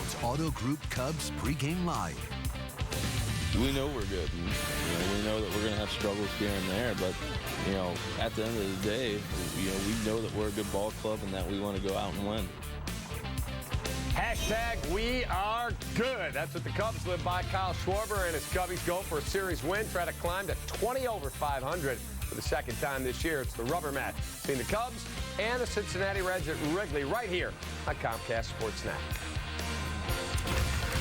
Fields Auto Group Cubs pregame live. We know we're good. And, we know that we're going to have struggles here and there, but at the end of the day, we know that we're a good ball club and that we want to go out and win. Hashtag we are good. That's what the Cubs live by. Kyle Schwarber and his Cubbies go for a series win. Try to climb to 20 over 500 for the second time this year. It's the rubber match between the Cubs and the Cincinnati Reds at Wrigley right here on Comcast Sports Net.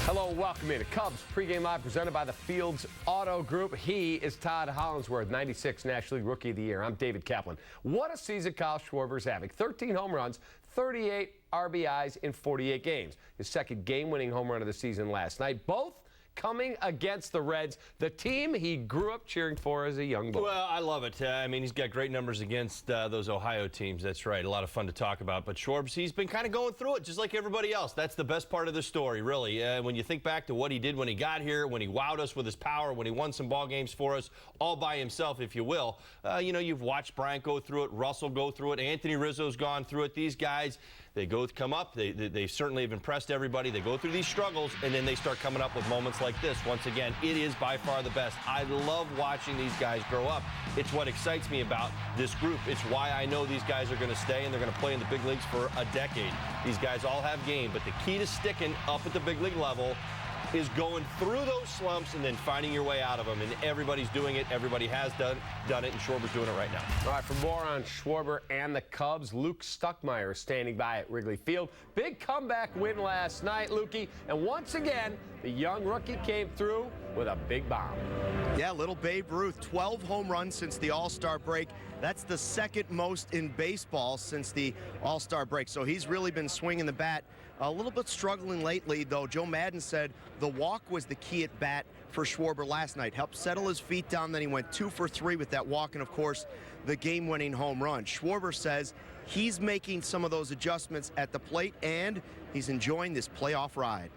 Hello, welcome in to Cubs pregame live presented by the Fields Auto Group. He is Todd Hollinsworth, 96 National League Rookie of the Year. I'm David Kaplan. What a season Kyle Schwarber's having. 13 home runs, 38 RBIs in 48 games. His second game-winning home run of the season last night. Both coming against the Reds, the team he grew up cheering for as a young boy. Well, I love it. He's got great numbers against those Ohio teams. That's right. A lot of fun to talk about. But Schwarbs, he's been kind of going through it just like everybody else. That's the best part of the story, really. When you think back to what he did when he got here, when he wowed us with his power, when he won some ball games for us, all by himself, if you will. You've watched Bryant go through it, Russell go through it, Anthony Rizzo's gone through it. These guys, they come up. They certainly have impressed everybody. They go through these struggles, and then they start coming up with moments like this. Once again, it is by far the best. I love watching these guys grow up. It's what excites me about this group. It's why I know these guys are going to stay, and they're going to play in the big leagues for a decade. These guys all have game, but the key to sticking up at the big league level is going through those slumps and then finding your way out of them. And everybody's doing it. Everybody has done it, and Schwarber's doing it right now. All right, for more on Schwarber and the Cubs, Luke Stuckmeyer is standing by at Wrigley Field. Big comeback win last night, Lukey. And once again, the young rookie came through with a big bomb. Yeah, little Babe Ruth, 12 home runs since the All-Star break. That's the second most in baseball since the All-Star break. So he's really been swinging the bat. A little bit struggling lately, though. Joe Madden said the walk was the key at bat for Schwarber last night. Helped settle his feet down, then he went 2 for 3 with that walk and, of course, the game-winning home run. Schwarber says he's making some of those adjustments at the plate, and he's enjoying this playoff ride.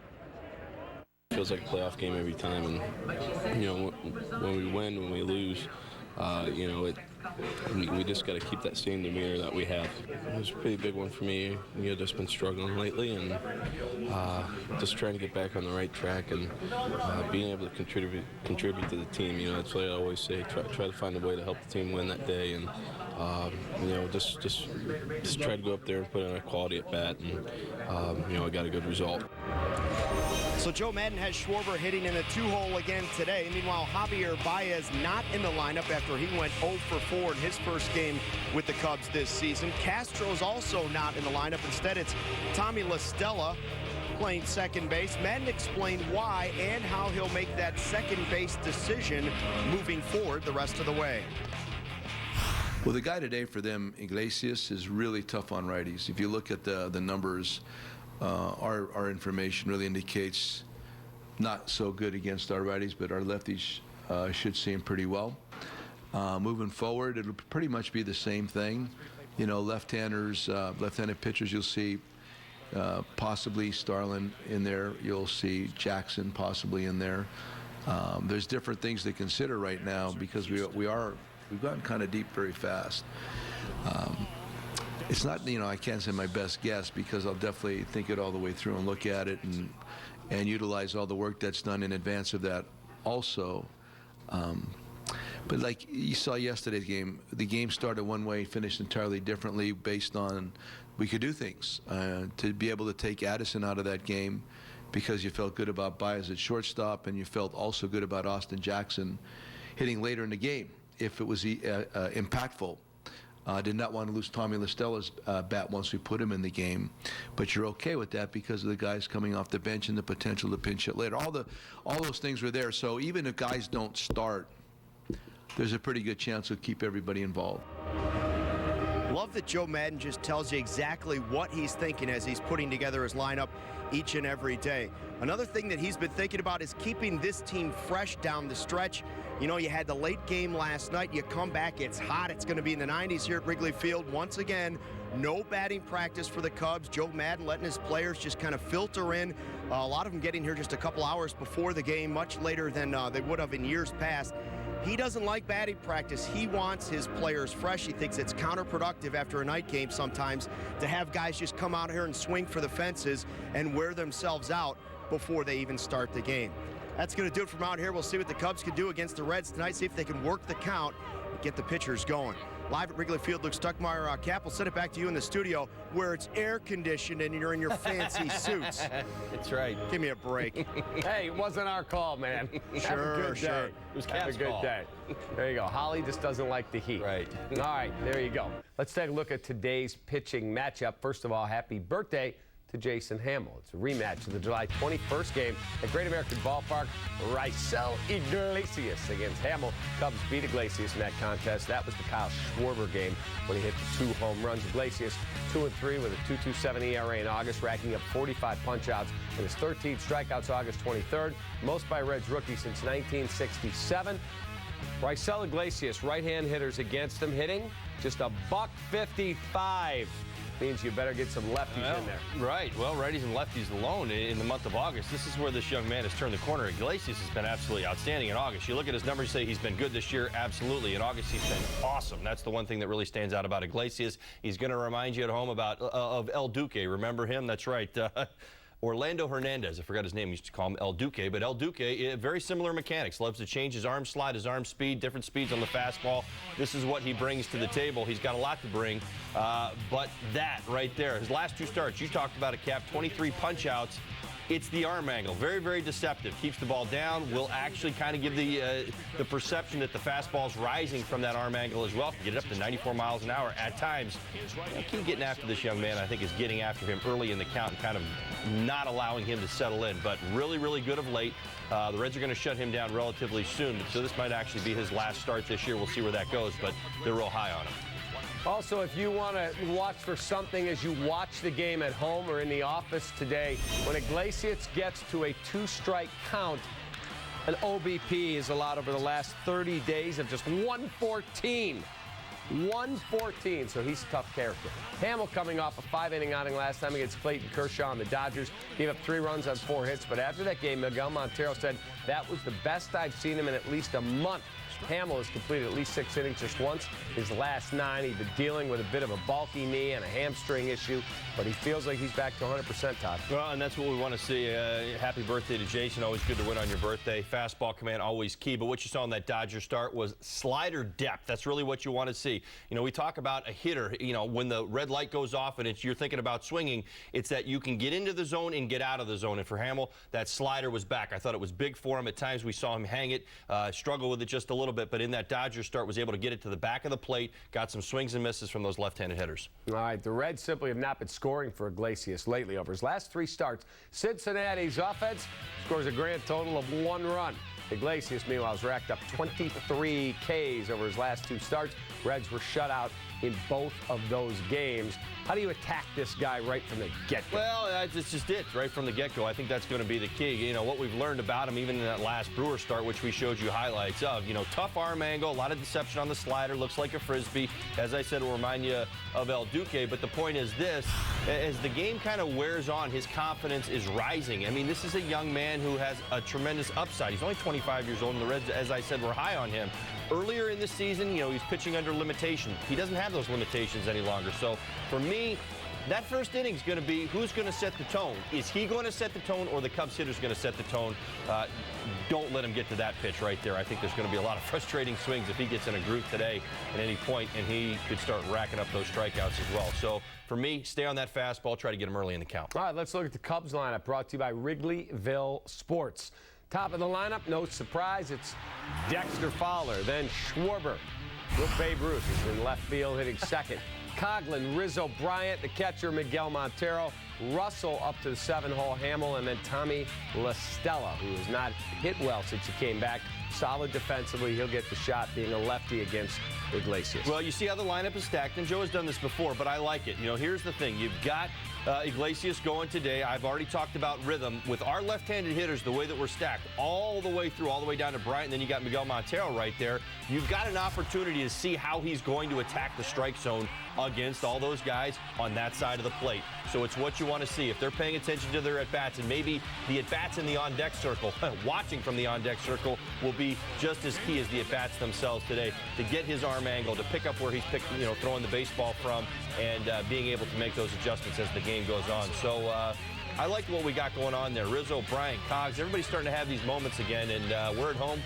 Feels like a playoff game every time, and when we win, when we lose, we just got to keep that same demeanor that we have. It was a pretty big one for me. Just been struggling lately, and just trying to get back on the right track and being able to contribute to the team. That's what I always say. Try to find a way to help the team win that day, and just try to go up there and put in a quality at bat, and I got a good result. So Joe Madden has Schwarber hitting in a 2-hole again today. Meanwhile, Javier Baez not in the lineup after he went 0 for 4 in his first game with the Cubs this season. Castro's also not in the lineup. Instead, it's Tommy La Stella playing second base. Madden explained why and how he'll make that second base decision moving forward the rest of the way. Well, the guy today for them, Iglesias, is really tough on righties. If you look at the numbers, our information really indicates not so good against our righties, but our lefties should see him pretty well. Moving forward, it'll pretty much be the same thing. Left-handers, left-handed pitchers, you'll see possibly Starlin in there. You'll see Jackson possibly in there. There's different things to consider right now because we've gotten kind of deep very fast. It's not, I can't say my best guess because I'll definitely think it all the way through and look at it and utilize all the work that's done in advance of that also. But like you saw yesterday's game, the game started one way, finished entirely differently based on we could do things. To be able to take Addison out of that game because you felt good about Baez at shortstop and you felt also good about Austin Jackson hitting later in the game if it was impactful. Did not want to lose Tommy La Stella's bat once we put him in the game, but you're okay with that because of the guys coming off the bench and the potential to pinch hit later. All those things were there. So even if guys don't start, there's a pretty good chance we'll keep everybody involved. Love that Joe Madden just tells you exactly what he's thinking as he's putting together his lineup each and every day. Another thing that he's been thinking about is keeping this team fresh down the stretch. You had the late game last night. You come back, it's hot. It's going to be in the 90s here at Wrigley Field. Once again, no batting practice for the Cubs. Joe Madden letting his players just kind of filter in. A lot of them getting here just a couple hours before the game, much later than they would have in years past. He doesn't like batting practice. He wants his players fresh. He thinks it's counterproductive after a night game sometimes to have guys just come out here and swing for the fences and wear themselves out before they even start the game. That's going to do it from out here. We'll see what the Cubs can do against the Reds tonight, see if they can work the count and get the pitchers going. Live at Wrigley Field, Luke Stuckmeyer. Cap, we'll send it back to you in the studio where it's air-conditioned and you're in your fancy suits. That's right. Give me a break. Hey, it wasn't our call, man. Have a good day. It was Cap's Have a good call. day. There you go. Holly just doesn't like the heat. Right. All right, there you go. Let's take a look at today's pitching matchup. First of all, happy birthday to Jason Hamill. It's a rematch of the July 21st game at Great American Ballpark. Raisel Iglesias against Hamill. Cubs beat Iglesias in that contest. That was the Kyle Schwarber game when he hit the 2 home runs. Iglesias 2-3 with a 2.27 ERA in August, racking up 45 punch-outs in his 13th strikeouts August 23rd, most by Reds rookie since 1967. Raisel Iglesias, right-hand hitters against him, hitting just a $155. Means you better get some lefties in there. Right. Well, righties and lefties alone in the month of August. This is where this young man has turned the corner. Iglesias has been absolutely outstanding in August. You look at his numbers, say he's been good this year. Absolutely. In August, he's been awesome. That's the one thing that really stands out about Iglesias. He's going to remind you at home about of El Duque. Remember him? That's right. Orlando Hernandez, I forgot his name, we used to call him El Duque, but El Duque, very similar mechanics, loves to change his arm slide, his arm speed, different speeds on the fastball. This is what he brings to the table. He's got a lot to bring, but that right there, his last 2 starts, you talked about a Cap, 23 punch-outs. It's the arm angle. Very, very deceptive. Keeps the ball down. Will actually kind of give the perception that the fastball's rising from that arm angle as well. Get it up to 94 miles an hour at times. Keep getting after this young man. I think is getting after him early in the count and kind of not allowing him to settle in. But really, really good of late. The Reds are going to shut him down relatively soon. So this might actually be his last start this year. We'll see where that goes. But they're real high on him. Also, if you want to watch for something as you watch the game at home or in the office today, when Iglesias gets to a 2-strike count, an OBP is allowed over the last 30 days of just 114. 114, so he's a tough character. Hamill coming off a 5-inning outing last time against Clayton Kershaw and the Dodgers. Gave up 3 runs on 4 hits, but after that game, Miguel Montero said that was the best I've seen him in at least a month. Hamill has completed at least 6 innings just once. His last 9, he's been dealing with a bit of a bulky knee and a hamstring issue, but he feels like he's back to 100%, Todd. Well, and that's what we want to see. Happy birthday to Jason. Always good to win on your birthday. Fastball command, always key. But what you saw in that Dodger start was slider depth. That's really what you want to see. You know, we talk about a hitter, you know, when the red light goes off and you're thinking about swinging, it's that you can get into the zone and get out of the zone. And for Hamill, that slider was back. I thought it was big for him. At times we saw him hang it, struggle with it just a little bit, but in that Dodger start was able to get it to the back of the plate, got some swings and misses from those left-handed hitters. All right, the Reds simply have not been scoring for Iglesias lately. Over his last 3 starts, Cincinnati's offense scores a grand total of 1 run. Iglesias, meanwhile, has racked up 23 Ks over his last 2 starts. Reds were shut out in both of those games. How do you attack this guy right from the get-go? Well, that's just it, right from the get-go. I think that's going to be the key. You know, what we've learned about him, even in that last Brewer start, which we showed you highlights of, you know, tough arm angle, a lot of deception on the slider, looks like a Frisbee. As I said, it will remind you of El Duque, but the point is this, as the game kind of wears on, his confidence is rising. I mean, this is a young man who has a tremendous upside. He's only 25 years old, and the Reds, as I said, were high on him. Earlier in the season, you know, he's pitching under limitation. He doesn't have those limitations any longer. So, for me, that first inning is going to be who's going to set the tone. Is he going to set the tone or the Cubs hitter's going to set the tone? Don't let him get to that pitch right there. I think there's going to be a lot of frustrating swings if he gets in a groove today at any point, and he could start racking up those strikeouts as well. So, for me, stay on that fastball, try to get him early in the count. All right, let's look at the Cubs lineup brought to you by Wrigleyville Sports. Top of the lineup, no surprise, it's Dexter Fowler, then Schwarber. Babe Ruth is in left field hitting second. Coughlin, Rizzo, Bryant, the catcher, Miguel Montero, Russell up to the 7-hole, Hamill, and then Tommy La Stella, who has not hit well since he came back. Solid defensively. He'll get the shot being a lefty against Iglesias. Well, you see how the lineup is stacked, and Joe has done this before, but I like it. You know, here's the thing. You've got Iglesias going today. I've already talked about rhythm. With our left-handed hitters, the way that we're stacked all the way through, all the way down to Bryant, and then you got Miguel Montero right there, you've got an opportunity to see how he's going to attack the strike zone against all those guys on that side of the plate. So it's what you want to see. If they're paying attention to their at-bats, and maybe the at-bats in the on-deck circle, watching from the on-deck circle, will be be just as key as the at-bats themselves today to get his arm angle, to pick up where he's throwing the baseball from, and being able to make those adjustments as the game goes on. So I like what we got going on there. Rizzo, Bryant, Cogs, everybody's starting to have these moments again, and we're at home.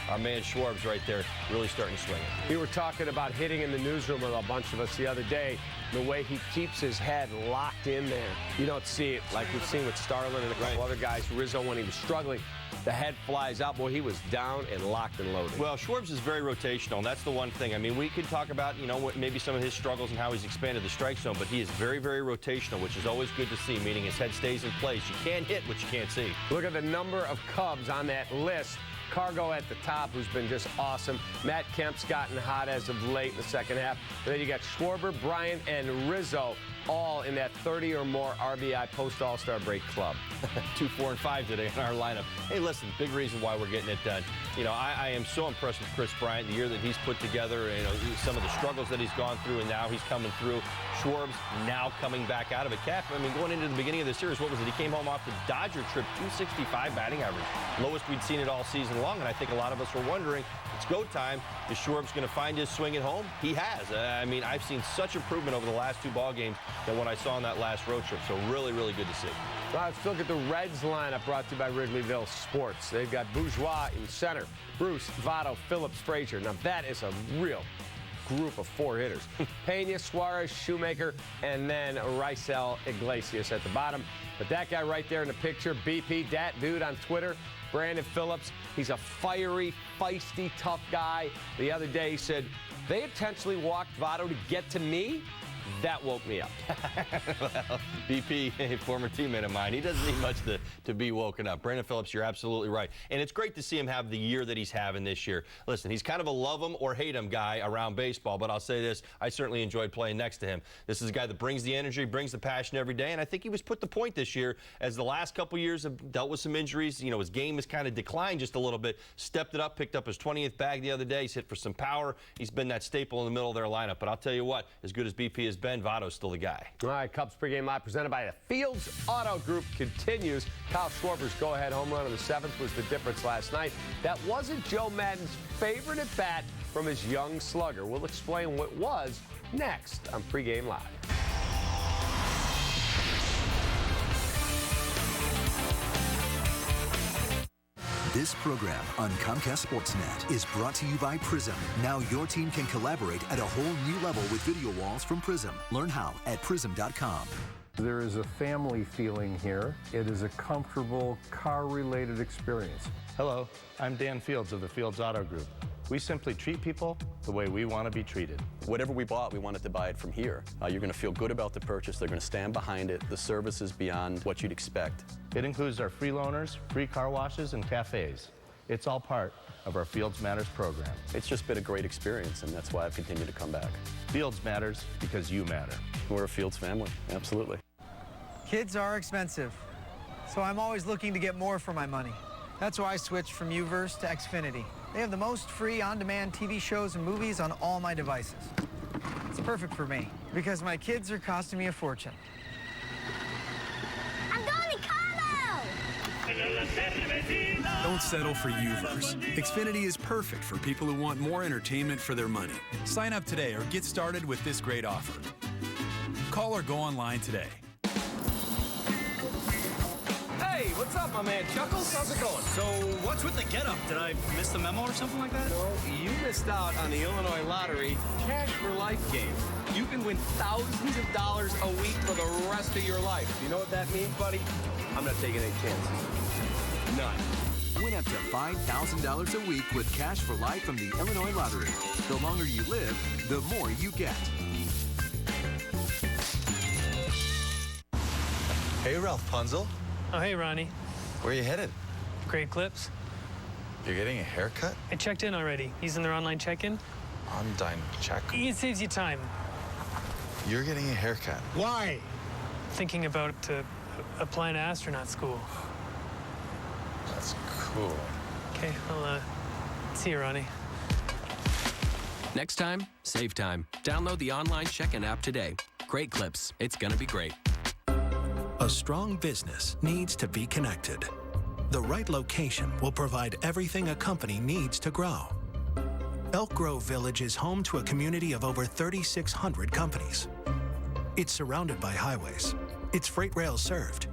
Our man Schwarb's right there, really starting to swing it. We were talking about hitting in the newsroom with a bunch of us the other day, the way he keeps his head locked in there. You don't see it like we've seen with Starlin and a couple other guys. Rizzo, when he was struggling, the head flies out. Boy, he was down and locked and loaded. Well, Schwarb's is very rotational, and that's the one thing. I mean, we could talk about, maybe some of his struggles and how he's expanded the strike zone, but he is very, very rotational, which is always good to see, meaning his head stays in place. You can't hit what you can't see. Look at the number of Cubs on that list. Cargo at the top, who's been just awesome. Matt Kemp's gotten hot as of late in the second half. And then you got Schwarber, Bryant, and Rizzo, all in that 30 or more RBI post-All-Star break club. 2, 4, and 5 today in our lineup. Hey, listen, big reason why we're getting it done. I am so impressed with Chris Bryant, the year that he's put together, some of the struggles that he's gone through, and now he's coming through. Schwarb's now coming back out of it. Cap, going into the beginning of the series, what was it? He came home off the Dodger trip, 265 batting average. Lowest we'd seen it all season long, and I think a lot of us were wondering, it's go time. Is Schwarb's going to find his swing at home? He has. I've seen such improvement over the last 2 ball games than what I saw on that last road trip, so really, really good to see. Well, let's look at the Reds lineup brought to you by Wrigleyville Sports. They've got Bourgeois in center, Bruce, Votto, Phillips, Frazier. Now that is a real group of 4 hitters. Pena, Suarez, Shoemaker, and then Raisel Iglesias at the bottom. But that guy right there in the picture, BP, that dude on Twitter, Brandon Phillips, he's a fiery, feisty, tough guy. The other day he said, they intentionally walked Votto to get to me. That woke me up. Well, BP, a former teammate of mine, he doesn't need much to be woken up. Brandon Phillips, you're absolutely right. And it's great to see him have the year that he's having this year. Listen, he's kind of a love him or hate him guy around baseball, but I'll say this, I certainly enjoyed playing next to him. This is a guy that brings the energy, brings the passion every day, and I think he was put to point this year as the last couple years have dealt with some injuries. His game has kind of declined just a little bit. Stepped it up, picked up his 20th bag the other day. He's hit for some power. He's been that staple in the middle of their lineup. But I'll tell you what, as good as BP has been, Votto's still the guy. All right, Cubs pregame live presented by the Fields Auto Group continues. Kyle Schwarber's go-ahead home run on the 7th was the difference last night. That wasn't Joe Madden's favorite at bat from his young slugger. We'll explain what was next on Pregame Live. This program on Comcast Sportsnet is brought to you by Prism. Now your team can collaborate at a whole new level with video walls from Prism. Learn how at prism.com. There is a family feeling here. It is a comfortable car-related experience. Hello, I'm Dan Fields of the Fields Auto Group. We simply treat people the way we want to be treated. Whatever we bought, we wanted to buy it from here. You're going to feel good about the purchase. They're going to stand behind it. The service is beyond what you'd expect. It includes our free loaners, free car washes, and cafes. It's all part of our Fields Matters program. It's just been a great experience, and that's why I've continued to come back. Fields Matters because you matter. We're a Fields family, absolutely. Kids are expensive, so I'm always looking to get more for my money. That's why I switched from Uverse to Xfinity. They have the most free on-demand TV shows and movies on all my devices. It's perfect for me because my kids are costing me a fortune. I'm going to Carlo! Don't settle for Uverse. Xfinity is perfect for people who want more entertainment for their money. Sign up today or get started with this great offer. Call or go online today. Hey, what's up, my man Chuckles? How's it going? So, what's with the getup? Did I miss the memo or something like that? No, you missed out on the Illinois Lottery Cash for Life game. You can win thousands of dollars a week for the rest of your life. You know what that means, buddy? I'm not taking any chances. None. Win up to $5,000 a week with Cash for Life from the Illinois Lottery. The longer you live, the more you get. Hey, Ralph Punzel. Oh, hey, Ronnie. Where are you headed? Great Clips. You're getting a haircut? I checked in already. He's in their online check-in. Online check? It saves you time. You're getting a haircut. Why? Thinking about applying to astronaut school. That's cool. Okay, I'll see you, Ronnie. Next time, save time. Download the online check-in app today. Great Clips. It's gonna be great. A strong business needs to be connected. The right location will provide everything a company needs to grow. Elk Grove Village is home to a community of over 3,600 companies. It's surrounded by highways, its freight rail served,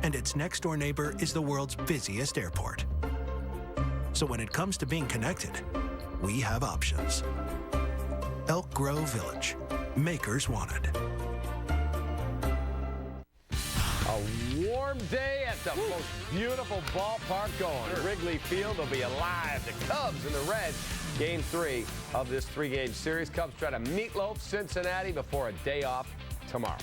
and its next-door neighbor is the world's busiest airport. So when it comes to being connected, we have options. Elk Grove Village. Makers wanted. A warm day at the most beautiful ballpark going. Wrigley Field will be alive. The Cubs and the Reds. Game 3 of this 3-game series. Cubs try to meatloaf Cincinnati before a day off tomorrow.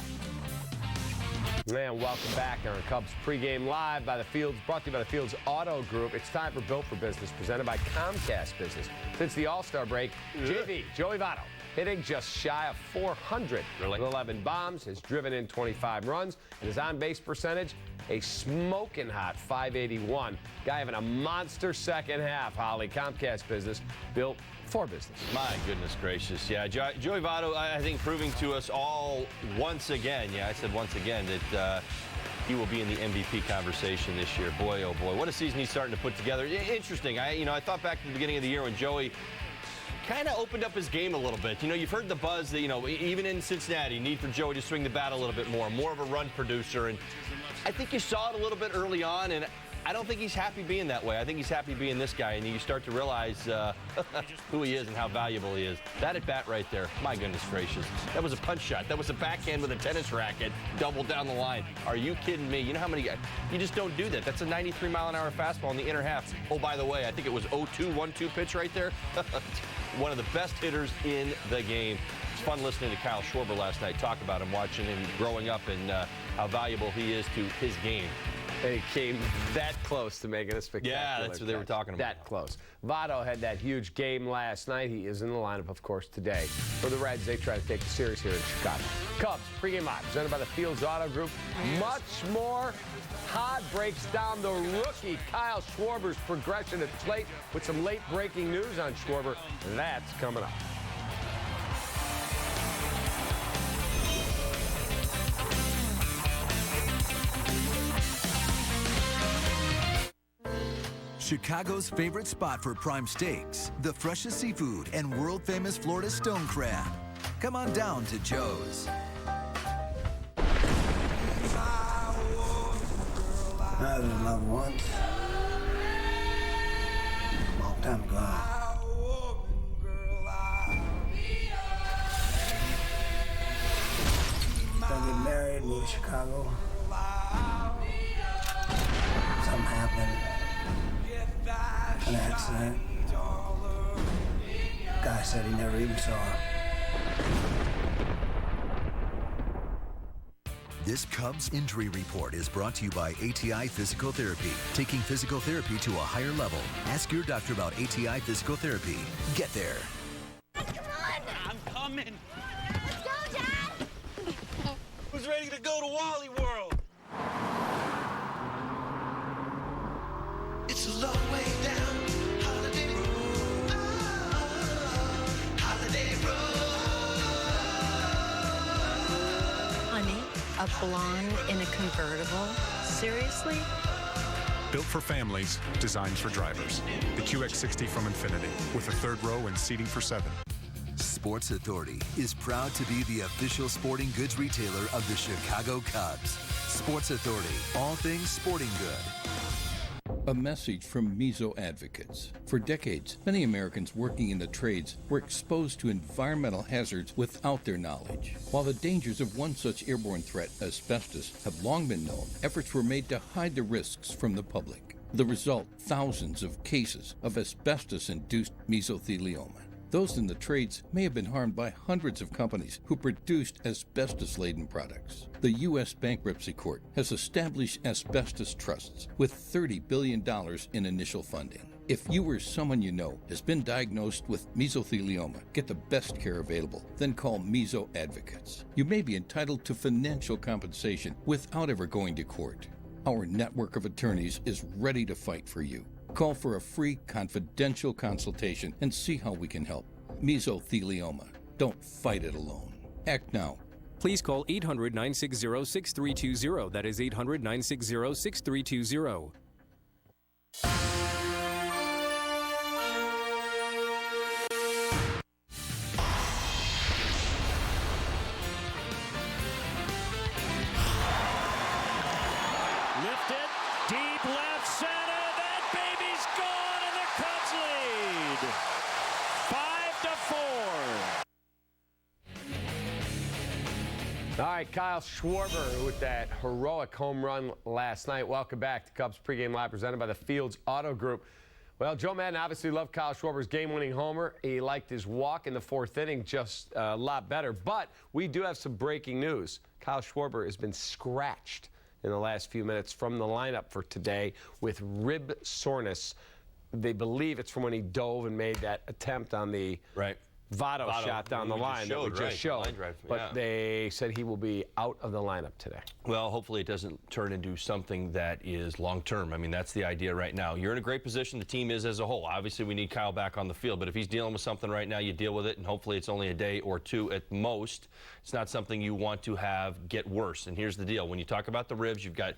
And welcome back on our Cubs pregame live by the Fields, brought to you by the Fields Auto Group. It's time for Built for Business, presented by Comcast Business. Since the All-Star break, JV, Joey Votto, hitting just shy of 400 with 11 bombs, has driven in 25 runs, and his on-base percentage, a smoking hot 581. Guy having a monster second half, Holly. Comcast Business, built for business. My goodness gracious. Yeah, Joey Votto, I think, proving to us all once again, I said once again, that he will be in the MVP conversation this year. Boy, oh boy, what a season he's starting to put together. Interesting. I thought back to the beginning of the year when Joey kind of opened up his game a little bit. You've heard the buzz that, even in Cincinnati, need for Joey to swing the bat a little bit more of a run producer. And I think you saw it a little bit early on, and I don't think he's happy being that way. I think he's happy being this guy, and you start to realize who he is and how valuable he is. That at bat right there, my goodness gracious. That was a punch shot. That was a backhand with a tennis racket, double down the line. Are you kidding me? You know how many guys? You just don't do that. That's a 93-mile-an-hour fastball in the inner half. Oh, by the way, I think it was 0-2, 1-2 pitch right there. One of the best hitters in the game. It's fun listening to Kyle Schwarber last night talk about him, watching him growing up and how valuable he is to his game. And he came that close to making a spectacular Yeah, that's what they were talking about. That close. Votto had that huge game last night. He is in the lineup, of course, today. For the Reds, they try to take the series here in Chicago. Cubs, pregame live, presented by the Fields Auto Group. Much more. Todd breaks down the rookie Kyle Schwarber's progression at the plate with some late-breaking news on Schwarber. That's coming up. Chicago's favorite spot for prime steaks, the freshest seafood, and world-famous Florida stone crab. Come on down to Joe's. I was in love once. Long time ago. I get married, move to Chicago. Something happened. An accident. Guy said he never even saw her. This Cubs injury report is brought to you by ATI Physical Therapy. Taking physical therapy to a higher level. Ask your doctor about ATI Physical Therapy. Get there. Come on! I'm coming. Let's go, Dad! Who's ready to go to Wally World? It's a long way down Holiday Road. Holiday Road. Honey, a blonde in a convertible? Seriously? Built for families, designed for drivers. The QX60 from Infiniti, with a third row and seating for 7. Sports Authority is proud to be the official sporting goods retailer of the Chicago Cubs. Sports Authority, all things sporting good. A message from Meso Advocates. For decades, many Americans working in the trades were exposed to environmental hazards without their knowledge. While the dangers of one such airborne threat, asbestos, have long been known, efforts were made to hide the risks from the public. The result, thousands of cases of asbestos-induced mesothelioma. Those in the trades may have been harmed by hundreds of companies who produced asbestos-laden products. The U.S. Bankruptcy Court has established asbestos trusts with $30 billion in initial funding. If you or someone you know has been diagnosed with mesothelioma, get the best care available, then call Meso Advocates. You may be entitled to financial compensation without ever going to court. Our network of attorneys is ready to fight for you. Call for a free, confidential consultation and see how we can help. Mesothelioma. Don't fight it alone. Act now. Please call 800-960-6320. That is 800-960-6320. Lifted, deep left center. That baby's gone, and the Cubs lead 5-4. All right, Kyle Schwarber with that heroic home run last night. Welcome back to Cubs pregame live presented by the Fields Auto Group. Well, Joe Madden obviously loved Kyle Schwarber's game-winning homer. He liked his walk in the fourth inning just a lot better. But we do have some breaking news. Kyle Schwarber has been scratched in the last few minutes from the lineup for today with rib soreness. They believe it's from when he dove and made that attempt on the Votto shot down the line that we just showed. But they said he will be out of the lineup today. Well, hopefully it doesn't turn into something that is long-term. I mean, that's the idea right now. You're in a great position. The team is as a whole. Obviously, we need Kyle back on the field. But if he's dealing with something right now, you deal with it, and hopefully it's only a day or two at most. It's not something you want to have get worse. And here's the deal. When you talk about the ribs, you've got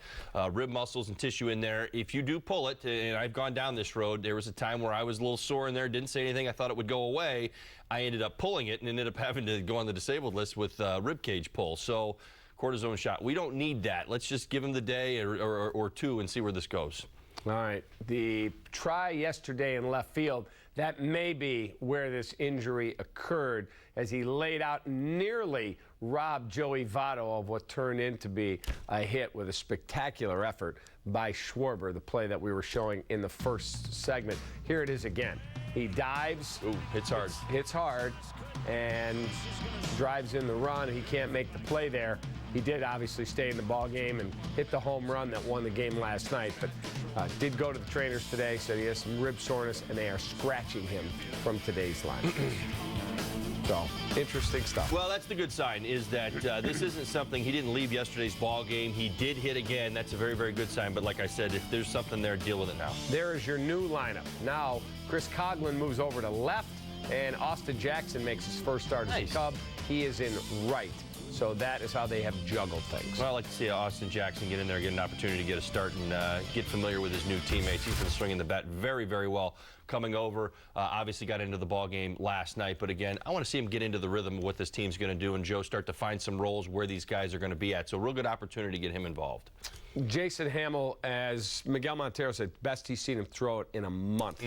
rib muscles and tissue in there. If you do pull it, and I've gone down this road, there was a time where I was a little sore in there, didn't say anything. I thought it would go away. I ended up pulling it and ended up having to go on the disabled list with rib cage pull. So cortisone shot. We don't need that. Let's just give him the day or two and see where this goes. All right. The try yesterday in left field, that may be where this injury occurred as he laid out nearly robbed Joey Votto of what turned into be a hit with a spectacular effort by Schwarber, the play that we were showing in the first segment. Here it is again. He dives, hits hard. Hits hard, and drives in the run. He can't make the play there. He did obviously stay in the ball game and hit the home run that won the game last night, but did go to the trainers today, said he has some rib soreness, and they are scratching him from today's line. So, interesting stuff. Well, that's the good sign, is that this isn't something, he didn't leave yesterday's ball game. He did hit again. That's a very, very good sign. But like I said, if there's something there, deal with it now. There is your new lineup. Now, Chris Coughlin moves over to left, and Austin Jackson makes his first start as a Cub. He is in right. So that is how they have juggled things. Well, I like to see Austin Jackson get in there, get an opportunity to get a start and get familiar with his new teammates. He's been swinging the bat very, very well coming over. Obviously got into the ball game last night. But again, I want to see him get into the rhythm of what this team's going to do, and Joe start to find some roles where these guys are going to be at. So real good opportunity to get him involved. Jason Hamill, as Miguel Montero said, best he's seen him throw it in a month.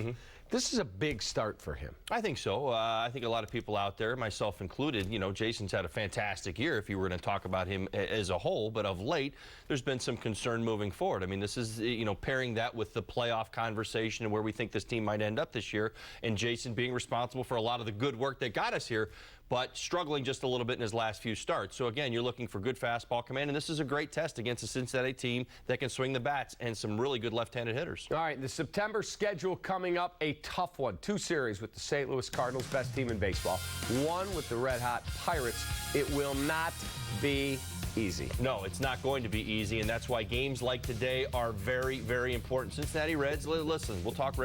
This is a big start for him. I think so. I think a lot of people out there, myself included, you know, Jason's had a fantastic year if you were going to talk about him as a whole. But of late, there's been some concern moving forward. I mean, this is, you know, pairing that with the playoff conversation and where we think this team might end up this year, and Jason being responsible for a lot of the good work that got us here, but struggling just a little bit in his last few starts. So again, you're looking for good fastball command, and this is a great test against a Cincinnati team that can swing the bats and some really good left-handed hitters. All right, the September schedule coming up, a tough one. 2 series with the St. Louis Cardinals, best team in baseball. 1 with the red-hot Pirates. It will not be easy. No, it's not going to be easy, and that's why games like today are very, very important. Cincinnati Reds, listen, we'll talk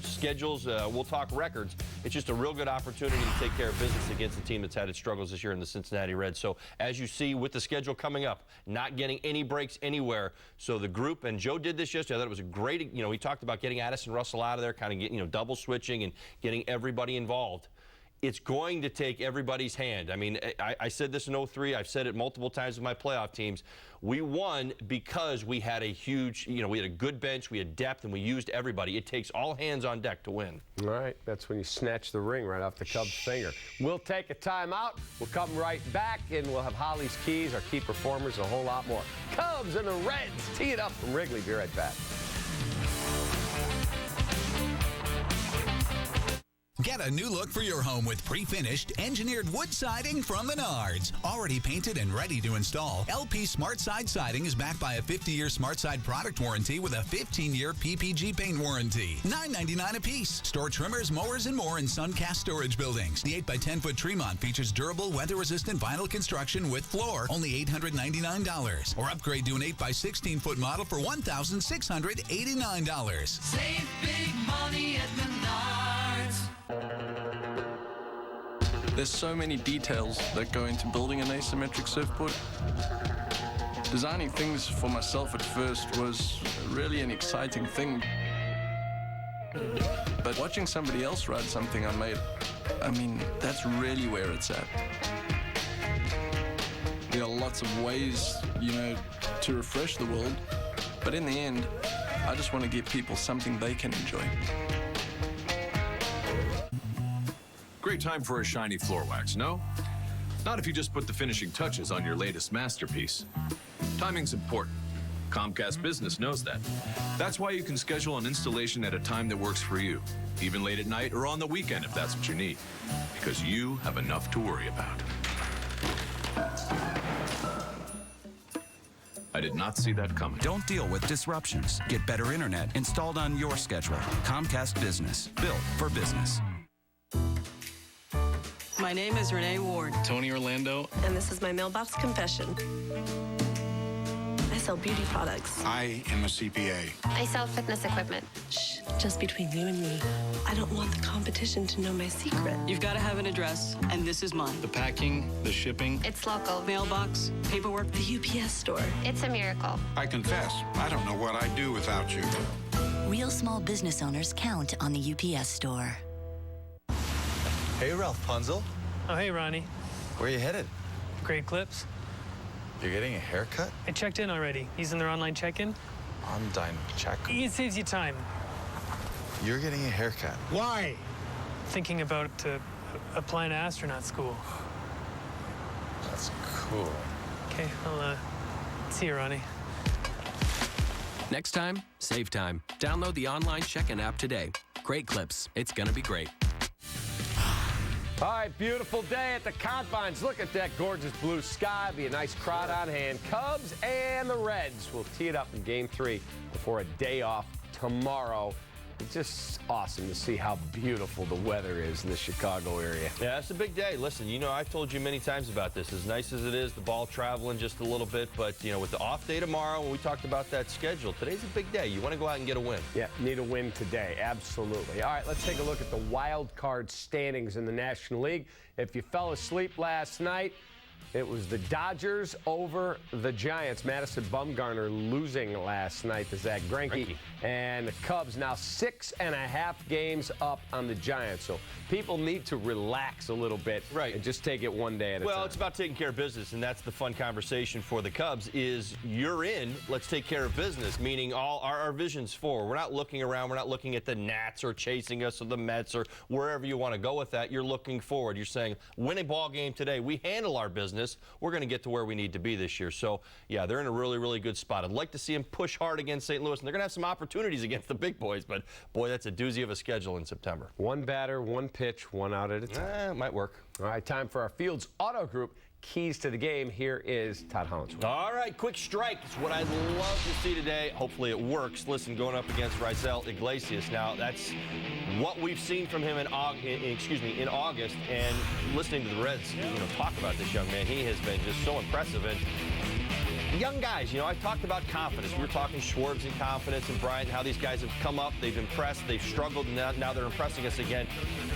schedules, we'll talk records. It's just a real good opportunity to take care of business against a team that's had its struggles this year in the Cincinnati Reds. So as you see with the schedule coming up, not getting any breaks anywhere. So the group, and Joe did this yesterday, I thought it was a great, you know, he talked about getting Addison Russell out of there, kind of getting, you know, double switching and getting everybody involved. It's going to take everybody's hand. I mean, I said this in 03. I've said it multiple times with my playoff teams. We won because we had a huge, you know, we had a good bench, we had depth, and we used everybody. It takes all hands on deck to win. All right, that's when you snatch the ring right off the Cubs' finger. We'll take a timeout. We'll come right back, and we'll have Holly's Keys, our key performers, and a whole lot more. Cubs and the Reds tee it up from Wrigley. Be right back. Get a new look for your home with pre-finished, engineered wood siding from Menards. Already painted and ready to install, LP Smart Side Siding is backed by a 50-year Smart Side product warranty with a 15-year PPG paint warranty. $9.99 a piece. Store trimmers, mowers, and more in Suncast storage buildings. The 8x10-foot Tremont features durable, weather-resistant vinyl construction with floor, only $899. Or upgrade to an 8x16-foot model for $1,689. Save big money at Menards. There's so many details that go into building an asymmetric surfboard. Designing things for myself at first was really an exciting thing. But watching somebody else ride something I made, I mean, that's really where it's at. There are lots of ways, you know, to refresh the world, but in the end, I just want to give people something they can enjoy. Great time for a shiny floor wax, no? Not if you just put the finishing touches on your latest masterpiece. Timing's important. Comcast Business knows that. That's why you can schedule an installation at a time that works for you, even late at night or on the weekend if that's what you need, because you have enough to worry about. I did not see that coming. Don't deal with disruptions. Get better internet installed on your schedule. Comcast Business, built for business. My name is Renee Ward. Tony Orlando. And this is my mailbox confession. I sell beauty products. I am a CPA. I sell fitness equipment. Shh, just between you and me. I don't want the competition to know my secret. You've got to have an address, and this is mine. The packing, the shipping. It's local. Mailbox, paperwork. The UPS store. It's a miracle. I confess, I don't know what I'd do without you. Real small business owners count on the UPS store. Hey, Ralph Punzel. Oh, hey, Ronnie. Where are you headed? Great Clips. You're getting a haircut? I checked in already. Using their online check-in. Online check? It saves you time. You're getting a haircut. Why? Thinking about applying to astronaut school. That's cool. Okay, I'll see you, Ronnie. Next time, save time. Download the online check-in app today. Great Clips. It's gonna be great. All right, beautiful day at the Combines. Look at that gorgeous blue sky. Be a nice crowd on hand. Cubs and the Reds will tee it up in Game 3 before a day off tomorrow. It's just awesome to see how beautiful the weather is in the Chicago area. Yeah, it's a big day. Listen, you know, I've told you many times about this. As nice as it is, the ball traveling just a little bit, but, you know, with the off day tomorrow, when we talked about that schedule, today's a big day. You want to go out and get a win. Yeah, need a win today. Absolutely. All right, let's take a look at the wild card standings in the National League. If you fell asleep last night, it was the Dodgers over the Giants. Madison Bumgarner losing last night to Zach Greinke. And the Cubs now 6.5 games up on the Giants. So people need to relax a little bit and just take it one day at a time. Well, it's about taking care of business, and that's the fun conversation for the Cubs is you're in, let's take care of business, meaning all our vision's forward. We're not looking around. We're not looking at the Nats or chasing us or the Mets or wherever you want to go with that. You're looking forward. You're saying, win a ball game today. We handle our business. We're going to get to where we need to be this year. So, yeah, they're in a really, really good spot. I'd like to see them push hard against St. Louis, and they're going to have some opportunities against the big boys, but, boy, that's a doozy of a schedule in September. One batter, one pitch, one out at a time. It might work. All right, time for our Fields Auto Group keys to the game. Here is Todd Hollandsworth. All right, quick strike. It's what I'd love to see today. Hopefully it works. Listen, going up against Raisel Iglesias. Now, that's what we've seen from him in August, and listening to the Reds, talk about this young man. He has been just so impressive. And young guys, I've talked about confidence. We were talking Schwartz and confidence and Bryant, how these guys have come up, they've impressed, they've struggled, and now they're impressing us again.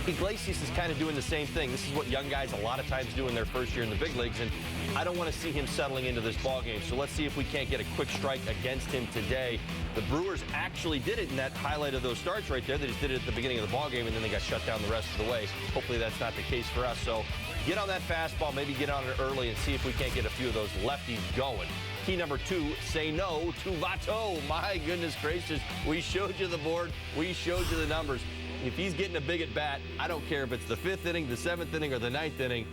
Iglesias is kind of doing the same thing. This is what young guys a lot of times do in their first year in the big leagues, and I don't want to see him settling into this ball game. So let's see if we can't get a quick strike against him today. The Brewers actually did it in that highlight of those starts right there. They just did it at the beginning of the ball game, and then they got shut down the rest of the way. Hopefully that's not the case for us. So get on that fastball, maybe get on it early and see if we can't get a few of those lefties going. Key number 2, say no to Vato. My goodness gracious. We showed you the board. We showed you the numbers. If he's getting a big at bat, I don't care if it's the 5th inning, the 7th inning, or the 9th inning.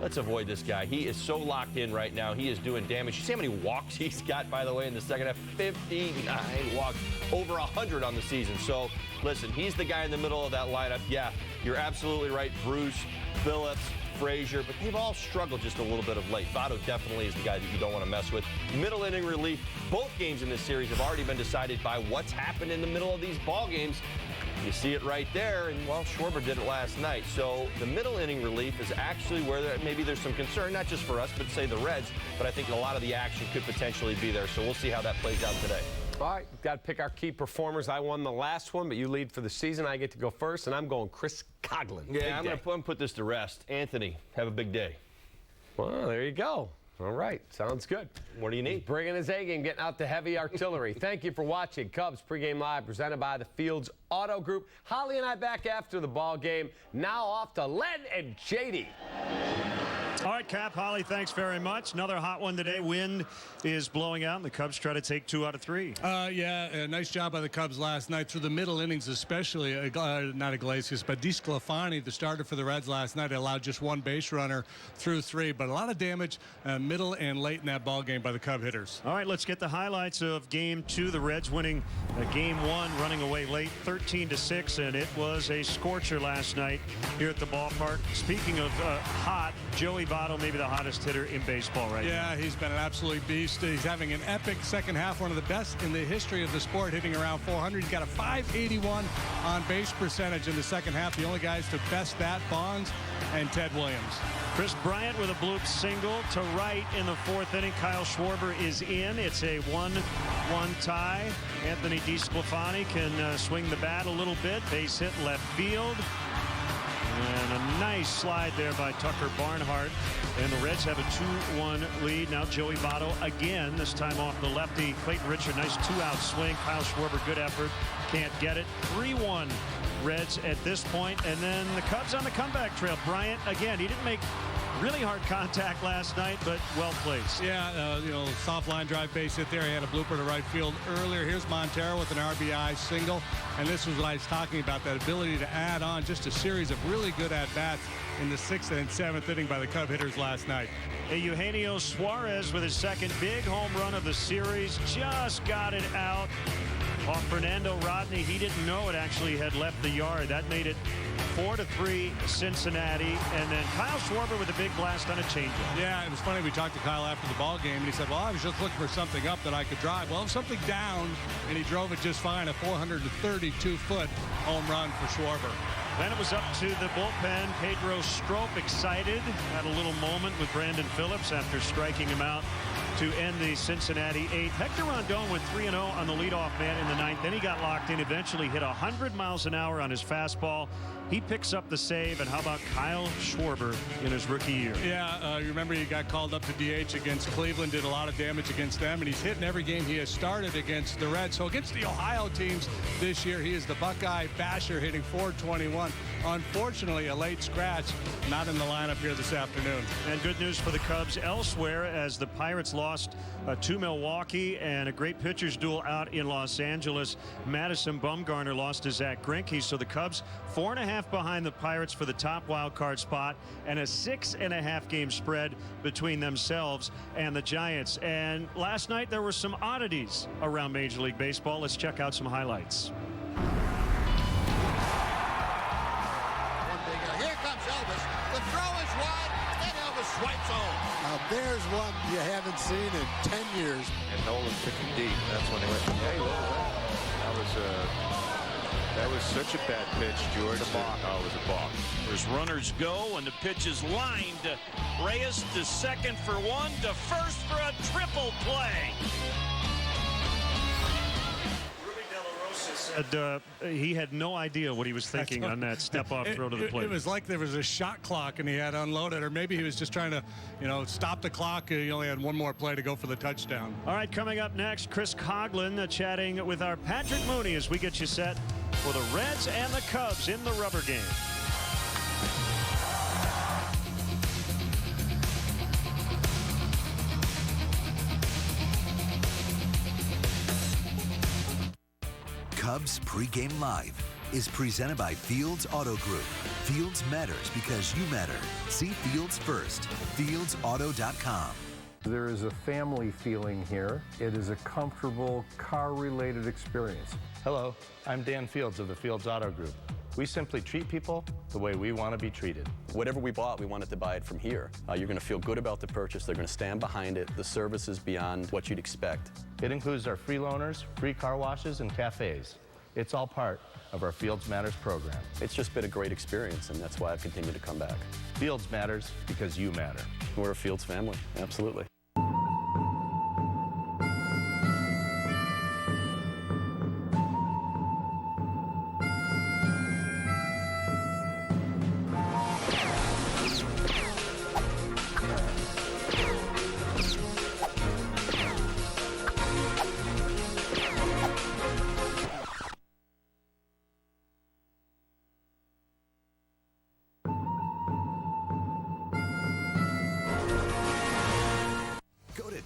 Let's avoid this guy. He is so locked in right now. He is doing damage. You see how many walks he's got, by the way, in the second half? 59 walks, over 100 on the season. So, listen, he's the guy in the middle of that lineup. Yeah, you're absolutely right. Bruce, Phillips, Frazier, but they've all struggled just a little bit of late. Votto definitely is the guy that you don't want to mess with. Middle inning relief. Both games in this series have already been decided by what's happened in the middle of these ball games. You see it right there, and, well, Schwarber did it last night. So the middle inning relief is actually where maybe there's some concern, not just for us, but say the Reds, but I think a lot of the action could potentially be there. So we'll see how that plays out today. All right, got to pick our key performers. I won the last one, but you lead for the season. I get to go first, and I'm going Chris Coghlan. Yeah, I'm going to put this to rest. Anthony, have a big day. Well, there you go. All right, sounds good. What do you need? Bringing his A game, getting out the heavy artillery. Thank you for watching Cubs Pregame Live, presented by the Fields Auto Group. Holly and I back after the ball game. Now off to Len and JD. All right, Cap, Holly, thanks very much. Another hot one today. Wind is blowing out, and the Cubs try to take 2 out of 3. Yeah, nice job by the Cubs last night through the middle innings, especially. Not Iglesias, but DeSclafani, the starter for the Reds last night, allowed just 1 base runner through 3. But a lot of damage middle and late in that ball game by the Cub hitters. All right, let's get the highlights of Game 2. The Reds winning Game 1, running away late, 13-6, and it was a scorcher last night here at the ballpark. Speaking of hot, Joey Votto, maybe the hottest hitter in baseball right now. Yeah, he's been an absolute beast. He's having an epic second half, one of the best in the history of the sport, hitting around 400. He's got a .581 on base percentage in the second half. The only guys to best that, Bonds and Ted Williams. Chris Bryant with a bloop single to right in the 4th inning. Kyle Schwarber is in. It's a 1-1 tie. Anthony DeSclafani can swing the bat a little bit. Base hit left field. And a nice slide there by Tucker Barnhart. And the Reds have a 2-1 lead. Now Joey Votto again, this time off the lefty. Clayton Richard, nice 2-out swing. Kyle Schwarber, good effort. Can't get it. 3-1 Reds at this point. And then the Cubs on the comeback trail. Bryant, again, he didn't make really hard contact last night, but well placed. Yeah, soft line drive base hit there. He had a blooper to right field earlier. Here's Montero with an RBI single. And this was what I was talking about, that ability to add on just a series of really good at-bats in the 6th and 7th inning by the Cub hitters last night. Eugenio Suarez with his second big home run of the series. Just got it out off Fernando Rodney. He didn't know it actually had left the yard. That made it 4-3 Cincinnati. And then Kyle Schwarber with a big blast on a changeup. Yeah, it was funny. We talked to Kyle after the ball game, and he said, well, I was just looking for something up that I could drive. Well, something down, and he drove it just fine. A 432-foot home run for Schwarber. Then it was up to the bullpen. Pedro Strop, excited, had a little moment with Brandon Phillips after striking him out to end the Cincinnati 8th. Hector Rondon went 3-0 on the leadoff man in the 9th. Then he got locked in, eventually hit 100 miles an hour on his fastball. He picks up the save. And how about Kyle Schwarber in his rookie year? Yeah, you remember he got called up to DH against Cleveland, did a lot of damage against them, and he's hitting every game he has started against the Reds. So against the Ohio teams this year, he is the Buckeye basher, hitting .421. Unfortunately, a late scratch, not in the lineup here this afternoon. And good news for the Cubs elsewhere, as the Pirates lost to Milwaukee, and a great pitchers duel out in Los Angeles. Madison Bumgarner lost to Zach Greinke, so the Cubs 4.5 behind the Pirates for the top wild card spot, and a 6.5 game spread between themselves and the Giants. And last night there were some oddities around Major League Baseball. Let's check out some highlights. Here comes Elvis. The throw is wide, and Elvis swipes home. Now there's one you haven't seen in 10 years. And Nolan took it deep. That's when he went, hey, what was that? That was such a bad pitch, George. Oh, it was a balk. As runners go, and the pitch is lined. Reyes to second for 1, to first for a triple play. He had no idea what he was thinking on that step-off throw to the plate. It was like there was a shot clock and he had unloaded, or maybe he was just trying to, stop the clock. He only had one more play to go for the touchdown. All right, coming up next, Chris Coughlin chatting with our Patrick Mooney as we get you set for the Reds and the Cubs in the rubber game. Cubs Pregame Live is presented by Fields Auto Group. Fields matters because you matter. See Fields first. FieldsAuto.com. There is a family feeling here. It is a comfortable car-related experience. Hello, I'm Dan Fields of the Fields Auto Group. We simply treat people the way we want to be treated. Whatever we bought, we wanted to buy it from here. You're going to feel good about the purchase. They're going to stand behind it. The service is beyond what you'd expect. It includes our free loaners, free car washes, and cafes. It's all part of our Fields Matters program. It's just been a great experience, and that's why I've continued to come back. Fields matters because you matter. We're a Fields family, absolutely.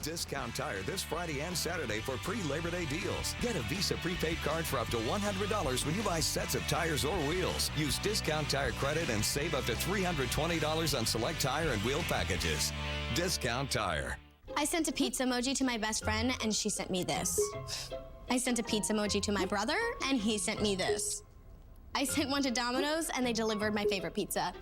Discount Tire this Friday and Saturday for pre-Labor Day deals. Get a Visa prepaid card for up to $100 when you buy sets of tires or wheels. Use Discount Tire credit and save up to $320 on select tire and wheel packages. Discount Tire. I sent a pizza emoji to my best friend, and she sent me this. I sent a pizza emoji to my brother, and he sent me this. I sent one to Domino's, and they delivered my favorite pizza.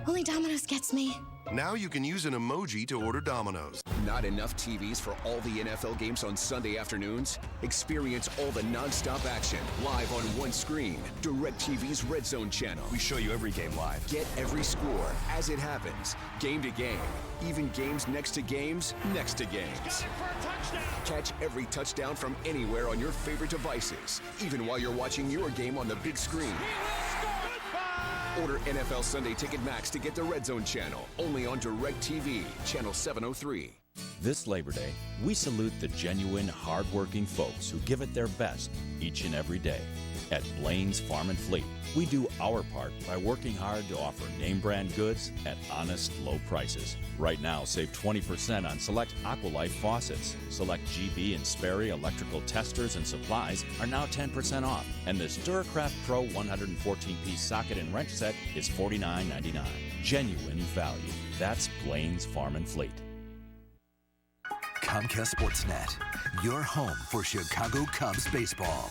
Only Domino's gets me. Now you can use an emoji to order Domino's. Not enough TVs for all the NFL games on Sunday afternoons? Experience all the non-stop action live on one screen. DirecTV's Red Zone channel. We show you every game live. Get every score as it happens, game to game. Even games next to games, next to games. Catch every touchdown from anywhere on your favorite devices, even while you're watching your game on the big screen. Order NFL Sunday Ticket Max to get the Red Zone channel, only on DirecTV, channel 703. This Labor Day, we salute the genuine, hard-working folks who give it their best each and every day. At Blaine's Farm and Fleet, we do our part by working hard to offer name-brand goods at honest, low prices. Right now, save 20% on select Aqualife faucets. Select GB and Sperry electrical testers and supplies are now 10% off. And this Duracraft Pro 114-piece socket and wrench set is $49.99. Genuine value. That's Blaine's Farm and Fleet. Comcast Sportsnet, your home for Chicago Cubs baseball.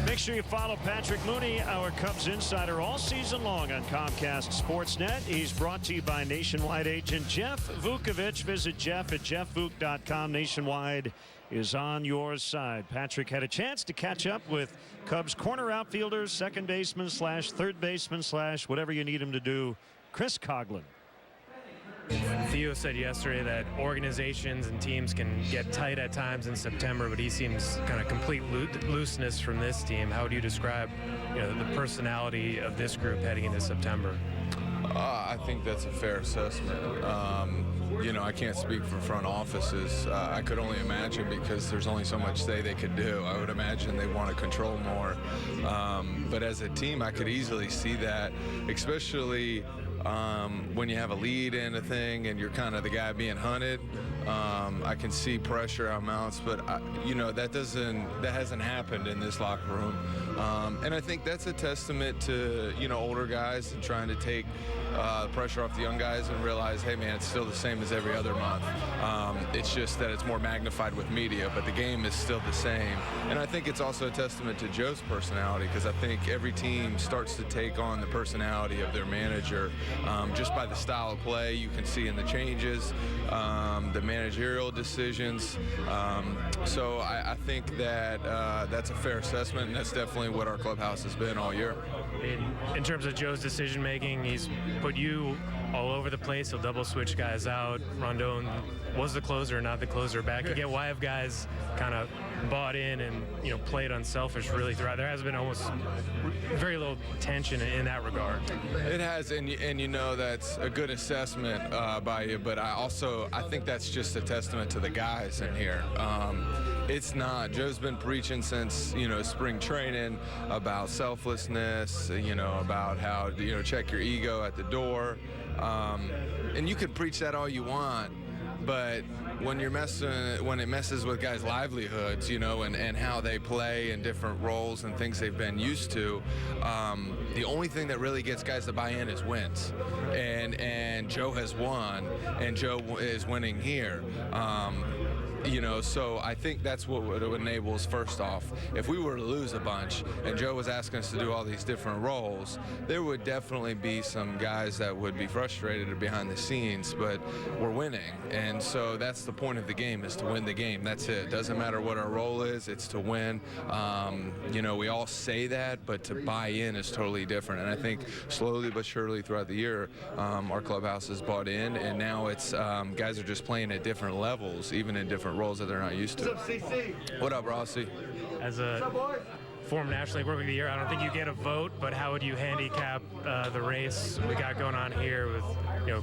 Make sure you follow Patrick Mooney, our Cubs insider, all season long on Comcast Sportsnet. He's brought to you by Nationwide agent Jeff Vukovich. Visit Jeff at jeffvuk.com. Nationwide is on your side. Patrick had a chance to catch up with Cubs corner outfielders, second baseman / third baseman / whatever you need him to do, Chris Coghlan. Theo said yesterday that organizations and teams can get tight at times in September, but he seems kind of complete looseness from this team. How would you describe, the personality of this group heading into September? I think that's a fair assessment. I can't speak for front offices. I could only imagine, because there's only so much they could do. I would imagine they want to control more. But as a team, I could easily see that, especially when you have a lead in a thing and you're kind of the guy being hunted. I can see pressure on mounts, but that hasn't happened in this locker room. And I think that's a testament to older guys and trying to take pressure off the young guys and realize, hey man, it's still the same as every other month. It's just that it's more magnified with media, but the game is still the same. And I think it's also a testament to Joe's personality, because I think every team starts to take on the personality of their manager. Just by the style of play, you can see in the changes, the managerial decisions. So I think that that's a fair assessment, and that's definitely what our clubhouse has been all year. In terms of Joe's decision making, he's put you all over the place. He'll double switch guys out. Rondon was the closer, not the closer back again. Why have guys kind of bought in and played unselfish really throughout? There has been almost very little tension in that regard. It has, and that's a good assessment by you, but I think that's just a testament to the guys in here. It's not. Joe's been preaching since spring training about selflessness, about how check your ego at the door, and you can preach that all you want, but when it messes with guys' livelihoods, and how they play in different roles and things they've been used to, the only thing that really gets guys to buy in is wins. And Joe has won, and Joe is winning here. So I think that's what it enables. First off, if we were to lose a bunch and Joe was asking us to do all these different roles, there would definitely be some guys that would be frustrated behind the scenes, but we're winning. And so that's the point of the game, is to win the game. That's it. Doesn't matter what our role is, it's to win. We all say that, but to buy in is totally different. And I think slowly but surely throughout the year, our clubhouse has bought in, and now it's guys are just playing at different levels, even in different roles that they're not used to. What's up, CC? What up, Rossi? As a former National League Rookie of the Year, I don't think you get a vote, but how would you handicap the race we got going on here with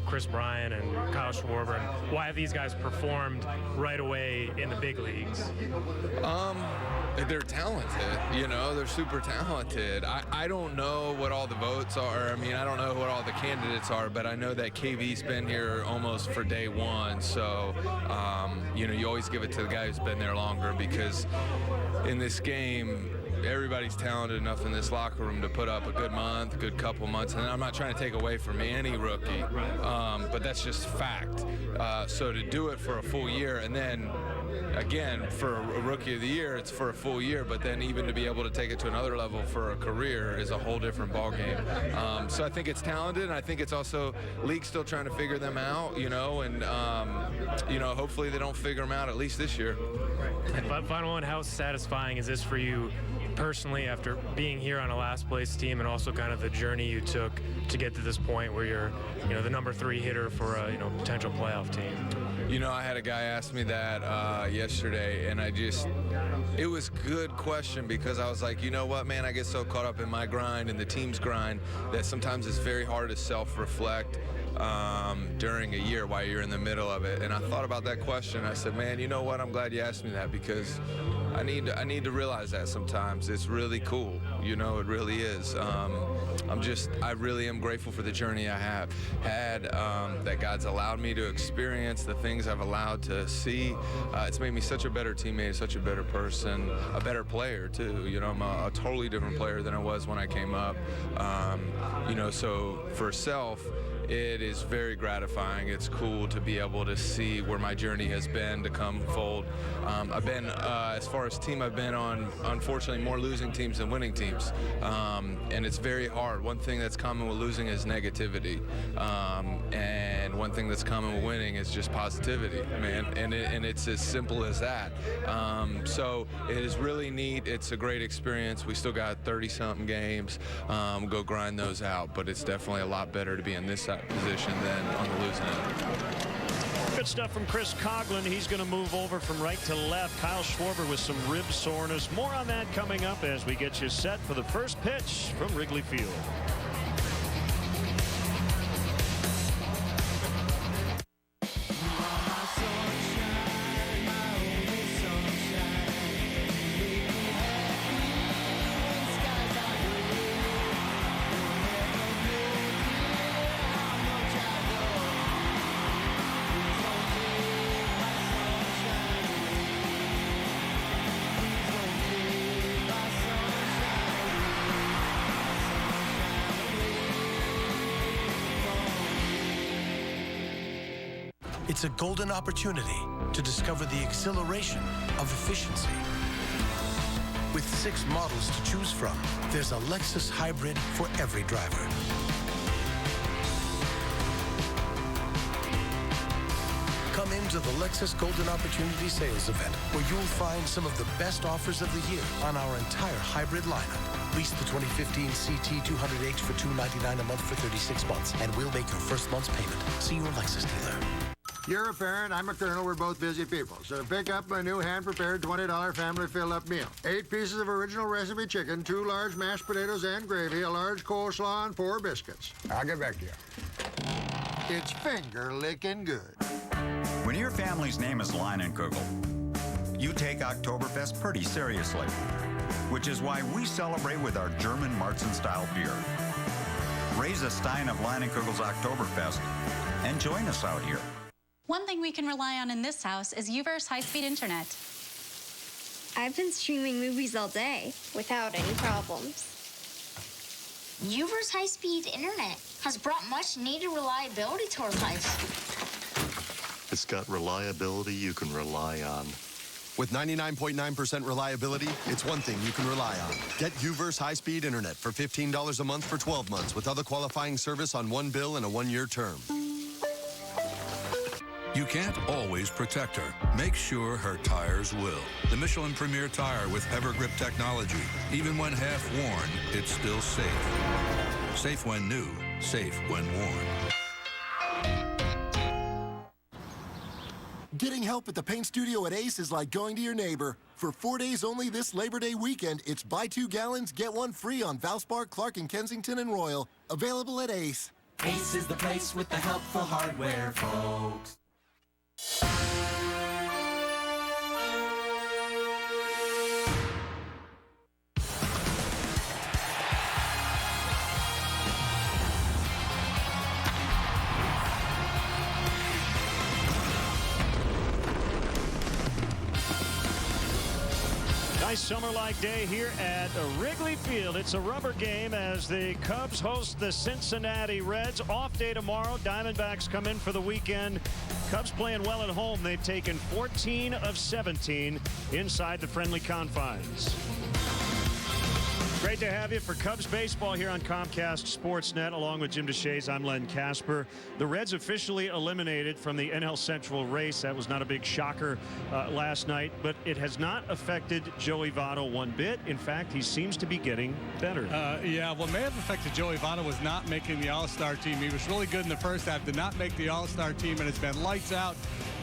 Chris Bryant and Kyle Schwarber, and why have these guys performed right away in the big leagues? They're talented, you know, they're super talented. I don't know what all the votes are. I mean, I don't know what all the candidates are, but I know that KV's been here almost for day one. So, you know, you always give it to the guy who's been there longer, because in this game, everybody's talented enough in this locker room to put up a good month, a good couple months, and I'm not trying to take away from any rookie, but that's just fact. So to do it for a full year, and then again, for a Rookie of the Year, it's for a full year, but then even to be able to take it to another level for a career is a whole different ballgame. So I think it's talented, and I think it's also league still trying to figure them out, you know, and, you know, hopefully they don't figure them out at least this year. And final one, how satisfying is this for you personally after being here on a last place team, and also kind of the journey you took to get to this point where you're, you know, the number 3 hitter for a, you know, potential playoff team? You know, I had a guy ask me that yesterday, and it was a good question, because I was like, you know what, man, I get so caught up in my grind and the team's grind that sometimes it's very hard to self-reflect during a year while you're in the middle of it. And I thought about that question. I said, man, you know what, I'm glad you asked me that, because I need to realize that sometimes. It's really cool, you know, it really is. I really am grateful for the journey I have had, that God's allowed me to experience, the things I've allowed to see. It's made me such a better teammate, such a better person, a better player too. You know, I'm a totally different player than I was when I came up. You know, so for self, it is very gratifying. It's cool to be able to see where my journey has been to come fold. I've been, as far as team, I've been on, unfortunately, more losing teams than winning teams. And it's very hard. One thing that's common with losing is negativity. And one thing that's common with winning is just positivity, man. And it's as simple as that. So it is really neat. It's a great experience. We still got 30-something games. Go grind those out. But it's definitely a lot better to be in this position than on the losing end. Good stuff from Chris Coughlin. He's going to move over from right to left. Kyle Schwarber with some rib soreness. More on that coming up as we get you set for the first pitch from Wrigley Field. It's a golden opportunity to discover the exhilaration of efficiency. With 6 models to choose from, there's a Lexus hybrid for every driver. Come into the Lexus Golden Opportunity Sales Event, where you'll find some of the best offers of the year on our entire hybrid lineup. Lease the 2015 CT 200H for $299 a month for 36 months, and we'll make your first month's payment. See your Lexus dealer. You're a parent, I'm a colonel, we're both busy people. So pick up my new hand-prepared $20 family fill-up meal. 8 pieces of original recipe chicken, 2 large mashed potatoes and gravy, a large coleslaw, and 4 biscuits. I'll get back to you. It's finger-licking good. When your family's name is Leinenkugel, you take Oktoberfest pretty seriously, which is why we celebrate with our German Marzen-style beer. Raise a stein of Leinenkugel's Oktoberfest and join us out here. One thing we can rely on in this house is UVerse high-speed internet. I've been streaming movies all day without any problems. UVerse high-speed internet has brought much-needed reliability to our lives. It's got reliability you can rely on. With 99.9% reliability, it's one thing you can rely on. Get UVerse high-speed internet for $15 a month for 12 months with other qualifying service on one bill and a 1-year term. You can't always protect her. Make sure her tires will. The Michelin Premier Tire with Evergrip technology. Even when half worn, it's still safe. Safe when new, safe when worn. Getting help at the paint studio at Ace is like going to your neighbor. For 4 days only this Labor Day weekend, it's buy 2 gallons, get 1 free on Valspar, Clark, and Kensington and Royal. Available at Ace. Ace is the place with the helpful hardware, folks. Nice summer-like day here at Wrigley Field. It's a rubber game as the Cubs host the Cincinnati Reds. Off day tomorrow. Diamondbacks come in for the weekend. Cubs playing well at home. They've taken 14 of 17 inside the friendly confines. Great to have you for Cubs baseball here on Comcast Sportsnet. Along with Jim DeShays, I'm Len Casper. The Reds officially eliminated from the NL Central race. That was not a big shocker last night, but it has not affected Joey Votto one bit. In fact, he seems to be getting better. Yeah, what may have affected Joey Votto was not making the All-Star team. He was really good in the first half, did not make the All-Star team, and it's been lights out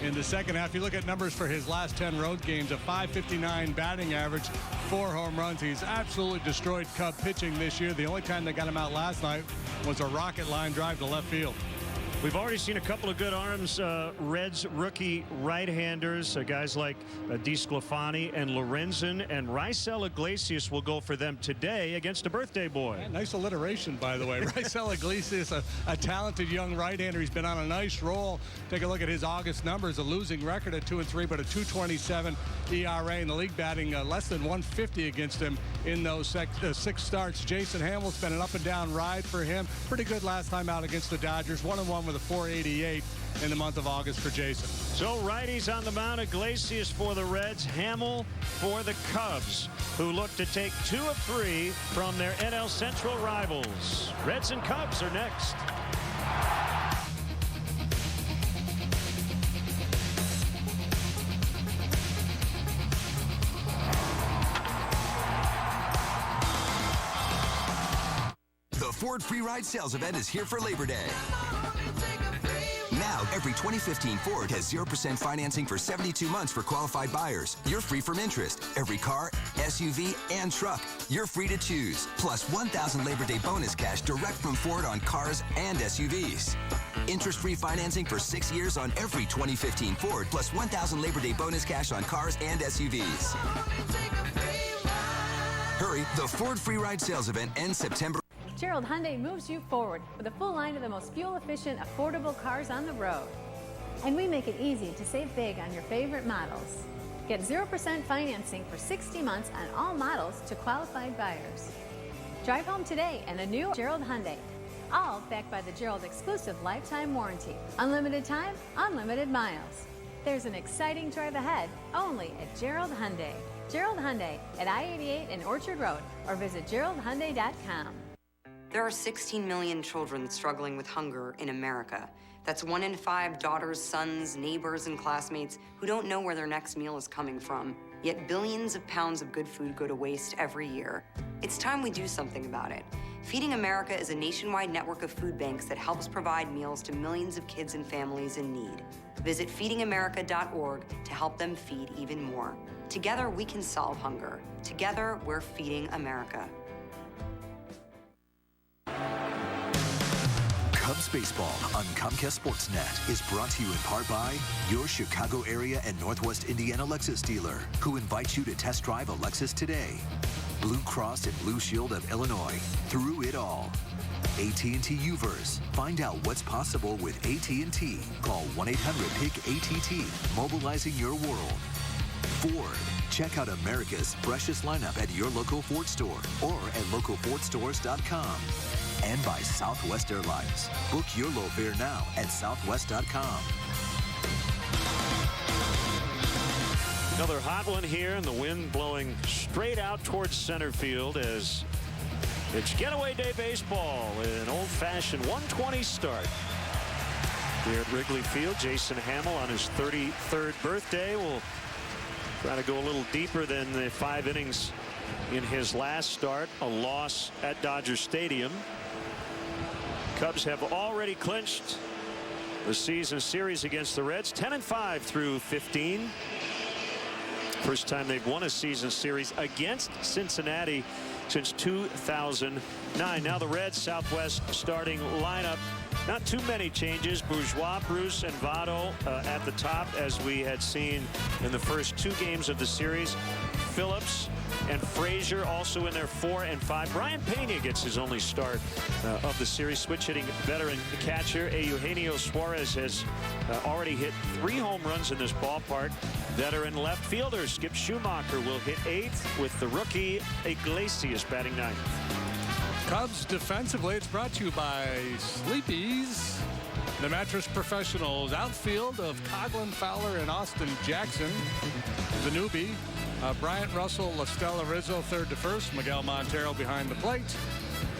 in the second half. You look at numbers for his last 10 road games, a .559 batting average, 4 home runs. He's absolutely destroyed Cub pitching this year. The only time they got him out last night was a rocket line drive to left field. We've already seen a couple of good arms. Reds rookie right-handers, guys like DeSclafani and Lorenzen, and Raisel Iglesias will go for them today against a birthday boy. Yeah, nice alliteration, by the way. Raisel Iglesias, a talented young right-hander. He's been on a nice roll. Take a look at his August numbers. A losing record at 2-3, but a .227 ERA, and the league batting less than 150 against him in those 6 starts. Jason Hamill's been an up-and-down ride for him. Pretty good last time out against the Dodgers. 1-1 with a .488 in the month of August for Jason. So righties on the mound, Iglesias for the Reds, Hamill for the Cubs, who look to take 2 of 3 from their NL Central rivals. Reds and Cubs are next. The Ford Free Ride Sales Event is here for Labor Day. Now, every 2015 Ford has 0% financing for 72 months for qualified buyers. You're free from interest. Every car, SUV, and truck, you're free to choose. Plus $1,000 Labor Day bonus cash direct from Ford on cars and SUVs. Interest-free financing for 6 years on every 2015 Ford, plus $1,000 Labor Day bonus cash on cars and SUVs. Hurry, the Ford Free Ride Sales Event ends September. Gerald Hyundai moves you forward with a full line of the most fuel-efficient, affordable cars on the road. And we make it easy to save big on your favorite models. Get 0% financing for 60 months on all models to qualified buyers. Drive home today in a new Gerald Hyundai, all backed by the Gerald exclusive lifetime warranty. Unlimited time, unlimited miles. There's an exciting drive ahead only at Gerald Hyundai. Gerald Hyundai at I-88 and Orchard Road, or visit GeraldHyundai.com. There are 16 million children struggling with hunger in America. That's 1 in 5 daughters, sons, neighbors, and classmates who don't know where their next meal is coming from. Yet billions of pounds of good food go to waste every year. It's time we do something about it. Feeding America is a nationwide network of food banks that helps provide meals to millions of kids and families in need. Visit feedingamerica.org to help them feed even more. Together, we can solve hunger. Together, we're feeding America. Cubs baseball on Comcast Sportsnet is brought to you in part by your Chicago area and Northwest Indiana Lexus dealer, who invites you to test drive a Lexus today. Blue Cross and Blue Shield of Illinois, through it all. AT&T Uverse. Find out what's possible with AT&T. Call 1-800-PIC-ATT, mobilizing your world. Ford. Check out America's freshest lineup at your local Ford store or at localfordstores.com. And by Southwest Airlines. Book your low fare now at southwest.com. Another hot one here, and the wind blowing straight out towards center field as it's Getaway Day baseball in an old-fashioned 1:20 start. Here at Wrigley Field, Jason Hamill on his 33rd birthday will try to go a little deeper than the 5 innings in his last start, a loss at Dodger Stadium. Cubs have already clinched the season series against the Reds, 10-5 through 15. First time they've won a season series against Cincinnati since 2009. Now the Reds Southwest starting lineup. Not too many changes. Bourgeois, Bruce, and Votto at the top, as we had seen in the first 2 games of the series. Phillips and Frazier also in their 4 and 5. Brian Pena gets his only start of the series. Switch hitting veteran catcher Eugenio Suarez has already hit 3 home runs in this ballpark. Veteran left fielder Skip Schumacher will hit 8th with the rookie Iglesias batting 9th. Cubs defensively, it's brought to you by Sleepy's, the mattress professionals. Outfield of Coughlin, Fowler, and Austin Jackson. The newbie, Bryant Russell, LaStella Rizzo, third to first. Miguel Montero behind the plate.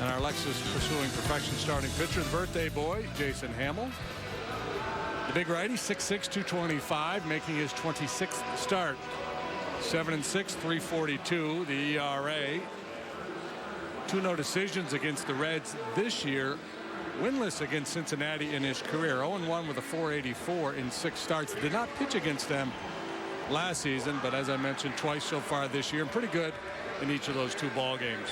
And our Lexus pursuing perfection starting pitcher, the birthday boy, Jason Hamill. The big righty, 6'6", 225, making his 26th start. 7-6, 3.42, the ERA. 2 no decisions against the Reds this year. Winless against Cincinnati in his career. 0-1 with a 484 in 6 starts. Did not pitch against them last season, but as I mentioned, twice so far this year. Pretty good in each of those 2 ball games.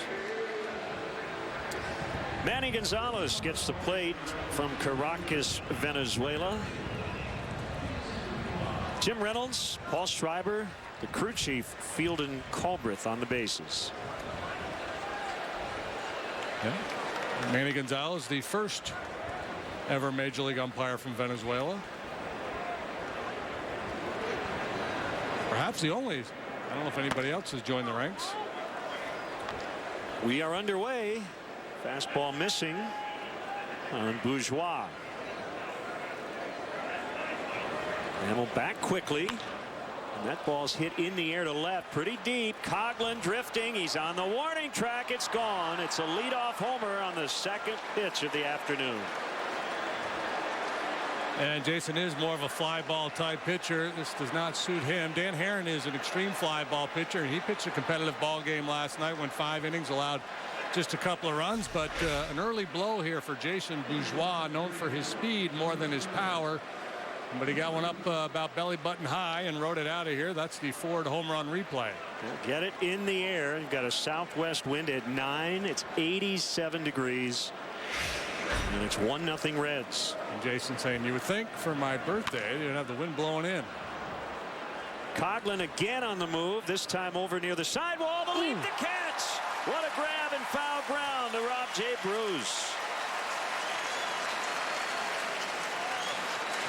Manny Gonzalez gets the plate from Caracas, Venezuela. Jim Reynolds, Paul Schreiber, the crew chief, Fielden Culbreth on the bases. Yeah. Manny Gonzalez, the first ever major league umpire from Venezuela. Perhaps the only. I don't know if anybody else has joined the ranks. We are underway. Fastball missing on Bourgeois. Hamill back quickly. And that ball's hit in the air to left, pretty deep. Coughlin drifting. He's on the warning track. It's gone. It's a leadoff homer on the second pitch of the afternoon. And Jason is more of a fly ball type pitcher. This does not suit him. Dan Herron is an extreme fly ball pitcher, and he pitched a competitive ball game last night, went 5 innings, allowed just a couple of runs, but an early blow here for Jason Bourgeois, known for his speed more than his power. But he got one up about belly button high and rode it out of here. That's the Ford home run replay. Get it in the air. You've got a southwest wind at 9. It's 87 degrees. And it's 1-0 Reds. And Jason saying, you would think for my birthday you'd have the wind blowing in. Coughlin again on the move. This time over near the sidewall. The leap to catch. What a grab and foul ground to Rob J. Bruce.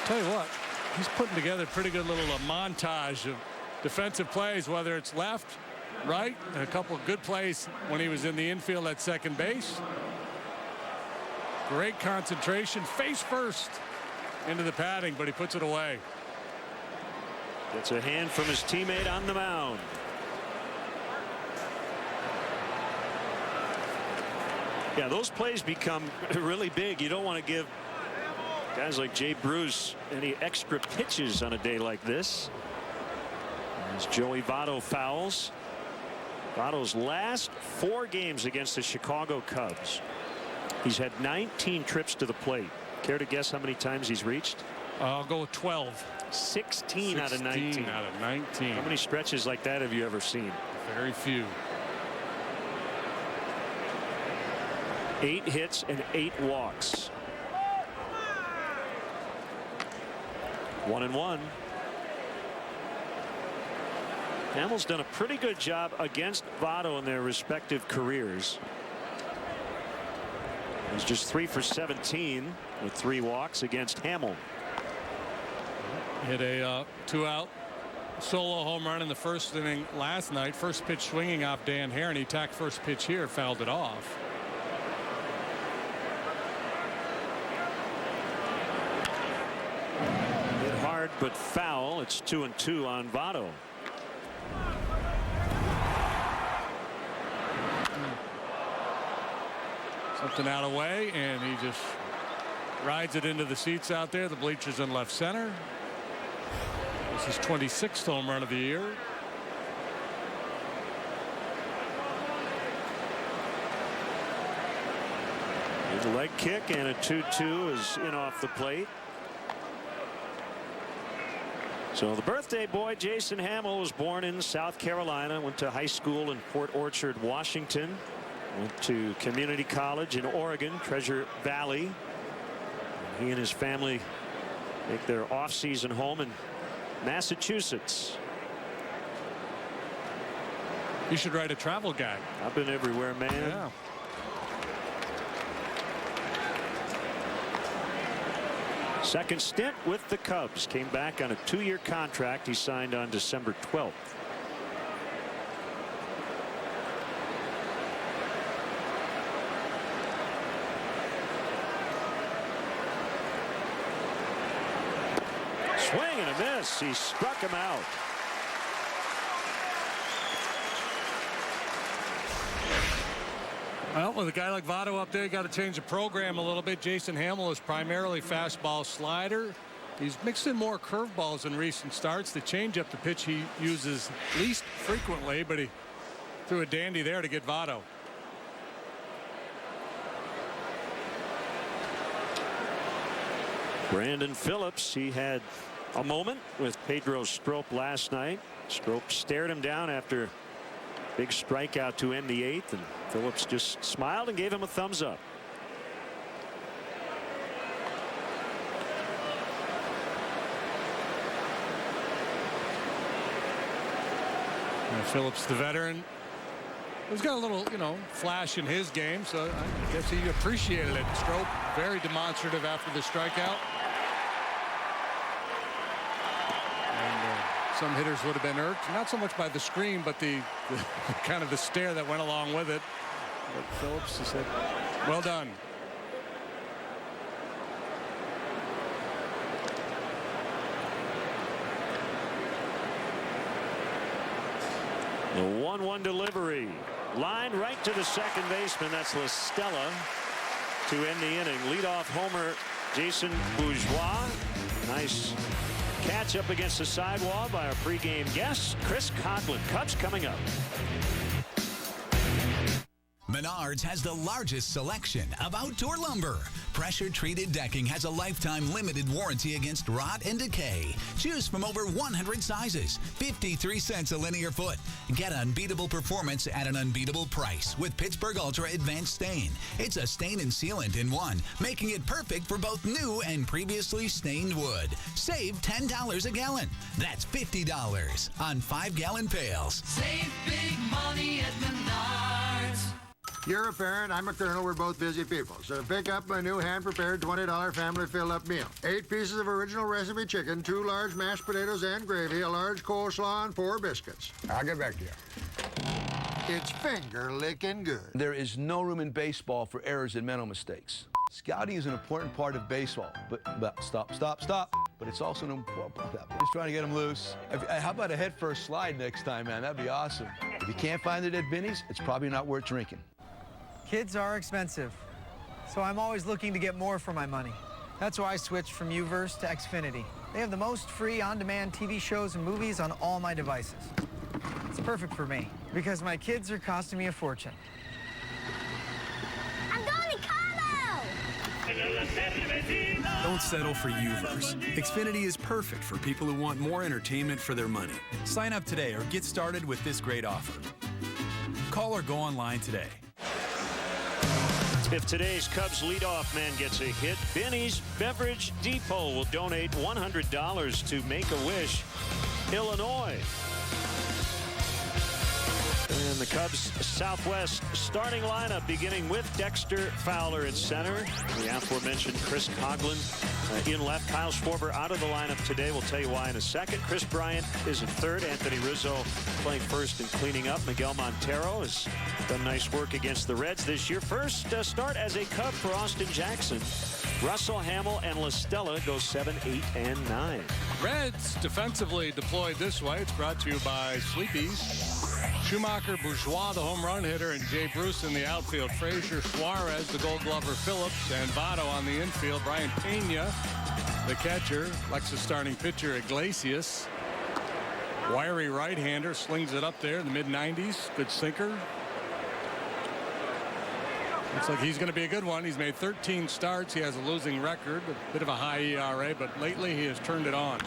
Tell you what, he's putting together a pretty good little montage of defensive plays, whether it's left, right, and a couple of good plays when he was in the infield at second base. Great concentration, face first into the padding, but he puts it away. Gets a hand from his teammate on the mound. Yeah, those plays become really big. You don't want to give guys like Jay Bruce any extra pitches on a day like this. As Joey Votto fouls. Votto's last 4 games against the Chicago Cubs. He's had 19 trips to the plate. Care to guess how many times he's reached? I'll go with 12. 16 out of 19. 16 out of 19. How many stretches like that have you ever seen? Very few. 8 hits and 8 walks. 1-1. Hamill's done a pretty good job against Votto in their respective careers. He's just 3 for 17 with 3 walks against Hamill. Hit a 2-out solo home run in the first inning last night. First pitch swinging off Dan Herron. He tacked first pitch here, fouled it off. Hit hard but foul. It's 2-2 on Votto. Something out of the way, and he just rides it into the seats out there. The bleachers in left center. This is 26th home run of the year. There's a leg kick, and a 2-2 is in off the plate. So the birthday boy Jason Hamill was born in South Carolina, went to high school in Port Orchard, Washington, went to community college in Oregon, Treasure Valley. He and his family make their off-season home in Massachusetts. You should write a travel guide. I've been everywhere, man. Second stint with the Cubs. Came back on a 2-year contract he signed on December 12th. Swing and a miss. He struck him out. Well, with a guy like Votto up there, you got to change the program a little bit. Jason Hamill is primarily fastball slider. He's mixed in more curveballs in recent starts. The changeup, the pitch he uses least frequently, but he threw a dandy there to get Votto. Brandon Phillips, he had a moment with Pedro Strop last night. Strop stared him down after big strikeout to end the 8th, and Phillips just smiled and gave him a thumbs up. And Phillips, the veteran, he's got a little, flash in his game, so I guess he appreciated it. Strop very demonstrative after the strikeout. Some hitters would have been irked, not so much by the screen, but the kind of the stare that went along with it. But Phillips said, well done. The 1-1 delivery. Line right to the second baseman. That's La Stella to end the inning. Leadoff homer, Jason Bourgeois. Nice catch up against the sidewall by our pregame guest, Chris Coughlin. Cubs coming up. Menards has the largest selection of outdoor lumber. Pressure-treated decking has a lifetime limited warranty against rot and decay. Choose from over 100 sizes, 53 cents a linear foot. Get unbeatable performance at an unbeatable price with Pittsburgh Ultra Advanced Stain. It's a stain and sealant in one, making it perfect for both new and previously stained wood. Save $10 a gallon. That's $50 on 5-gallon pails. Save big money at Menards. You're a parent, I'm a colonel, we're both busy people. So pick up my new hand-prepared $20 family fill-up meal. 8 pieces of original recipe chicken, 2 large mashed potatoes and gravy, a large coleslaw, and 4 biscuits. I'll get back to you. It's finger-licking good. There is no room in baseball for errors and mental mistakes. Scouting is an important part of baseball, but stop. But it's also an important part of that. Just trying to get them loose. How about a head-first slide next time, man? That'd be awesome. If you can't find it at Binny's, it's probably not worth drinking. Kids are expensive, so I'm always looking to get more for my money. That's why I switched from Uverse to Xfinity. They have the most free on-demand TV shows and movies on all my devices. It's perfect for me, because my kids are costing me a fortune. I'm going to Cabo! Don't settle for Uverse. Xfinity is perfect for people who want more entertainment for their money. Sign up today or get started with this great offer. Call or go online today. If today's Cubs leadoff man gets a hit, Benny's Beverage Depot will donate $100 to Make-A-Wish, Illinois. And the Cubs Southwest starting lineup beginning with Dexter Fowler at center. The aforementioned Chris Coughlin in left. Kyle Schwarber out of the lineup today. We'll tell you why in a second. Chris Bryant is in third. Anthony Rizzo playing first and cleaning up. Miguel Montero has done nice work against the Reds this year. First start as a Cub for Austin Jackson. Russell, Hamill, and La Stella go 7, 8, and 9. Reds defensively deployed this way. It's brought to you by Sleepy's. Schumacher, Bourgeois, the home run hitter, and Jay Bruce in the outfield. Frazier, Suarez, the Gold Glover, Phillips, and Votto on the infield. Brian Pena, the catcher. Lexus starting pitcher, Iglesias. Wiry right-hander, slings it up there in the mid-90s. Good sinker. Looks like he's going to be a good one. He's made 13 starts. He has a losing record, a bit of a high ERA, but lately he has turned it on.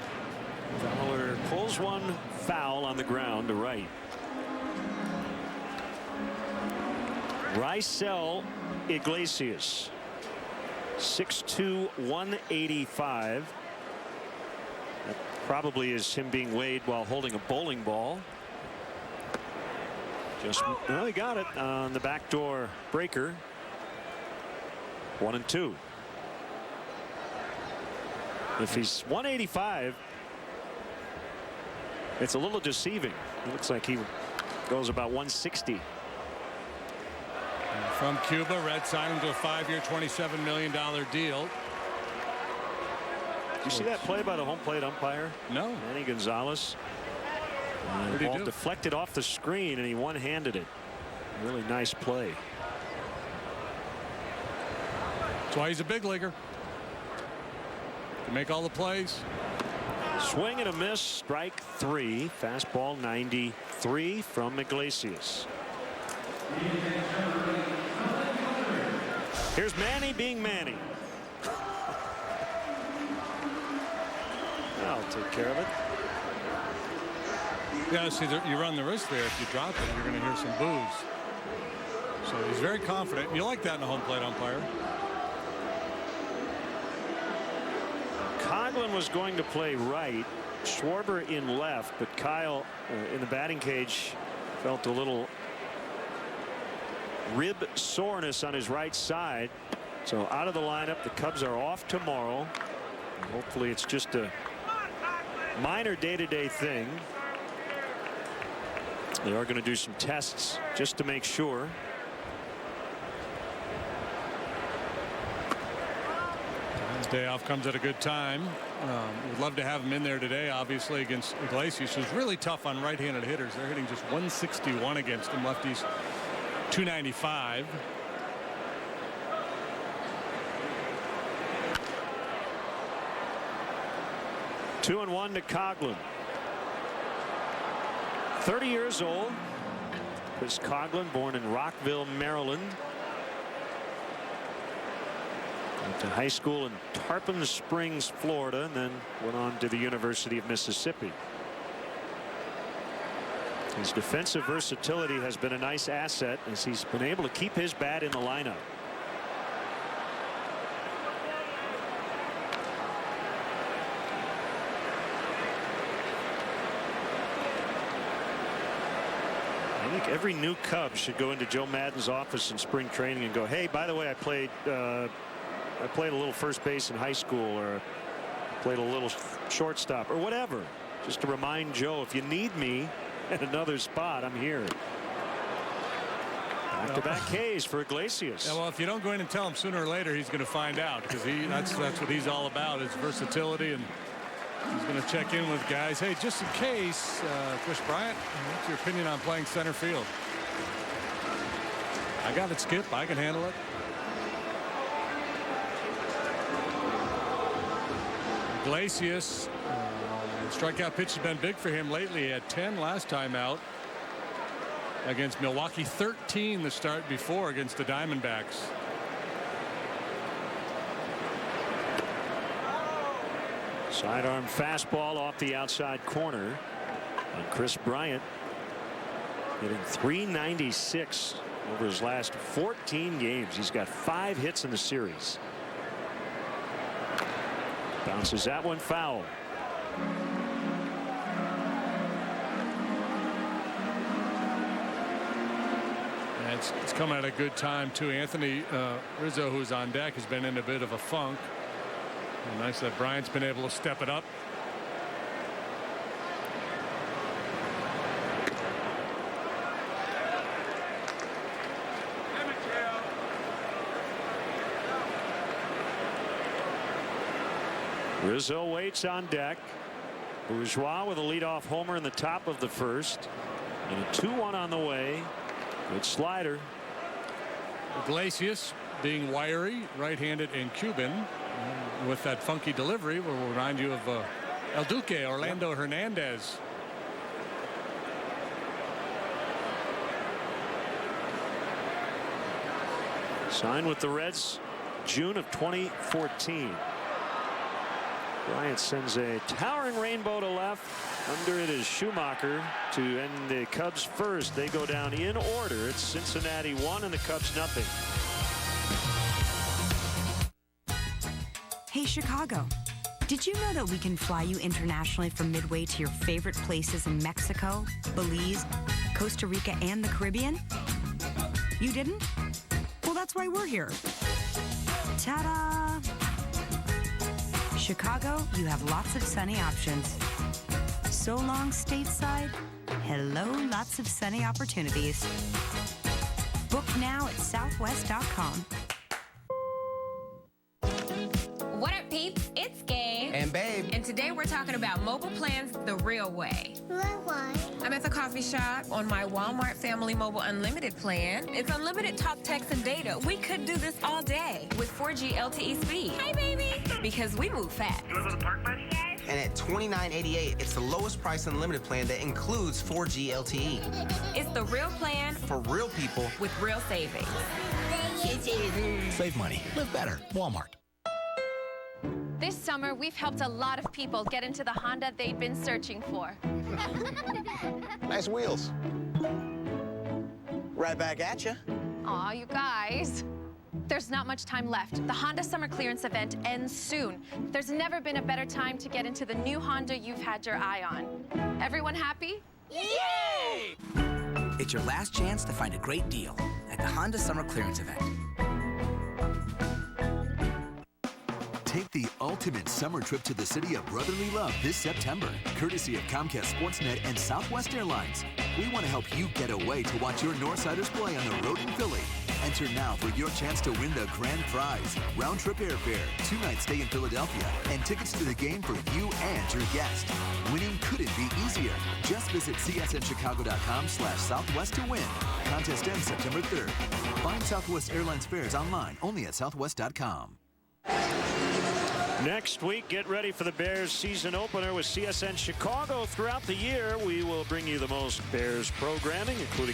Fowler pulls one foul on the ground to right. Rysel Iglesias, 6'2", 185. That probably is him being weighed while holding a bowling ball. Well, he got it on the backdoor breaker. 1-2. If he's 185, it's a little deceiving. It looks like he goes about 160. And from Cuba, Red signed him to a 5-year, $27 million deal. Did you see that play by the home plate umpire? No. Manny Gonzalez. The ball deflected off the screen, and he one-handed it. Really nice play. That's why he's a big leaguer. Can make all the plays. Swing and a miss. Strike 3. Fastball 93 from Iglesias. Here's Manny being Manny. I'll take care of it. Yeah, see, you run the risk there. If you drop it, you're going to hear some boos. So he's very confident. You like that in a home plate umpire. Coghlan was going to play right, Schwarber in left, but Kyle in the batting cage felt a little rib soreness on his right side. So out of the lineup. The Cubs are off tomorrow. Hopefully it's just a minor day-to-day thing. They are going to do some tests just to make sure. His day off comes at a good time. We'd love to have him in there today, obviously, against Iglesias, who's really tough on right-handed hitters. They're hitting just 161 against him. Lefties 295. Two and one to Coghlan. 30 years old. Chris Coghlan, born in Rockville, Maryland. Went to high school in Tarpon Springs, Florida, and then went on to the University of Mississippi. His defensive versatility has been a nice asset as he's been able to keep his bat in the lineup. I think every new Cub should go into Joe Maddon's office in spring training and go, hey, by the way, I played a little first base in high school, or played a little shortstop, or whatever, just to remind Joe, if you need me at another spot, I'm here. Back-to-back Ks for Iglesias. Yeah, well, if you don't go in and tell him, sooner or later he's going to find out, because that's what he's all about, is versatility, and he's going to check in with guys. Hey, just in case, Chris Bryant, what's your opinion on playing center field? I got it, Skip. I can handle it. Iglesias, strikeout pitch has been big for him lately. He had 10 last time out against Milwaukee, 13 the start before against the Diamondbacks. Sidearm fastball off the outside corner. And Chris Bryant hitting .396 over his last 14 games. He's got 5 hits in the series. Bounces that one foul. And it's come at a good time too. Anthony Rizzo, who's on deck, has been in a bit of a funk. And nice that Bryant's been able to step it up. Rizzo waits on deck. Bourgeois with a leadoff homer in the top of the first. And a 2-1 on the way. Good slider. Iglesias, being wiry, right-handed, and Cuban, with that funky delivery, will remind you of El Duque, Orlando Hernandez. Signed with the Reds June of 2014. Bryant sends a towering rainbow to left. Under it is Schumacher to end the Cubs first. They go down in order. It's Cincinnati 1 and the Cubs nothing. Hey, Chicago. Did you know that we can fly you internationally from Midway to your favorite places in Mexico, Belize, Costa Rica, and the Caribbean? You didn't? Well, that's why we're here. Ta-da! Chicago, you have lots of sunny options. So long, stateside. Hello, lots of sunny opportunities. Book now at southwest.com. What up, peeps? It's Gabe. And Babe. And today we're talking about mobile plans the real way. Why? I'm at the coffee shop on my Walmart Family Mobile Unlimited plan. It's unlimited talk, text, and data. We could do this all day with 4G LTE speed. Hey, baby. Because we move fast. You want to go to the park, buddy? And at $29.88, it's the lowest price unlimited plan that includes 4G LTE. It's the real plan for real people with real savings. Save money. Live better. Walmart. This summer, we've helped a lot of people get into the Honda they'd been searching for. Nice wheels. Right back at you. Aw, you guys. There's not much time left. The Honda Summer Clearance event ends soon. There's never been a better time to get into the new Honda you've had your eye on. Everyone happy? Yay! It's your last chance to find a great deal at the Honda Summer Clearance event. Take the ultimate summer trip to the city of brotherly love this September, courtesy of Comcast Sportsnet and Southwest Airlines. We want to help you get away to watch your Northsiders play on the road in Philly. Enter now for your chance to win the grand prize, round-trip airfare, 2-night stay in Philadelphia, and tickets to the game for you and your guest. Winning couldn't be easier. Just visit csnchicago.com/Southwest to win. Contest ends September 3rd. Find Southwest Airlines fares online only at southwest.com. Next week, get ready for the Bears season opener with CSN Chicago. Throughout the year, we will bring you the most Bears programming, including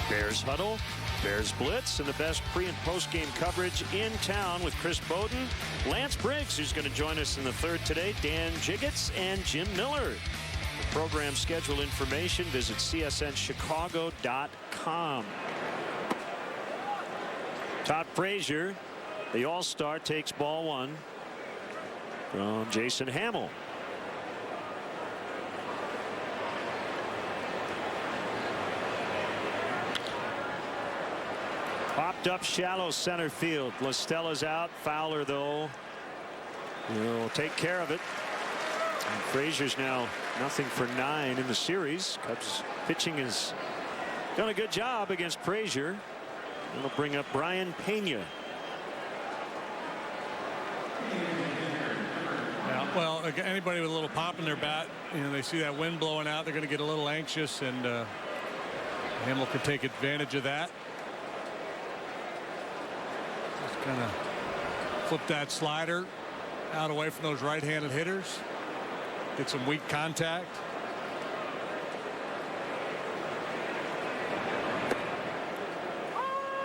Bears Huddle, Bears Blitz, and the best pre- and post-game coverage in town with Chris Bowden, Lance Briggs, who's going to join us in the third today, Dan Jiggets, and Jim Miller. For program schedule information, visit csnchicago.com. Todd Frazier, the All-Star, takes ball one from Jason Hamill. Popped up shallow center field. LaStella's out. Fowler, though, will take care of it. And Frazier's now 0-for-9 in the series. Cubs pitching has done a good job against Frazier. That'll bring up Brian Pena. Yeah, well, anybody with a little pop in their bat, they see that wind blowing out, they're going to get a little anxious, and Hamill can take advantage of that. Just kind of flip that slider out away from those right-handed hitters. Get some weak contact.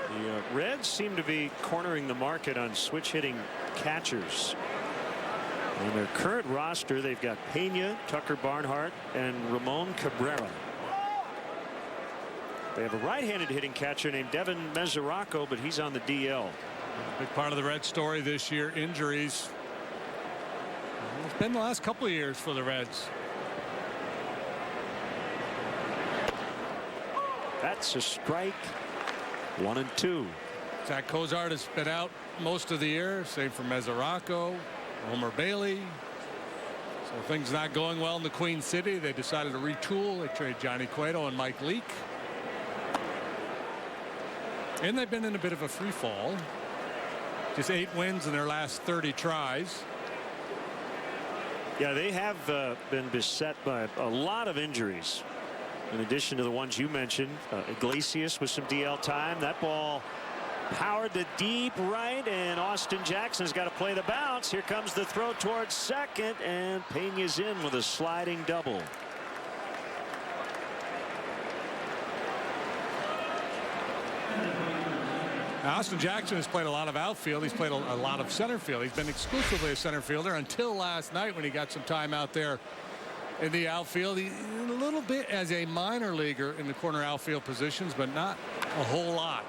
The Reds seem to be cornering the market on switch hitting catchers. On their current roster, they've got Pena, Tucker Barnhart, and Ramon Cabrera. They have a right-handed hitting catcher named Devin Mesoraco, but he's on the DL. Big part of the Reds story this year, injuries. It's been the last couple of years for the Reds. That's a strike. 1-2. Zach Cozart has been out most of the year, save for Mesoraco, Homer Bailey. So things not going well in the Queen City. They decided to retool. They traded Johnny Cueto and Mike Leake. And they've been in a bit of a free fall. Just 8 wins in their last 30 tries. Yeah, they have been beset by a lot of injuries. In addition to the ones you mentioned, Iglesias with some DL time. That ball powered to deep right, and Austin Jackson's got to play the bounce. Here comes the throw towards second, and Pena's in with a sliding double. Now, Austin Jackson has played a lot of outfield. He's played a lot of center field. He's been exclusively a center fielder until last night when he got some time out there in the outfield. He a little bit as a minor leaguer in the corner outfield positions, but not a whole lot.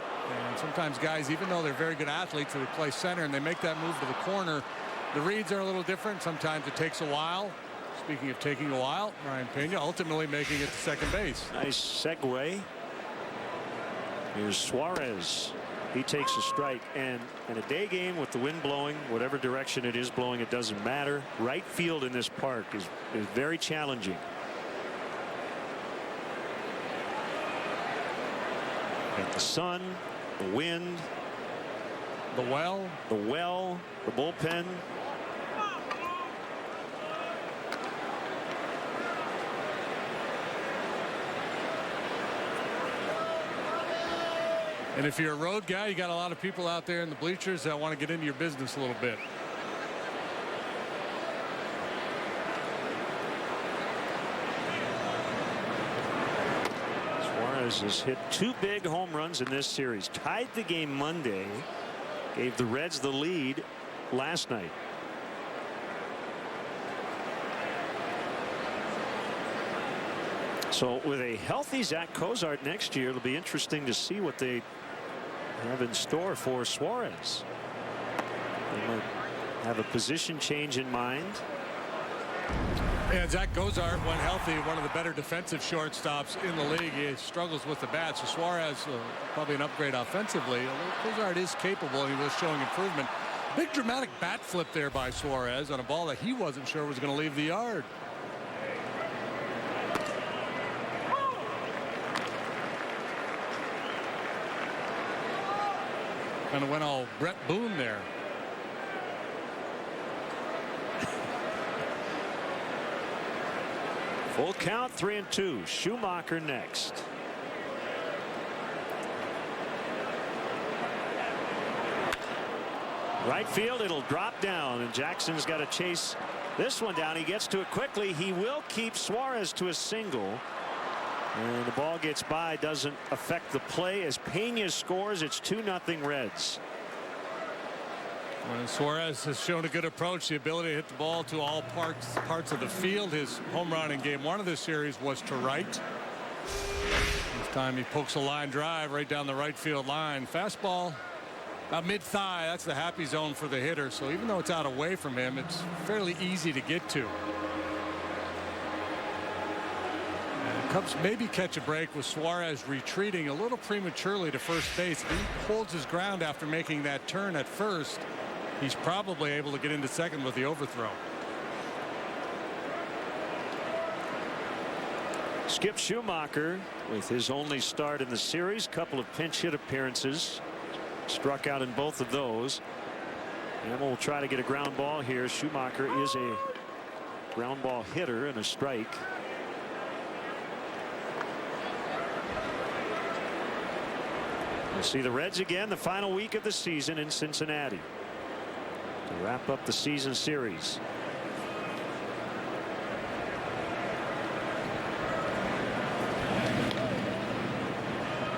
And sometimes guys, even though they're very good athletes, they play center and they make that move to the corner, the reads are a little different. Sometimes it takes a while. Speaking of taking a while, Ryan Pena ultimately making it to second base. Nice segue. Here's Suarez. He takes a strike, and in a day game with the wind blowing, whatever direction it is blowing, it doesn't matter. Right field in this park is very challenging. Got the sun, the wind, the well, the bullpen. And if you're a road guy, you got a lot of people out there in the bleachers that want to get into your business a little bit. Suarez has hit 2 big home runs in this series. Tied the game Monday. Gave the Reds the lead last night. So with a healthy Zach Cozart next year, it'll be interesting to see what they have in store for Suarez. They might have a position change in mind. Yeah, Zach Cozart, when healthy, one of the better defensive shortstops in the league. He struggles with the bat, so Suarez probably an upgrade offensively. Cozart is capable, and he was showing improvement. Big dramatic bat flip there by Suarez on a ball that he wasn't sure was going to leave the yard. Kind of went all Brett Boone there. Full count, 3-2. Schumacher next. Right field, it'll drop down, and Jackson's got to chase this one down. He gets to it quickly. He will keep Suarez to a single. And the ball gets by, doesn't affect the play. As Pena scores, it's 2-0 Reds. Well, Suarez has shown a good approach, the ability to hit the ball to all parts of the field. His home run in game 1 of this series was to right. This time he pokes a line drive right down the right field line. Fastball about mid-thigh. That's the happy zone for the hitter. So even though it's out away from him, it's fairly easy to get to. Cubs maybe catch a break with Suarez retreating a little prematurely to first base. He holds his ground after making that turn at first. He's probably able to get into second with the overthrow. Skip Schumacher with his only start in the series. Couple of pinch hit appearances. Struck out in both of those. And we'll try to get a ground ball here. Schumacher is a ground ball hitter and a strike. We'll see the Reds again the final week of the season in Cincinnati to wrap up the season series.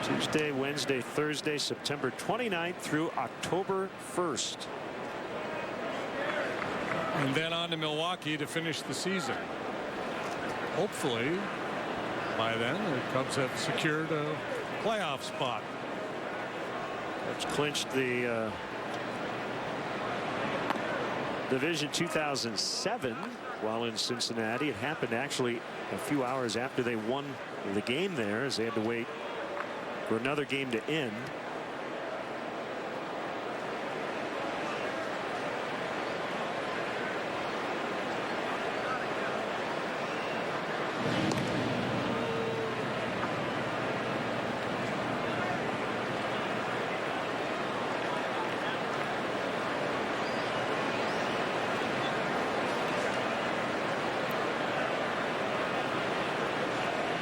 Tuesday, Wednesday, Thursday, September 29th through October 1st. And then on to Milwaukee to finish the season. Hopefully by then the Cubs have secured a playoff spot. Cubs clinched the division 2007 while in Cincinnati. It happened actually a few hours after they won the game there, as they had to wait for another game to end.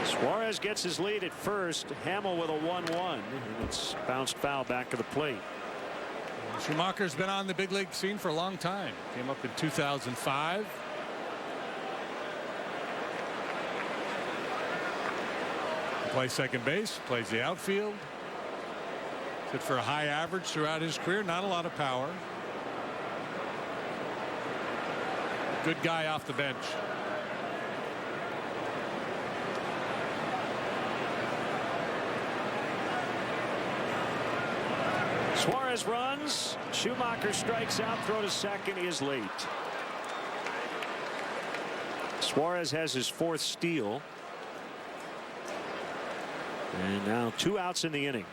Suarez gets his lead at first. Hamill with a 1-1, and it's bounced foul back to the plate. Schumacher's been on the big league scene for a long time. Came up in 2005. Plays second base, plays the outfield. Hit for a high average throughout his career. Not a lot of power. Good guy off the bench. Suarez runs. Schumacher strikes out. Throw to second is late. Suarez has his 4th steal. And now 2 outs in the inning.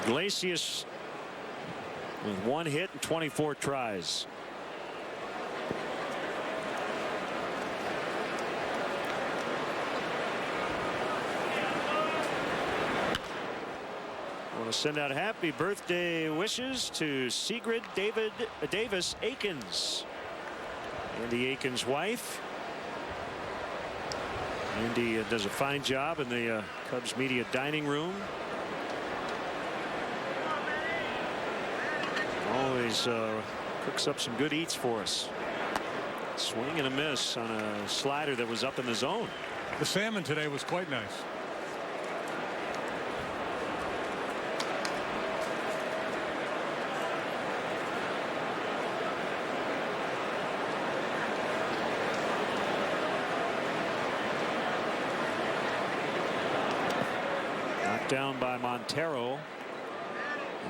Iglesias with 1 hit and 24 tries. I want to send out happy birthday wishes to Sigrid Davis Akins, Andy Akins' wife. Andy does a fine job in the Cubs media dining room. Always cooks up some good eats for us. Swing and a miss on a slider that was up in the zone. The salmon today was quite nice. Down by Montero,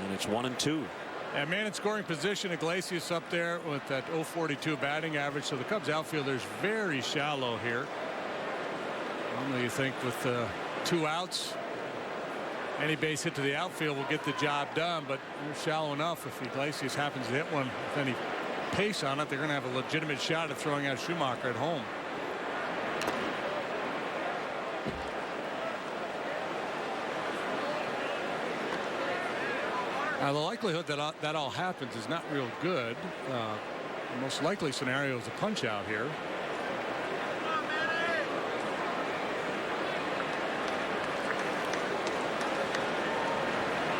and it's 1-2. And man in scoring position, Iglesias up there with that .042 batting average. So the Cubs outfielder's very shallow here. Normally you think with 2 outs, any base hit to the outfield will get the job done, but they're shallow enough. If Iglesias happens to hit one with any pace on it, they're going to have a legitimate shot at throwing out Schumacher at home. Now, the likelihood that that all happens is not real good. The most likely scenario is a punch out here.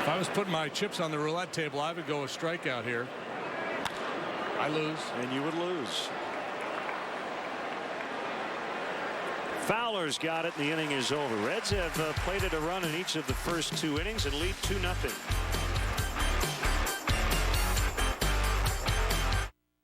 If I was putting my chips on the roulette table, I would go a strikeout here. I lose. And you would lose. Fowler's got it, and the inning is over. Reds have plated a run in each of the first 2 innings and lead 2-0.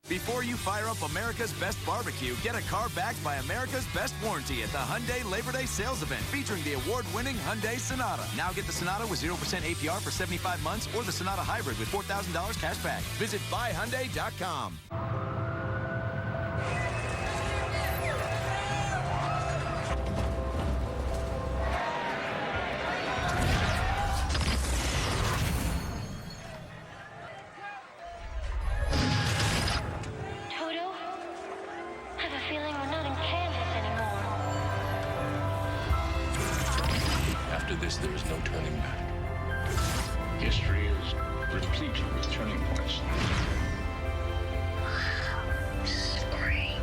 Before you fire up America's Best Barbecue, get a car backed by America's Best Warranty at the Hyundai Labor Day sales event featuring the award-winning Hyundai Sonata. Now get the Sonata with 0% APR for 75 months or the Sonata Hybrid with $4,000 cash back. Visit buyhyundai.com. There is no turning back. History is replete with turning points. Story.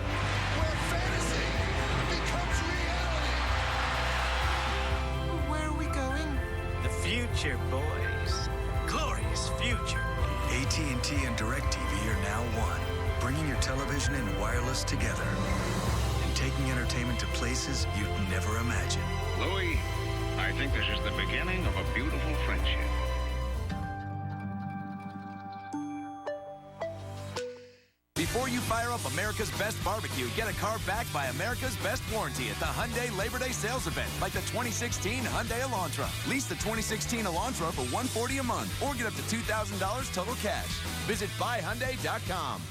Where fantasy becomes reality. Where are we going? The future, boys. Glorious future. AT&T and DirecTV are now one, bringing your television and wireless together and taking entertainment to places you'd never imagine. Louis, I think this is the beginning of a beautiful friendship. Before you fire up America's Best Barbecue, get a car backed by America's Best Warranty at the Hyundai Labor Day sales event, like the 2016 Hyundai Elantra. Lease the 2016 Elantra for $140 a month, or get up to $2,000 total cash. Visit buyhyundai.com.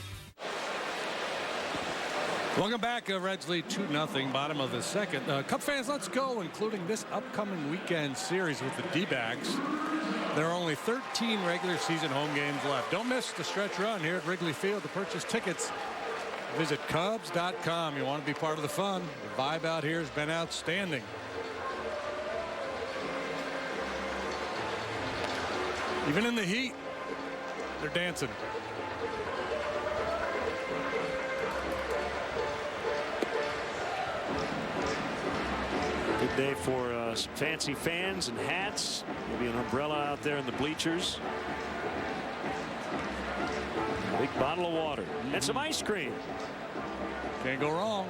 Welcome back. Reds lead 2-0, bottom of the second. Cub fans, let's go, including this upcoming weekend series with the D-backs. There are only 13 regular season home games left. Don't miss the stretch run here at Wrigley Field. To purchase tickets, visit Cubs.com. You want to be part of the fun. The vibe out here has been outstanding. Even in the heat, they're dancing. Good day for some fancy fans and hats. Maybe an umbrella out there in the bleachers. A big bottle of water and some ice cream. Can't go wrong.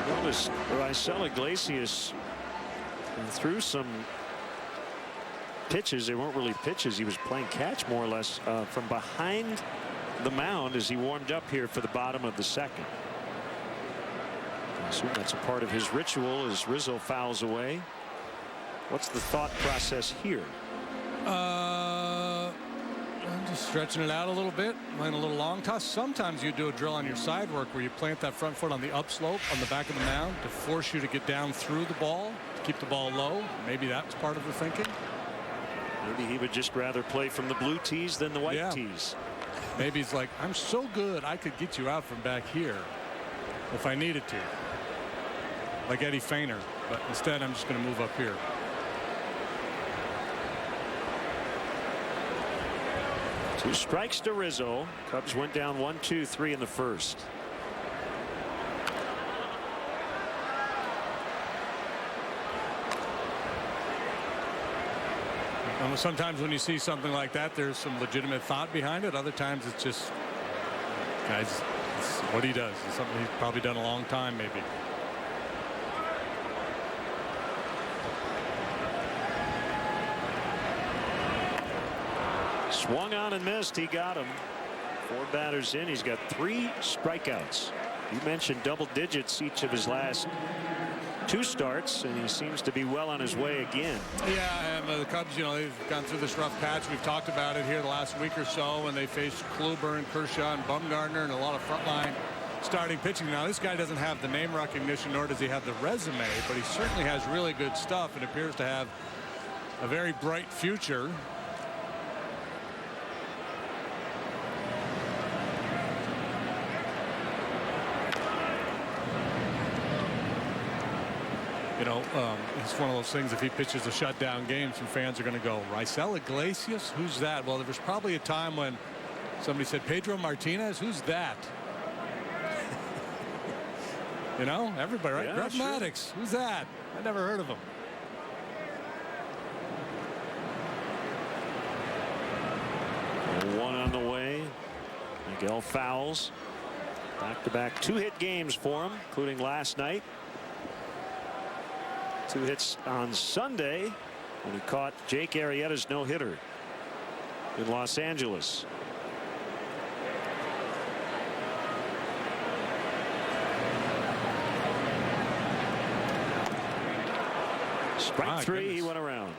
Notice Raisel Iglesias threw some pitches. They weren't really pitches. He was playing catch more or less from behind the mound as he warmed up here for the bottom of the second. I assume that's a part of his ritual as Rizzo fouls away. What's the thought process here? I'm just Stretching it out a little bit, playing a little long toss. Sometimes you do a drill on your side work where you plant that front foot on the upslope on the back of the mound to force you to get down through the ball, to keep the ball low. Maybe that's part of the thinking. Maybe he would just rather play from the blue tees than the white tees. Maybe he's like, I'm so good I could get you out from back here if I needed to. Like Eddie Feiner, but instead I'm just going to move up here. Two strikes to Rizzo. Cubs went down 1-2-3 in the first. Sometimes when you see something like that, there's some legitimate thought behind it. Other times it's just, guys, it's what he does. It's something he's probably done a long time, maybe. Swung on and missed. He got him. 4 batters in. He's got 3 strikeouts. You mentioned double digits each of his last 2 starts, and he seems to be well on his way again. Yeah, and the Cubs, they've gone through this rough patch. We've talked about it here the last week or so when they faced Kluber and Kershaw and Bumgarner and a lot of frontline starting pitching. Now, this guy doesn't have the name recognition, nor does he have the resume, but he certainly has really good stuff and appears to have a very bright future. It's one of those things, if he pitches a shutdown game, some fans are going to go, Raisel Iglesias? Who's that? Well, there was probably a time when somebody said, Pedro Martinez? Who's that? Everybody, right? Yeah, Greg Maddux. Who's that? I never heard of him. One on the way. Miguel fouls. Back-to-back 2-hit games for him, including last night. 2 hits on Sunday when he caught Jake Arrieta's no-hitter in Los Angeles. Strike 3, goodness. He went around.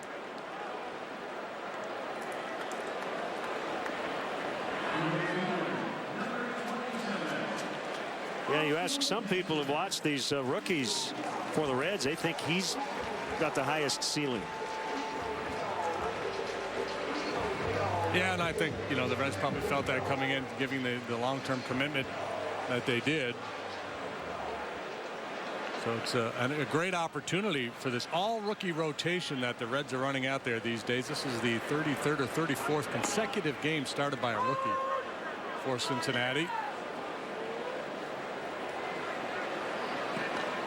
Yeah, you ask some people who've watched these rookies for the Reds, they think he's got the highest ceiling. Yeah, and I think, the Reds probably felt that coming in, giving the long-term commitment that they did. So it's a great opportunity for this all-rookie rotation that the Reds are running out there these days. This is the 33rd or 34th consecutive game started by a rookie for Cincinnati.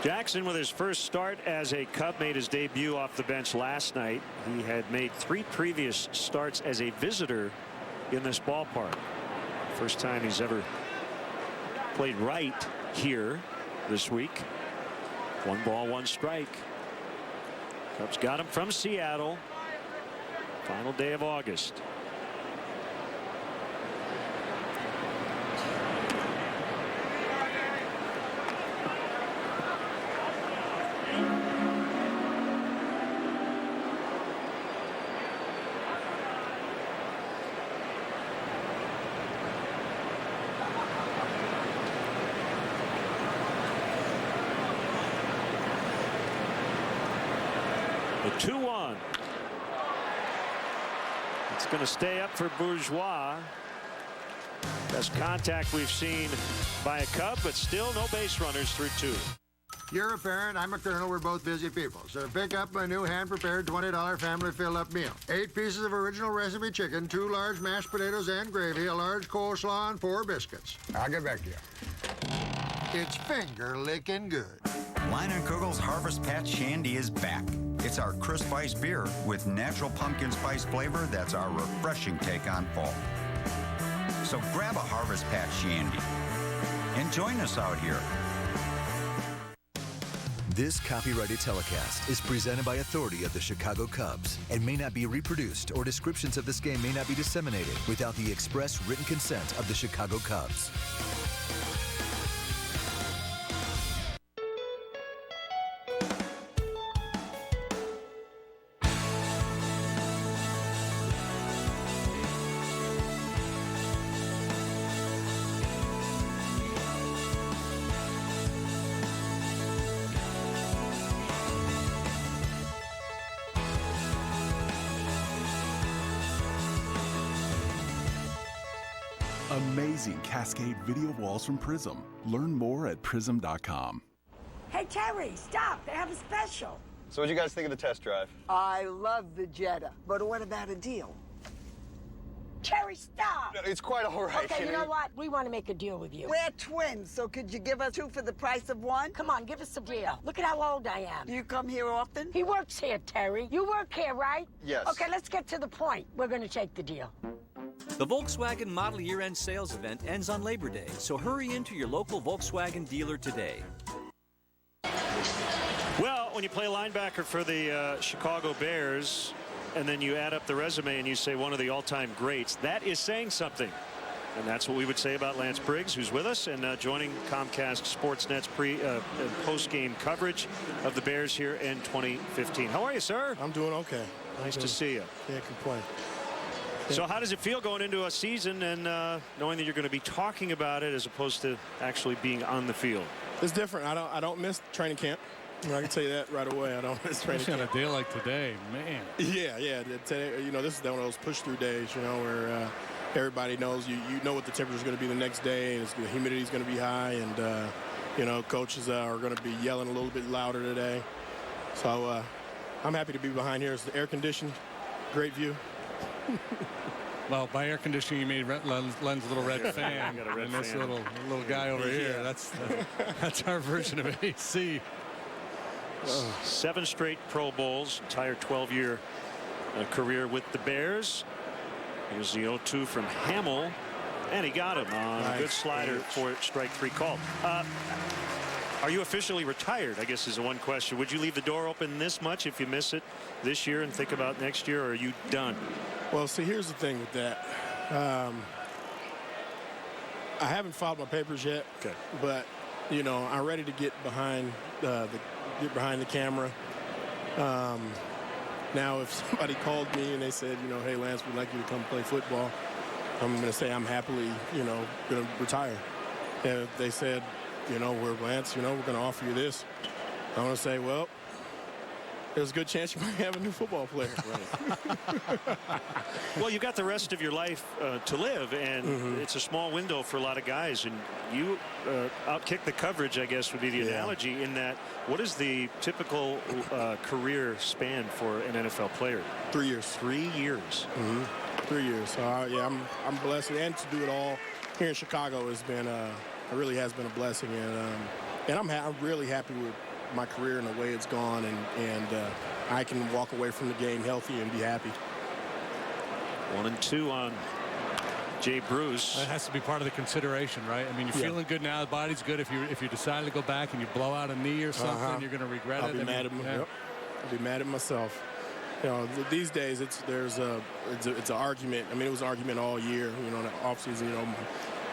Jackson, with his first start as a Cub, made his debut off the bench last night. He had made 3 previous starts as a visitor in this ballpark. First time he's ever played right here this week. 1 ball, 1 strike. Cubs got him from Seattle. Final day of August. The 2-1. It's going to stay up for Bourgeois. Best contact we've seen by a Cub, but still no base runners through 2. You're a parent, I'm a colonel, we're both busy people. So pick up my new hand-prepared $20 family fill-up meal. 8 pieces of original recipe chicken, 2 large mashed potatoes and gravy, a large coleslaw, and 4 biscuits. I'll get back to you. It's finger-licking good. Leinenkugel's Harvest Patch Shandy is back. It's our crisp ice beer with natural pumpkin spice flavor that's our refreshing take on fall. So grab a Harvest Patch Shandy and join us out here. This copyrighted telecast is presented by authority of the Chicago Cubs and may not be reproduced, or descriptions of this game may not be disseminated without the express written consent of the Chicago Cubs. Amazing Cascade video walls from Prism. Learn more at prism.com. Hey, Terry, stop. They have a special. So what'd you guys think of the test drive? I love the Jetta, but what about a deal? Terry, stop! No, it's quite all right. Okay, you know what? We want to make a deal with you. We're twins, so could you give us 2 for the price of 1? Come on, give us a deal. Look at how old I am. Do you come here often? He works here, Terry. You work here, right? Yes. Okay, let's get to the point. We're going to take the deal. The Volkswagen Model Year-End Sales event ends on Labor Day, so hurry into your local Volkswagen dealer today. Well, when you play linebacker for the Chicago Bears, and then you add up the resume and you say one of the all-time greats, that is saying something. And that's what we would say about Lance Briggs, who's with us and joining Comcast Sportsnet's pre- and post-game coverage of the Bears here in 2015. How are you, sir? I'm doing okay. Nice to see you. Can't complain. So how does it feel going into a season and knowing that you're going to be talking about it as opposed to actually being on the field? It's different. I don't miss training camp. I can tell you that right away. I don't miss training camp. On a day like today, man. Yeah. Today, you know, this is one of those push-through days, you know, where everybody knows you know what the temperature is going to be the next day, and the humidity is going to be high, and you know, coaches are going to be yelling a little bit louder today. So I'm happy to be behind here. It's the air-conditioned, great view. Well, by air conditioning, you mean Len's little red fan. Got a red and this fan. little guy over here. That's our version of AC. 7 straight Pro Bowls, entire 12-year career with the Bears. Here's the 0-2 from Hamill, and he got him on a good slider for strike 3 call. Are you officially retired, I guess, is the one question. Would you leave the door open this much if you miss it this year and think about next year, or are you done? Well, see, here's the thing with that. I haven't filed my papers yet, but you know, I'm ready to get behind the camera. Now, if somebody called me and they said, you know, hey, Lance, we'd like you to come play football, I'm going to say I'm happily, you know, going to retire. And if they said, you know, Lance, you know, we're going to offer you this, I'm going to say, well, there's a good chance you might have a new football player. Well, you've got the rest of your life to live, and it's a small window for a lot of guys. And you outkick the coverage, I guess, would be the analogy in that. What is the typical career span for an NFL player? 3 years. 3 years. 3 years. So, yeah, I'm blessed, and to do it all here in Chicago has been it really has been a blessing, and I'm really happy with my career and the way it's gone, and I can walk away from the game healthy and be happy. 1-2 on Jay Bruce. That has to be part of the consideration, right? I mean, you're feeling good now. The body's good. If you decide to go back and you blow out a knee or something, you're going to regret it. I'll be mad at I'll be mad at myself. You know, these days it's an argument. I mean, it was an argument all year. You know, in the offseason, you know,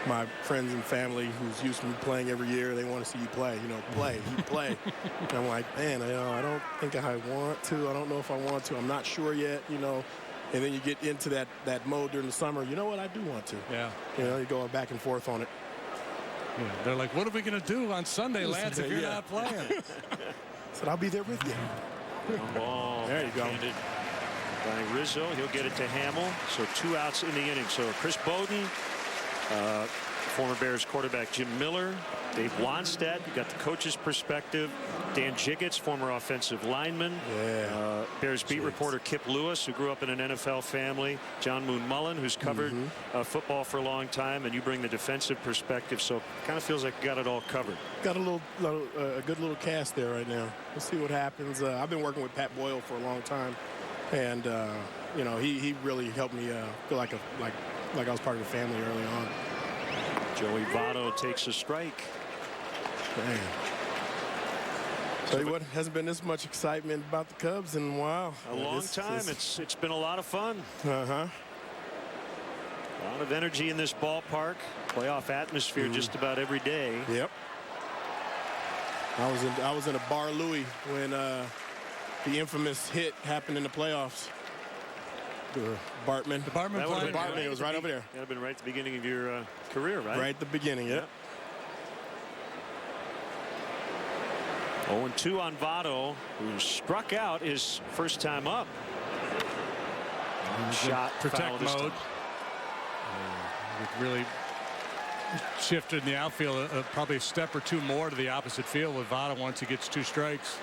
my friends and family who's used to me playing every year, they want to see you play. You know, play. And I'm like, man, you know, I don't think I want to. I don't know if I want to. I'm not sure yet. You know. And then you get into that mode during the summer. You know what? I do want to. Yeah. You know, you go back and forth on it. Yeah, they're like, what are we going to do on Sunday, Lance, if you're not playing? I said, I'll be there with you. Ball. There you go. By Rizzo, he'll get it to Hamill. So 2 outs in the inning. So Chris Bowden, former Bears quarterback Jim Miller, Dave Wanstead. You got the coach's perspective. Dan Jiggets, former offensive lineman. Bears beat reporter Kip Lewis, who grew up in an NFL family. John Moon Mullen, who's covered football for a long time, and you bring the defensive perspective. So it kind of feels like you got it all covered. Got a good little cast there right now. We'll see what happens. I've been working with Pat Boyle for a long time, and you know, he really helped me feel like I was part of the family early on. Joey Votto takes a strike. Man. Tell you what, hasn't been this much excitement about the Cubs in a while. A long time. It's been a lot of fun. A lot of energy in this ballpark. Playoff atmosphere just about every day. Yep. I was in a Bar Louie when the infamous hit happened in the playoffs. Bartman. The Bartman play. Bartman, it was right over there. That would have been right at the beginning of your career, right? Right at the beginning, yep. 0-2 on Votto, who struck out his first time up. Shot protect mode. With really shifted in the outfield probably a step or two more to the opposite field with Votto once he gets 2 strikes.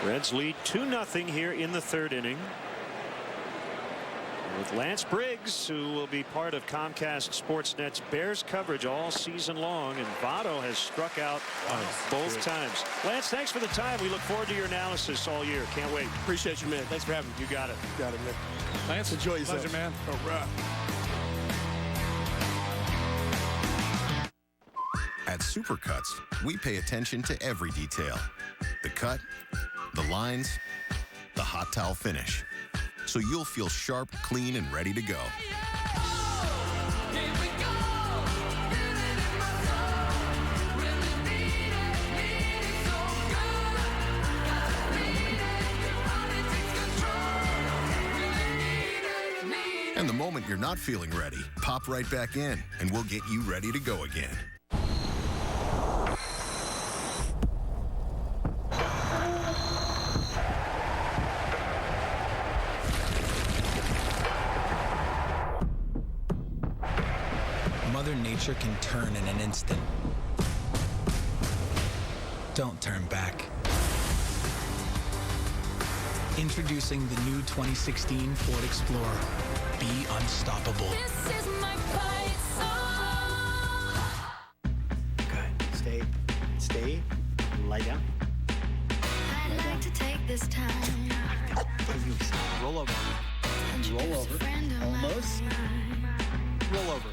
Reds lead 2-0 here in the 3rd inning. With Lance Briggs, who will be part of Comcast Sportsnet's Bears coverage all season long, and Votto has struck out both times. Lance, thanks for the time. We look forward to your analysis all year. Can't wait. Appreciate you, man. Thanks for having me. You got it. Got it, man. Lance, enjoy yourself. Pleasure, man. All right. At Supercuts, we pay attention to every detail. The cut, the lines, the hot towel finish. So you'll feel sharp, clean, and ready to go. And the moment you're not feeling ready, pop right back in, and we'll get you ready to go again. Mother Nature can turn in an instant. Don't turn back. Introducing the new 2016 Ford Explorer. Be unstoppable. This is my fight song. Good. Stay. Lie down. I'd like to take this time. Roll over. Almost. Roll over.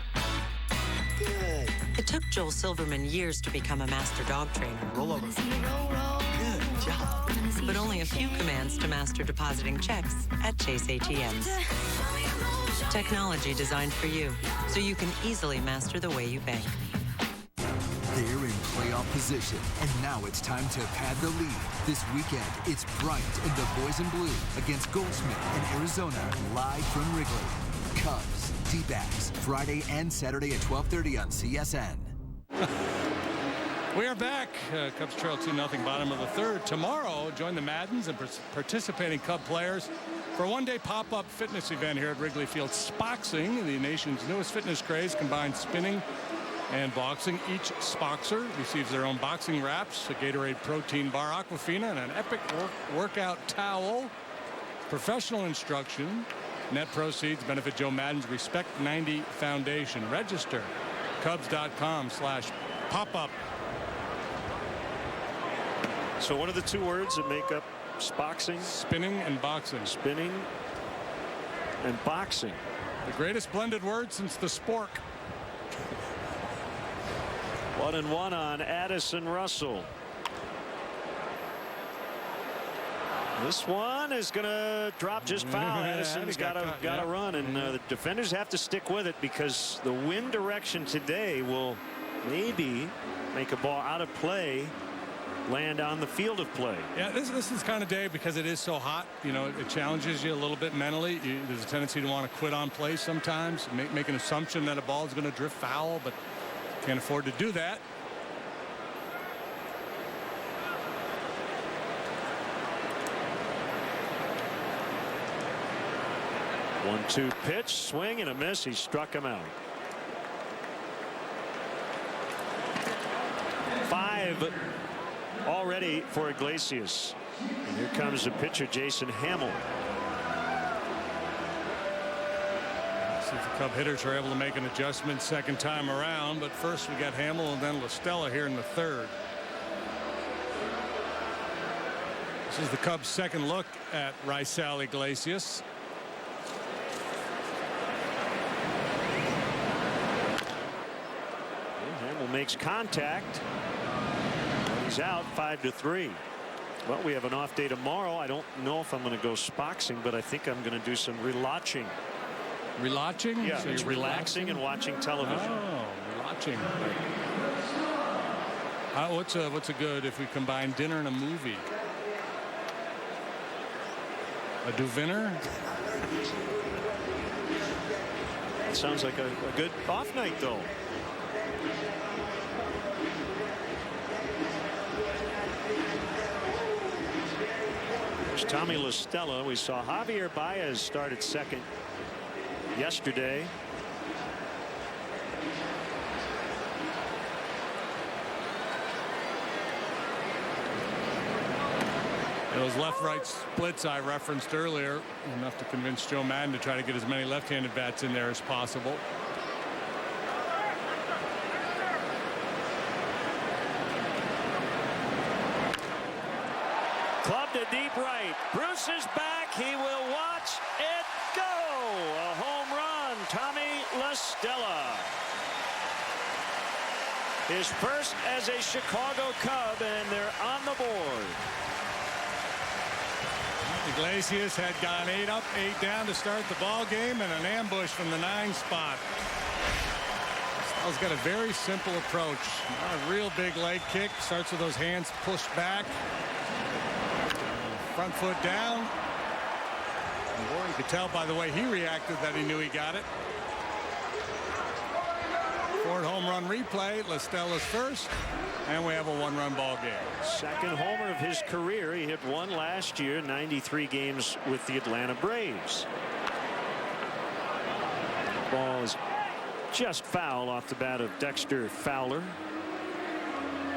Good. It took Joel Silverman years to become a master dog trainer. Roll over. Good job. But only a few commands to master depositing checks at Chase ATMs. Technology designed for you, so you can easily master the way you bank. They're in playoff position, and now it's time to pad the lead. This weekend, it's Bryant and the boys in blue against Goldsmith in Arizona, live from Wrigley. Cubs, D-backs, Friday and Saturday at 12:30 on CSN. We are back. Cubs trail 2-0 bottom of the 3rd. Tomorrow, join the Maddens and participating Cub players for a one-day pop-up fitness event here at Wrigley Field. Spoxing, the nation's newest fitness craze, combines spinning and boxing. Each Spoxer receives their own boxing wraps, a Gatorade protein bar, Aquafina, and an epic workout towel. Professional instruction. Net proceeds benefit Joe Madden's Respect 90 Foundation. Register. Cubs.com/pop-up. So what are the 2 words that make up Spoxing? Spinning and boxing. Spinning and boxing. The greatest blended word since the spork. 1-1 on Addison Russell. This one is going to drop just foul. Addison's got to run, and the defenders have to stick with it because the wind direction today will maybe make a ball out of play land on the field of play. Yeah, this is kind of day because it is so hot. You know, it challenges you a little bit mentally. There's a tendency to want to quit on play sometimes, make an assumption that a ball is going to drift foul, but can't afford to do that. One-two pitch, swing and a miss. He struck him out. 5 already for Iglesias. And here comes the pitcher, Jason Hamill. See if the Cub hitters are able to make an adjustment second time around. But first we got Hamill and then LaStella here in the 3rd. This is the Cubs' second look at Raisel Iglesias. Hamill makes contact. He's out 5-3. Well, we have an off day tomorrow. I don't know if I'm going to go spoxing, but I think I'm going to do some relotching. Relotching? Yeah, So it's you're relaxing and watching television. Oh, relotching. What's a good if we combine dinner and a movie? A Duviner? It sounds like a good off night, though. There's Tommy LaStella. We saw Javier Baez start at second yesterday. Those left-right splits I referenced earlier, enough to convince Joe Madden to try to get as many left-handed bats in there as possible. Club to deep right. Bruce is back. He will watch it go. A home run. Tommy La Stella. His first as a Chicago Cub, and they're on the board. Iglesias had gone 8 up, 8 down to start the ball game, and an ambush from the 9 spot. Stella's got a very simple approach. Not a real big leg kick. Starts with those hands pushed back. Front foot down. And boy, you could tell by the way he reacted that he knew he got it. Ford home run replay. La Stella's first. And we have a 1-run ball game. Second homer of his career. He hit 1 last year, 93 games with the Atlanta Braves. Ball is just foul off the bat of Dexter Fowler.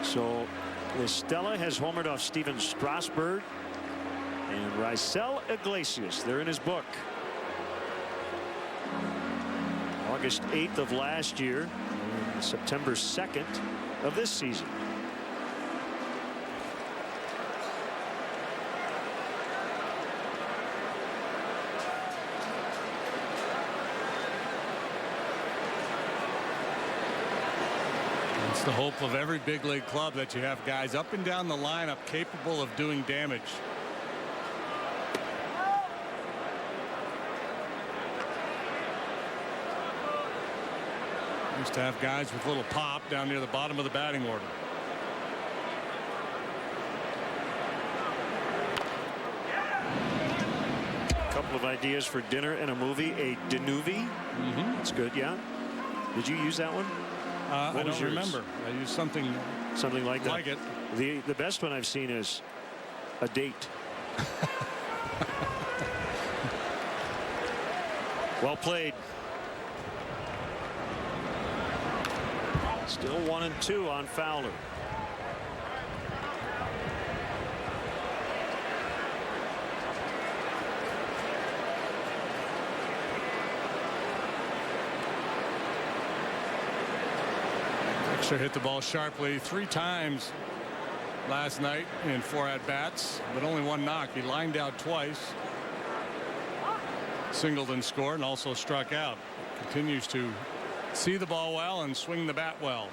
So La Stella has homered off Steven Strasburg and Raisel Iglesias. They're in his book. August 8th of last year, and September 2nd of this season. It's the hope of every big league club that you have guys up and down the lineup capable of doing damage. Used to have guys with little pop down near the bottom of the batting order. A couple of ideas for dinner and a movie. A denuvie. That's good. Yeah. Did you use that one? I don't remember. I used something like that. Like it. The best one I've seen is a date. Well played. Still 1-2 on Fowler. Dexter hit the ball sharply 3 times last night in 4 at-bats, but only 1 knock. He lined out twice, singled and scored, and also struck out. Continues to see the ball well and swing the bat well.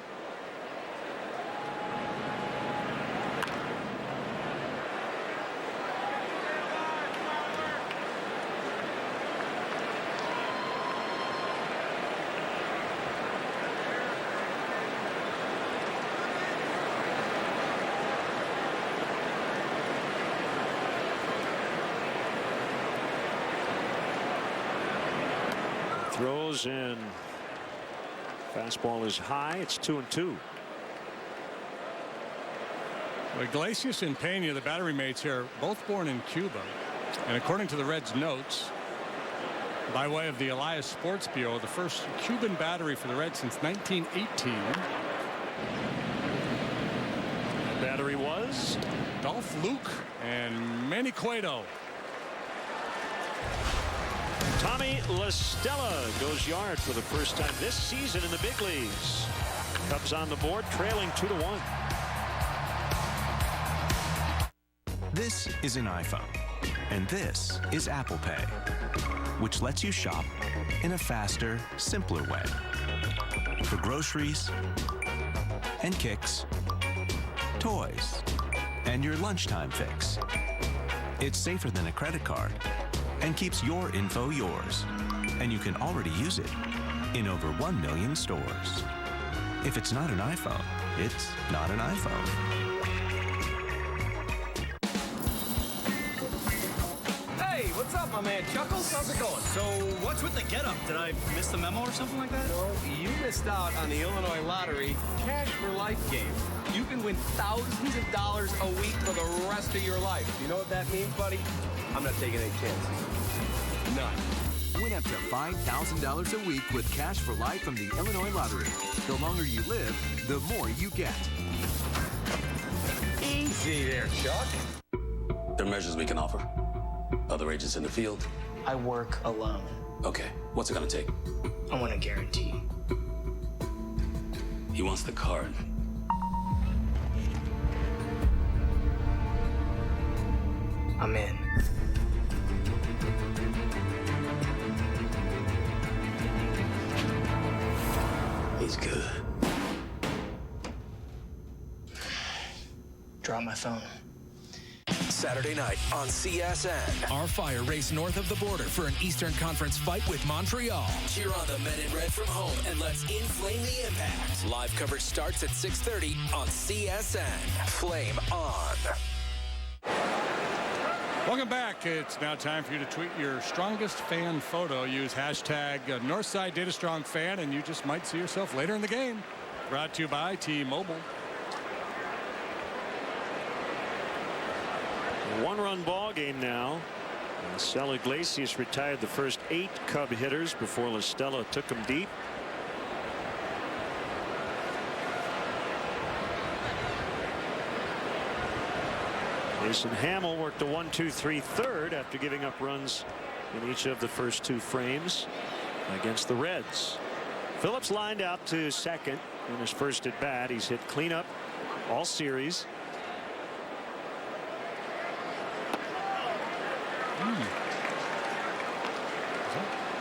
Throws in. Fastball is high. It's 2-2. Iglesias and Pena, the battery mates here, both born in Cuba. And according to the Reds notes, by way of the Elias Sports Bureau, the first Cuban battery for the Reds since 1918. The battery was Dolph Luke and Manny Cueto. Tommy La Stella goes yard for the first time this season in the big leagues. Cubs on the board, trailing 2-1. This is an iPhone, and this is Apple Pay, which lets you shop in a faster, simpler way. For groceries and kicks, toys, and your lunchtime fix. It's safer than a credit card and keeps your info yours. And you can already use it in over 1 million stores. If it's not an iPhone, it's not an iPhone. Hey, what's up, my man Chuckles? How's it going? So, what's with the getup? Did I miss the memo or something like that? No, you missed out on the Illinois Lottery Cash for Life game. You can win thousands of dollars a week for the rest of your life. You know what that means, buddy? I'm not taking any chances. None. Win up to $5,000 a week with cash for life from the Illinois Lottery. The longer you live, the more you get. Easy there, Chuck. There are measures we can offer. Other agents in the field? I work alone. Okay, what's it gonna take? I want a guarantee. He wants the card. I'm in. He's good. Drop my phone. Saturday night on CSN. Our Fire race north of the border for an Eastern Conference fight with Montreal. Cheer on the men in red from home and let's inflame the impact. Live coverage starts at 6:30 on CSN. Flame on. Welcome back. It's now time for you to tweet your strongest fan photo. Use hashtag Northside Datastrong Fan, and you just might see yourself later in the game. Brought to you by T-Mobile. One-run ball game now. Marcell Iglesias retired the first 8 Cub hitters before La Stella took him deep. Jason Hamill worked a 1-2-3 third after giving up runs in each of the first 2 frames against the Reds. Phillips lined out to second in his first at bat. He's hit cleanup all series.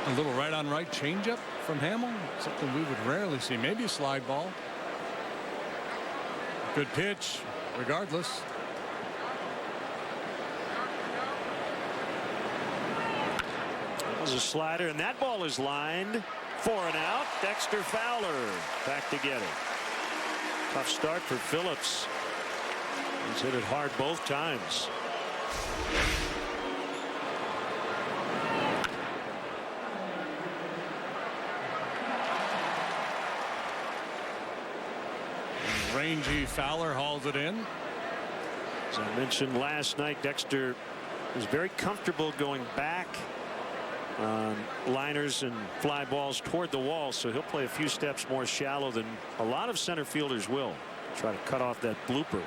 A little right on right changeup from Hamill. Something we would rarely see. Maybe a slide ball. Good pitch regardless. That was a slider, and that ball is lined for an out. Dexter Fowler back to get it. Tough start for Phillips. He's hit it hard both times. Rangy Fowler hauls it in. As I mentioned last night, Dexter was very comfortable going back on liners and fly balls toward the wall, so he'll play a few steps more shallow than a lot of center fielders will. Try to cut off that blooper.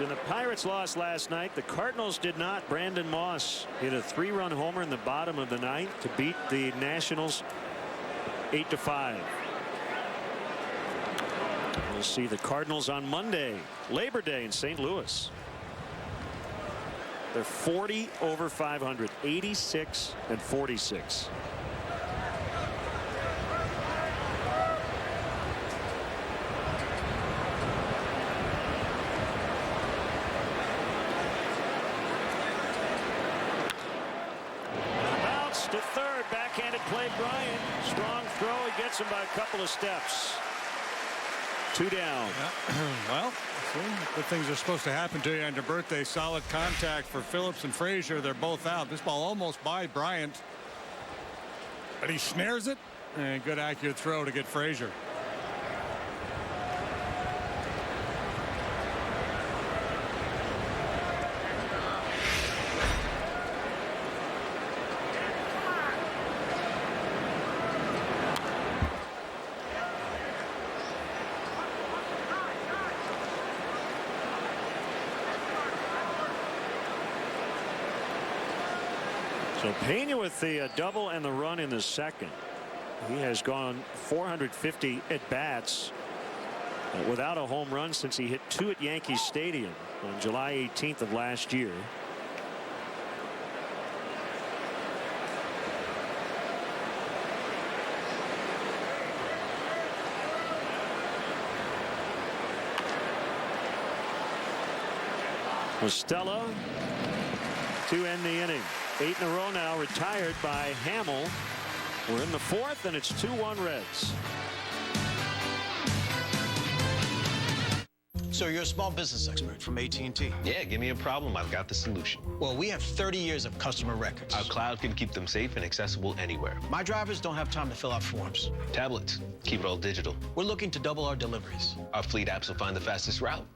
And the Pirates lost last night. The Cardinals did not. Brandon Moss hit a 3-run homer in the bottom of the 9th to beat the Nationals 8-5. We'll see the Cardinals on Monday, Labor Day in St. Louis. They're 40 over 500, 86 and 46. To third, backhanded play, Bryant. Strong throw. He gets him by a couple of steps. 2 down. Well, good things are supposed to happen to you on your birthday. Solid contact for Phillips and Frazier. They're both out. This ball almost by Bryant, but he snares it, and good accurate throw to get Frazier. So Pena with the double and the run in the second. He has gone 450 at bats without a home run since he hit 2 at Yankee Stadium on July 18th of last year. Stella to end the inning. 8 in a row now retired by Hamill. We're in the 4th, and it's 2-1 Reds. So you're a small business expert from AT&T? Yeah, give me a problem. I've got the solution. Well, we have 30 years of customer records. Our cloud can keep them safe and accessible anywhere. My drivers don't have time to fill out forms. Tablets, keep it all digital. We're looking to double our deliveries. Our fleet apps will find the fastest route.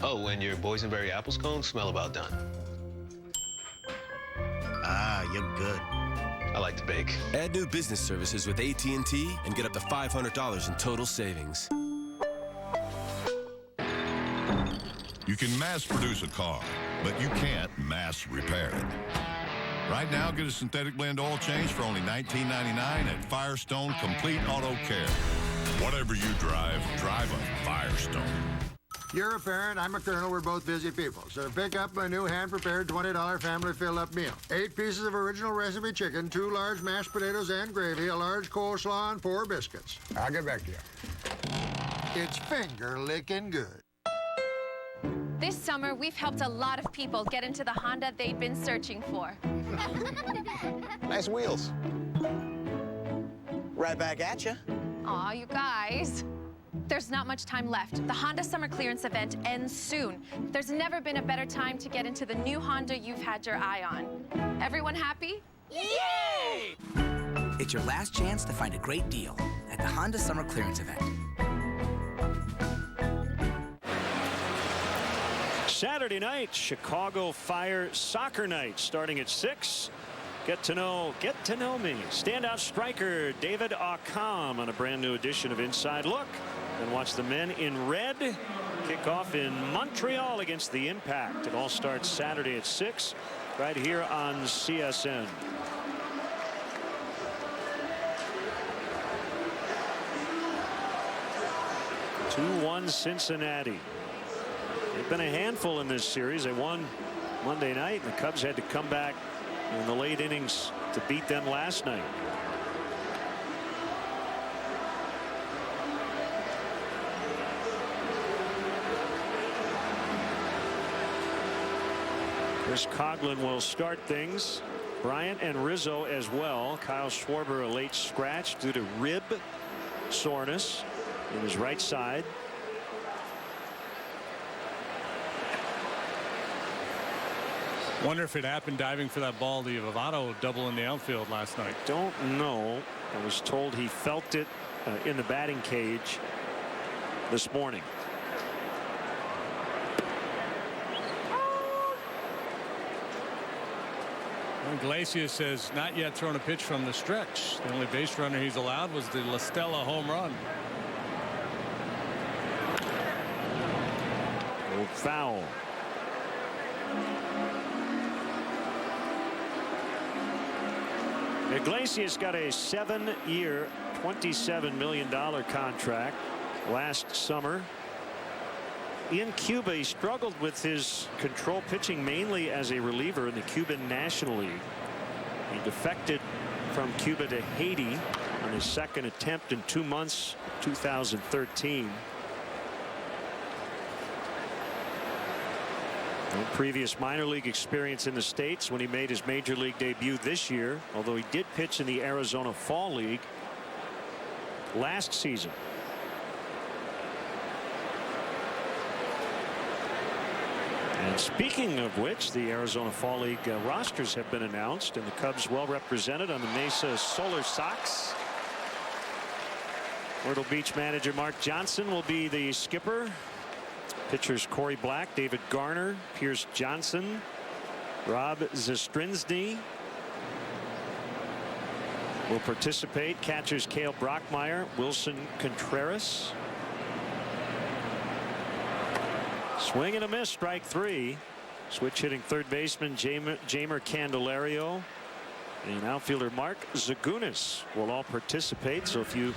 Oh, and your boysenberry apple scones smell about done. Ah, you're good. I like to bake. Add new business services with AT&T and get up to $500 in total savings. You can mass produce a car, but you can't mass repair it. Right now, get a synthetic blend oil change for only $19.99 at Firestone Complete Auto Care. Whatever you drive, drive a Firestone. You're a parent, I'm a colonel, we're both busy people. So pick up my new hand-prepared $20 family fill-up meal. 8 pieces of original recipe chicken, 2 large mashed potatoes and gravy, a large coleslaw, and 4 biscuits. I'll get back to you. It's finger-licking good. This summer, we've helped a lot of people get into the Honda they've been searching for. Nice wheels. Right back at you. Aw, you guys. There's not much time left. The Honda Summer Clearance event ends soon. There's never been a better time to get into the new Honda you've had your eye on. Everyone happy? Yay! It's your last chance to find a great deal at the Honda Summer Clearance event. Saturday night, Chicago Fire Soccer Night, starting at 6. Get to know me. Standout striker David Akam on a brand new edition of Inside Look. And watch the men in red kick off in Montreal against the Impact. It all starts Saturday at 6 right here on CSN. (2-1) Cincinnati. They've been a handful in this series. They won Monday night, and the Cubs had to come back in the late innings to beat them last night. Chris Coughlin will start things. Bryant and Rizzo as well. Kyle Schwarber a late scratch due to rib soreness in his right side. Wonder if it happened diving for that ball, the Votto double in the outfield last night. Don't know. I was told he felt it in the batting cage this morning. Iglesias has not yet thrown a pitch from the stretch. The only base runner he's allowed was the La Stella home run. Foul. Iglesias got a 7-year, $27 million contract last summer. In Cuba, he struggled with his control pitching mainly as a reliever in the Cuban National League. He defected from Cuba to Haiti on his second attempt in 2 months, 2013. No previous minor league experience in the States when he made his major league debut this year, although he did pitch in the Arizona Fall League last season. And speaking of which, the Arizona Fall League rosters have been announced, and the Cubs well represented on the Mesa Solar Sox. Myrtle Beach manager Mark Johnson will be the skipper. Pitchers Corey Black, David Garner, Pierce Johnson, Rob Zastrinsky will participate. Catchers Cale Brockmeyer, Wilson Contreras. Swing and a miss, strike 3. Switch hitting third baseman Jamer Candelario and outfielder Mark Zagunis will all participate. So if you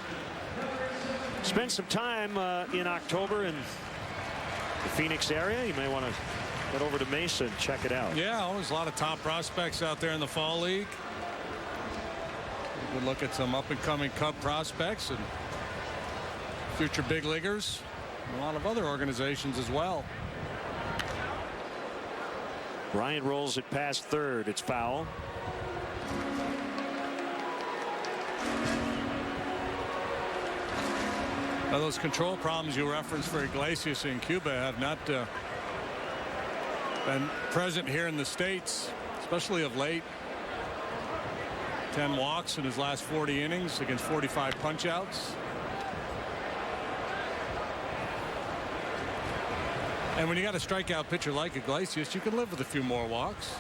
spend some time in October in the Phoenix area, you may want to head over to Mesa and check it out. Yeah, always a lot of top prospects out there in the Fall League. We could look at some up-and-coming Cub prospects and future big leaguers. A lot of other organizations as well. Bryant rolls it past third. It's foul. Now, those control problems you referenced for Iglesias in Cuba have not been present here in the States, especially of late. 10 walks in his last 40 innings against 45 punch-outs. And when you got a strikeout pitcher like Iglesias, you can live with a few more walks.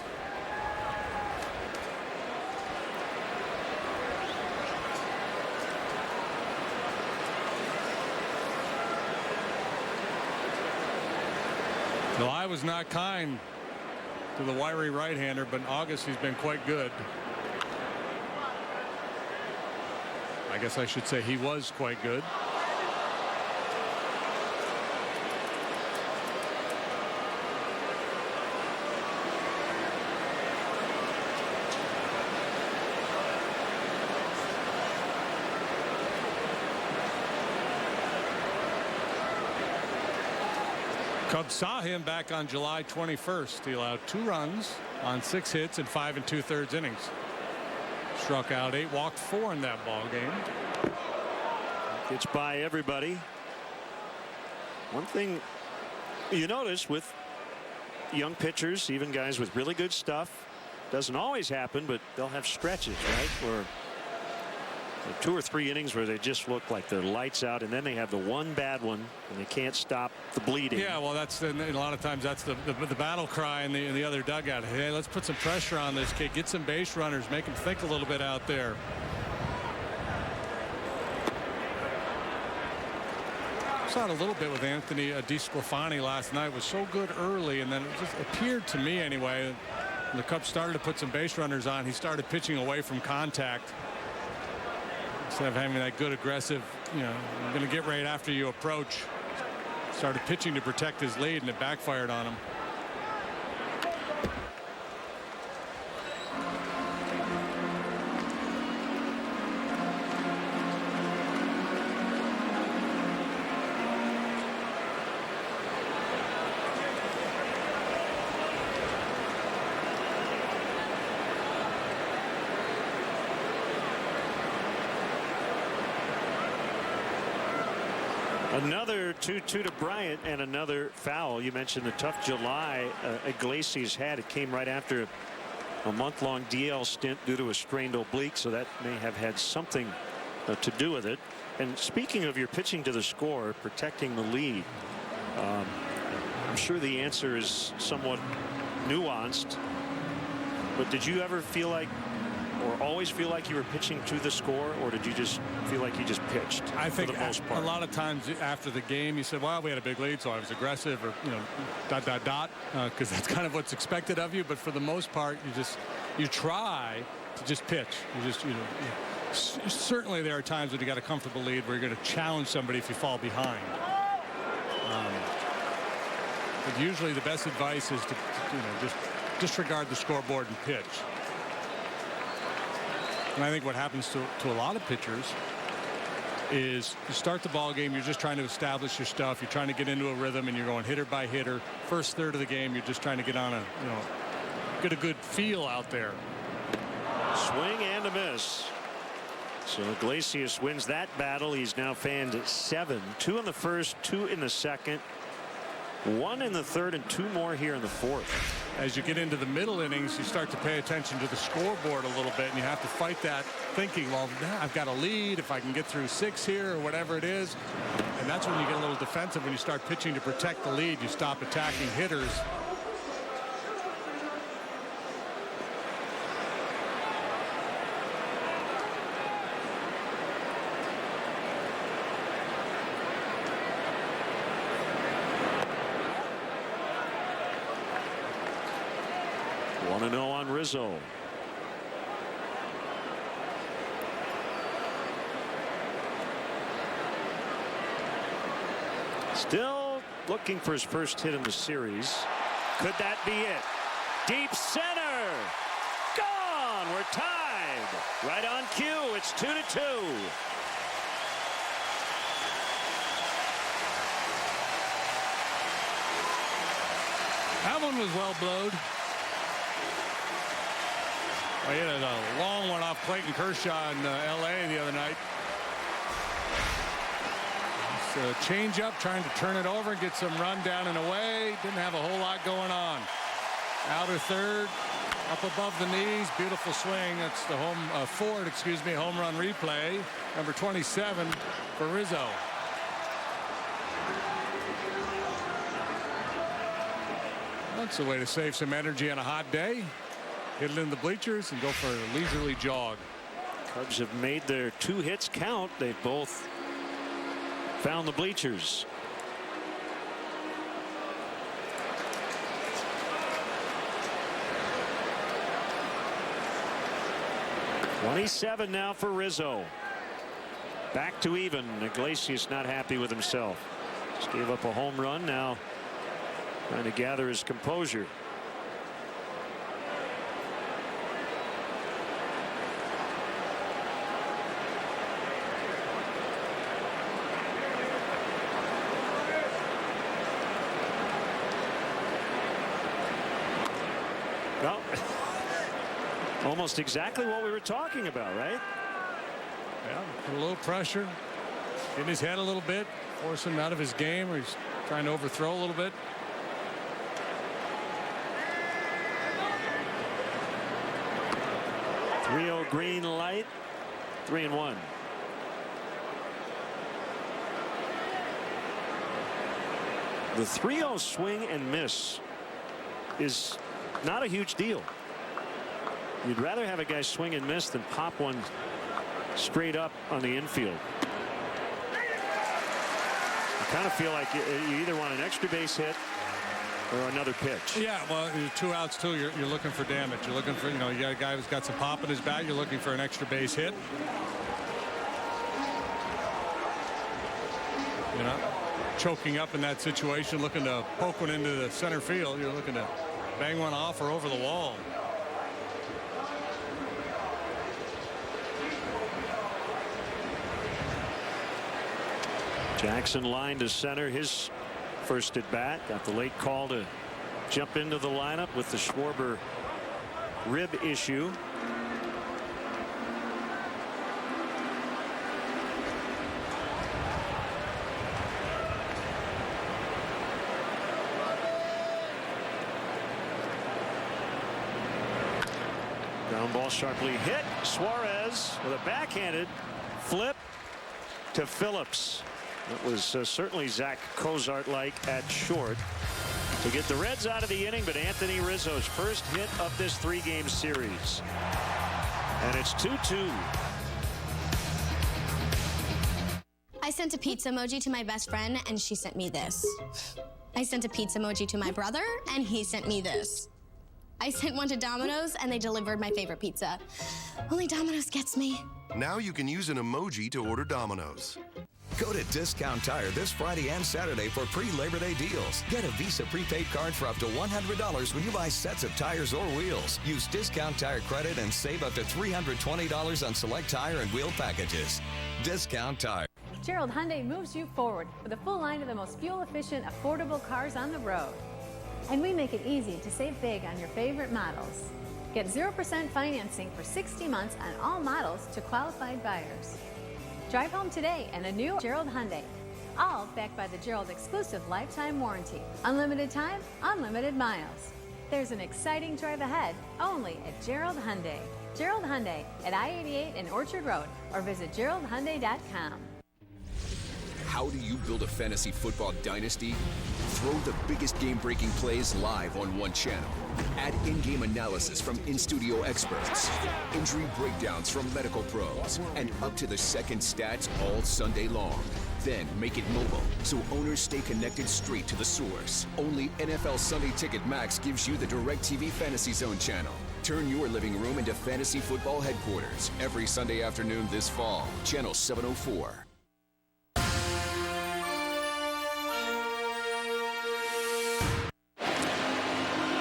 July was not kind to the wiry right-hander, but in August he's been quite good. I guess I should say he was quite good. Cubs saw him back on July 21st. He allowed 2 runs on 6 hits in 5 2/3 innings. Struck out 8, walked 4 in that ball game. It's by everybody. One thing you notice with young pitchers, even guys with really good stuff, doesn't always happen, but they'll have stretches, right, where 2 or 3 innings where they just look like they're lights out, and then they have the one bad one and they can't stop the bleeding. Yeah, well, that's a lot of times that's the battle cry in the other dugout. Hey, let's put some pressure on this kid, get some base runners, make him think a little bit out there. Saw it a little bit with Anthony DeSclafani last night. Was so good early, and then it just appeared to me anyway, when the Cubs started to put some base runners on, he started pitching away from contact. Instead of having that good aggressive, I'm going to get right after you approach. Started pitching to protect his lead, and it backfired on him. Another 2-2 to Bryant and another foul. You mentioned the tough July Iglesias had. It came right after a month-long DL stint due to a strained oblique, so that may have had something to do with it. And speaking of your pitching to the score, protecting the lead, I'm sure the answer is somewhat nuanced, but did you ever feel like, or always feel like you were pitching to the score, or did you just feel like you just pitched? I think for the most part? A lot of times after the game you said, well, we had a big lead, so I was aggressive, or because that's kind of what's expected of you. But for the most part, you try to just pitch. Certainly there are times when you got a comfortable lead where you're going to challenge somebody if you fall behind. But usually the best advice is to just disregard the scoreboard and pitch. And I think what happens to a lot of pitchers is you start the ball game, you're just trying to establish your stuff, you're trying to get into a rhythm, and you're going hitter by hitter. First third of the game, you're just trying to get on get a good feel out there. Swing and a miss. So Iglesias wins that battle. He's now fanned 7. 2 in the first, 2 in the second, 1 in the third, and 2 more here in the fourth. As you get into the middle innings, you start to pay attention to the scoreboard a little bit, and you have to fight that thinking, well, I've got a lead if I can get through 6 here or whatever it is. And that's when you get a little defensive. When you start pitching to protect the lead, you stop attacking hitters. On Rizzo. Still looking for his first hit in the series. Could that be it? Deep center. Gone. We're tied. Right on cue. It's 2-2. That one was well blowed. He had a long one off Clayton Kershaw in L.A. the other night. Change-up, trying to turn it over and get some run down and away. Didn't have a whole lot going on. Outer third, up above the knees, beautiful swing. That's the Ford, home run replay. Number 27 for Rizzo. That's a way to save some energy on a hot day. Hit it in the bleachers and go for a leisurely jog. Cubs have made their 2 hits count. They've both found the bleachers. .27 now for Rizzo. Back to even. Iglesias not happy with himself. Just gave up a home run. Now trying to gather his composure. Well, almost exactly what we were talking about, right? Yeah, put a little pressure in his head a little bit, force him out of his game, or he's trying to overthrow a little bit. .30 green light, 3-1. The 3-0 swing and miss is not a huge deal. You'd rather have a guy swing and miss than pop one straight up on the infield. I kind of feel like you either want an extra base hit or another pitch. Yeah, well, 2 outs too. You're looking for damage. You're looking for, you got a guy who's got some pop in his bat. You're looking for an extra base hit. You're not choking up in that situation, looking to poke one into the center field. You're looking to bang one off or over the wall. Jackson line to center, his first at bat. Got the late call to jump into the lineup with the Schwarber rib issue. Ground ball sharply hit. Suarez with a backhanded flip to Phillips. That was certainly Zach Cozart-like at short to get the Reds out of the inning, but Anthony Rizzo's first hit of this 3-game series. And it's 2-2. I sent a pizza emoji to my best friend, and she sent me this. I sent a pizza emoji to my brother, and he sent me this. I sent one to Domino's, and they delivered my favorite pizza. Only Domino's gets me. Now you can use an emoji to order Domino's. Go to Discount Tire this Friday and Saturday for pre-Labor Day deals. Get a Visa prepaid card for up to $100 when you buy sets of tires or wheels. Use Discount Tire credit and save up to $320 on select tire and wheel packages. Discount Tire. Gerald Hyundai moves you forward with a full line of the most fuel-efficient, affordable cars on the road. And we make it easy to save big on your favorite models. Get 0% financing for 60 months on all models to qualified buyers. Drive home today in a new Gerald Hyundai, all backed by the Gerald exclusive lifetime warranty. Unlimited time, unlimited miles. There's an exciting drive ahead only at Gerald Hyundai. Gerald Hyundai at I-88 and Orchard Road, or visit GeraldHyundai.com. How do you build a fantasy football dynasty? Throw the biggest game-breaking plays live on one channel. Add in-game analysis from in-studio experts, injury breakdowns from medical pros, and up-to-the-second stats all Sunday long. Then make it mobile, so owners stay connected straight to the source. Only NFL Sunday Ticket Max gives you the DirecTV Fantasy Zone channel. Turn your living room into fantasy football headquarters every Sunday afternoon this fall. Channel 704.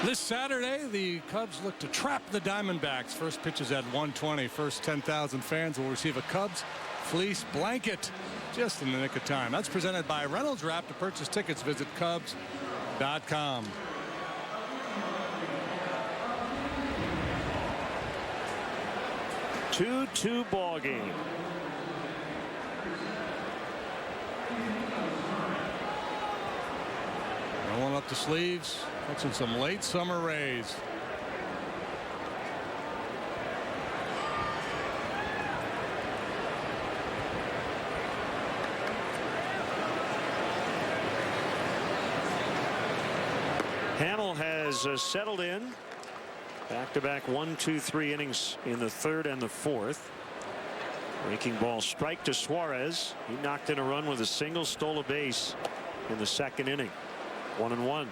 This Saturday, the Cubs look to trap the Diamondbacks. First pitch is at 1:20. First 10,000 fans will receive a Cubs fleece blanket just in the nick of time. That's presented by Reynolds Wrap. To purchase tickets, visit Cubs.com. Two-two ball game. up the sleeves, catching some late summer rays. Hamill has settled in. Back-to-back 1, 2, 3 innings in the third and the fourth. Breaking ball strike to Suarez. He knocked in a run with a single, stole a base in the second inning. 1-1.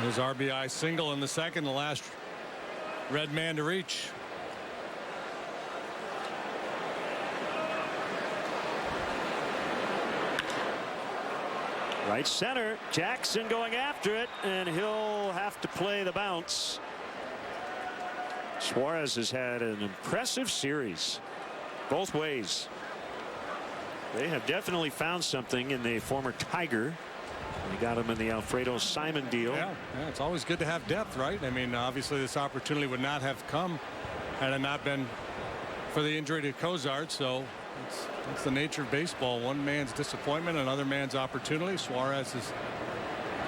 His RBI single in the second, the last red man to reach. Right center, Jackson going after it, and he'll have to play the bounce. Suarez has had an impressive series both ways. They have definitely found something in the former Tiger. They got him in the Alfredo Simon deal. Yeah, it's always good to have depth, right? I mean, obviously this opportunity would not have come had it not been for the injury to Cozart. So it's the nature of baseball. One man's disappointment, another man's opportunity. Suarez is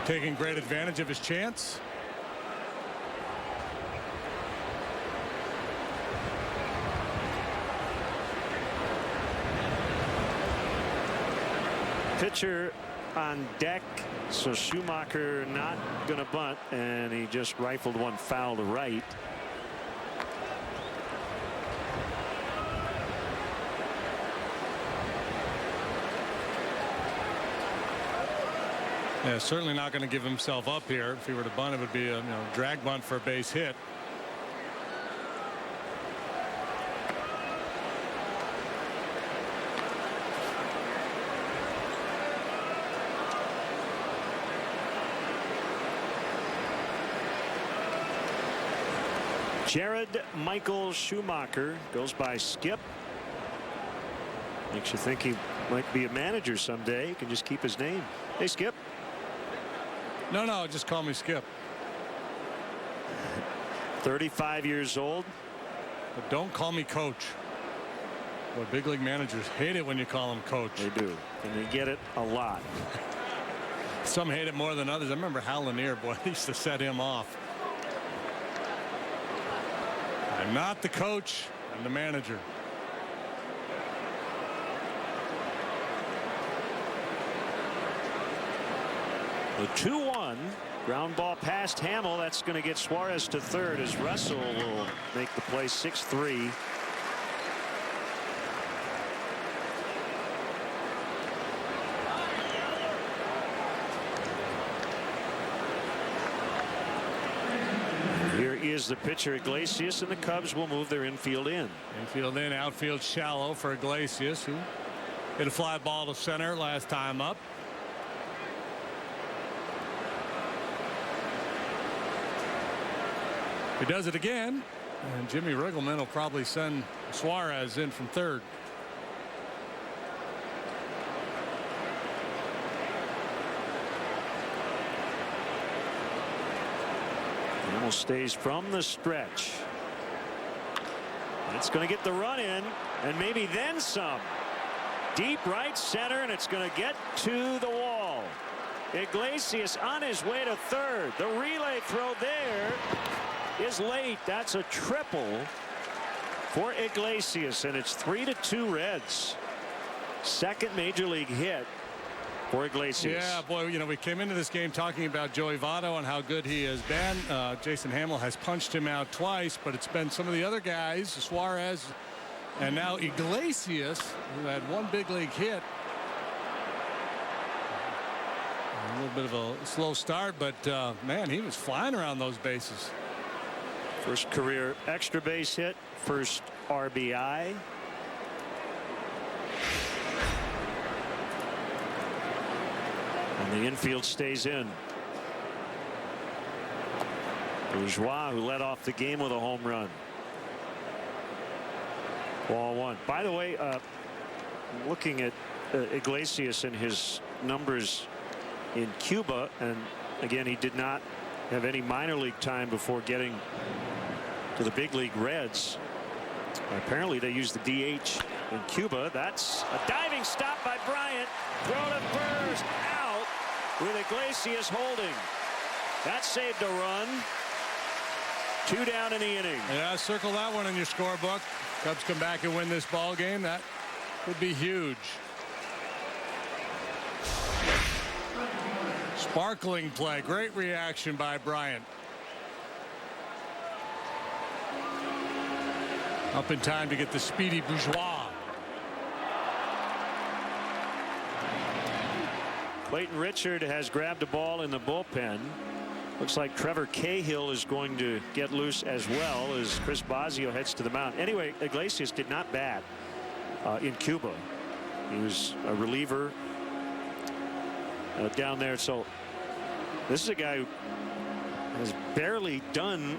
taking great advantage of his chance. Pitcher on deck, so Schumacher not going to bunt, and he just rifled one foul to right. Yeah, certainly not going to give himself up here. If he were to bunt, it would be a drag bunt for a base hit. Jared Michael Schumacher goes by Skip. Makes you think he might be a manager someday. He can just keep his name. Hey, Skip. No, just call me Skip. 35 years old. But don't call me coach. Boy, big league managers hate it when you call them coach. They do, and they get it a lot. Some hate it more than others. I remember Hal Lanier, boy, he used to set him off. I'm not the coach, I'm the manager. The 2-1 ground ball past Hamill. That's going to get Suarez to third as Russell will make the play. 6-3. Here is the pitcher Iglesias, and the Cubs will move their infield in. Infield in, outfield shallow for Iglesias, who hit a fly ball to center last time up. He does it again, and Jimmy Riggleman will probably send Suarez in from third. Hamill stays from the stretch. That's going to get the run in, and maybe then some. Deep right center, and it's going to get to the wall. Iglesias on his way to third. The relay throw there is late. That's a triple for Iglesias, and it's 3-2 Reds. Second major league hit for Iglesias. Yeah, boy, we came into this game talking about Joey Votto and how good he has been. Jason Hamill has punched him out twice, but it's been some of the other guys, Suarez and now Iglesias, who had one big league hit. A little bit of a slow start, but man, he was flying around those bases. First career extra base hit, first RBI. And the infield stays in. Bourgeois, who led off the game with a home run. Ball one. By the way, looking at Iglesias and his numbers in Cuba, and again, he did not have any minor league time before getting to the big league Reds. Apparently they use the DH in Cuba. That's a diving stop by Bryant. Throw to first, out. with Iglesias holding. That saved a run. 2 down in the inning. Yeah, circle that one in your scorebook. Cubs come back and win this ball game. That would be huge. Sparkling play. Great reaction by Bryant. Up in time to get the speedy Bourgeois. Clayton Richard has grabbed a ball in the bullpen. Looks like Trevor Cahill is going to get loose as well as Chris Bosio heads to the mound. Anyway, Iglesias did not bat in Cuba. He was a reliever down there. So this is a guy who has barely done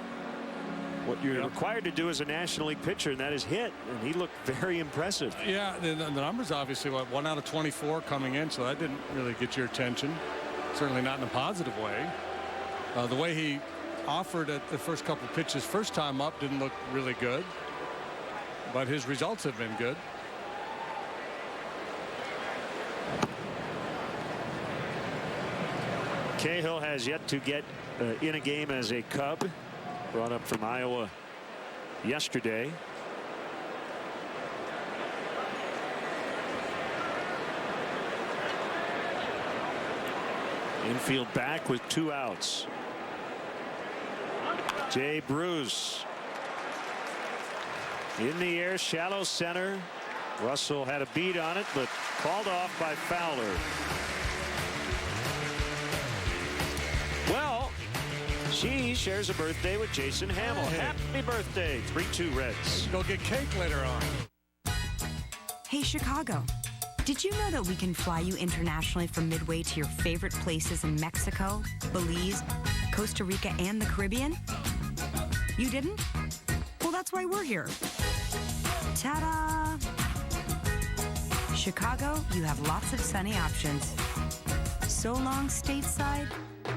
what you're required to do as a National League pitcher, and that is hit, and he looked very impressive. Yeah, the numbers obviously, what, 1 out of 24 coming in, so that didn't really get your attention. Certainly not in a positive way. The way he offered at the first couple of pitches first time up didn't look really good, but his results have been good. Cahill has yet to get in a game as a Cub. Brought up from Iowa yesterday. Infield back with 2 outs. Jay Bruce in the air, shallow center. Russell had a beat on it, but called off by Fowler. Well, she shares a birthday with Jason Hamill. Hey. Happy birthday. 3-2 Reds. Go get cake later on. Hey, Chicago. Did you know that we can fly you internationally from Midway to your favorite places in Mexico, Belize, Costa Rica, and the Caribbean? You didn't? Well, that's why we're here. Ta-da! Chicago, you have lots of sunny options. So long, stateside.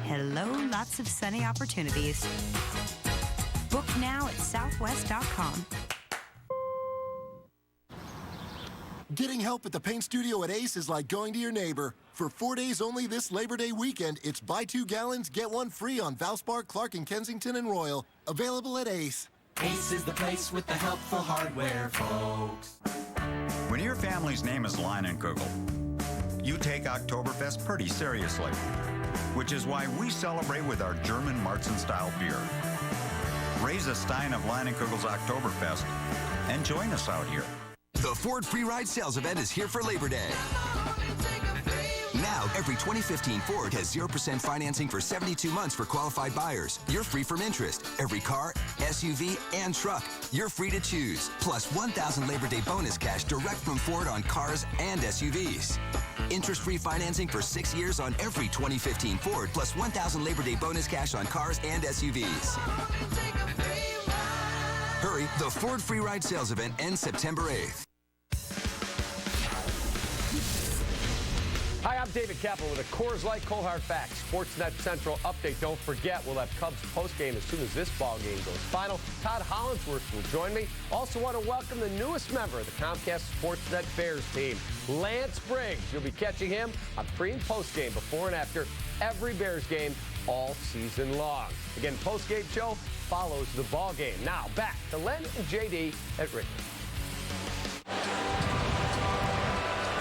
Hello, lots of sunny opportunities. Book now at southwest.com. Getting help at the paint studio at Ace is like going to your neighbor. For 4 days only this Labor Day weekend, it's buy 2 gallons, get 1 free on Valspar, Clark, and Kensington and Royal. Available at Ace. Ace is the place with the helpful hardware, folks. When your family's name is Leinenkugel, you take Oktoberfest pretty seriously, which is why we celebrate with our German Marzen-style beer. Raise a stein of Leinenkugel's Oktoberfest and join us out here. The Ford Free Ride Sales Event is here for Labor Day. Now, every 2015 Ford has 0% financing for 72 months for qualified buyers. You're free from interest. Every car, SUV, and truck, you're free to choose. Plus $1,000 Labor Day bonus cash direct from Ford on cars and SUVs. Interest-free financing for 6 years on every 2015 Ford, plus $1,000 Labor Day bonus cash on cars and SUVs. Hurry, the Ford Free Ride Sales Event ends September 8th. Hi, I'm David Kaplan with a Coors Light Cold Hard Facts Sportsnet Central update. Don't forget, we'll have Cubs postgame as soon as this ball game goes final. Todd Hollandsworth will join me. Also want to welcome the newest member of the Comcast Sportsnet Bears team, Lance Briggs. You'll be catching him on pre and postgame, before and after every Bears game all season long. Again, postgame show follows the ball game. Now back to Len and JD at Wrigley.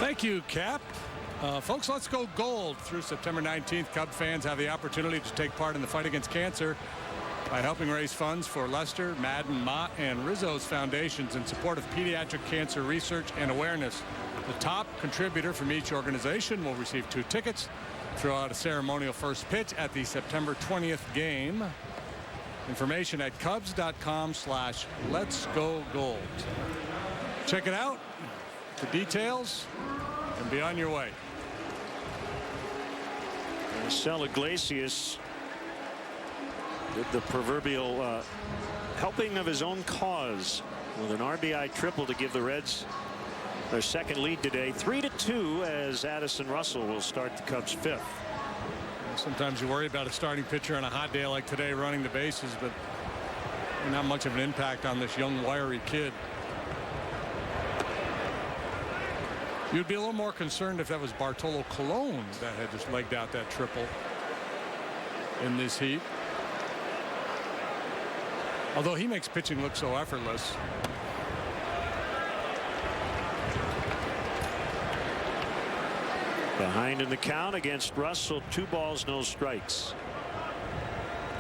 Thank you, Cap. Folks, let's go gold. Through September 19th, Cub fans have the opportunity to take part in the fight against cancer by helping raise funds for Lester, Madden, Mott, and Rizzo's foundations in support of pediatric cancer research and awareness. The top contributor from each organization will receive 2 tickets, throw out a ceremonial first pitch at the September 20th game. Information at cubs.com/letsgogold. Check it out for details and be on your way. Marcel Iglesias with the proverbial helping of his own cause with an RBI triple to give the Reds their second lead today. 3-2 as Addison Russell will start the Cubs' 5th. Sometimes you worry about a starting pitcher on a hot day like today running the bases, but not much of an impact on this young wiry kid. You'd be a little more concerned if that was Bartolo Colon that had just legged out that triple in this heat. Although he makes pitching look so effortless. Behind in the count against Russell, 2 balls, no strikes.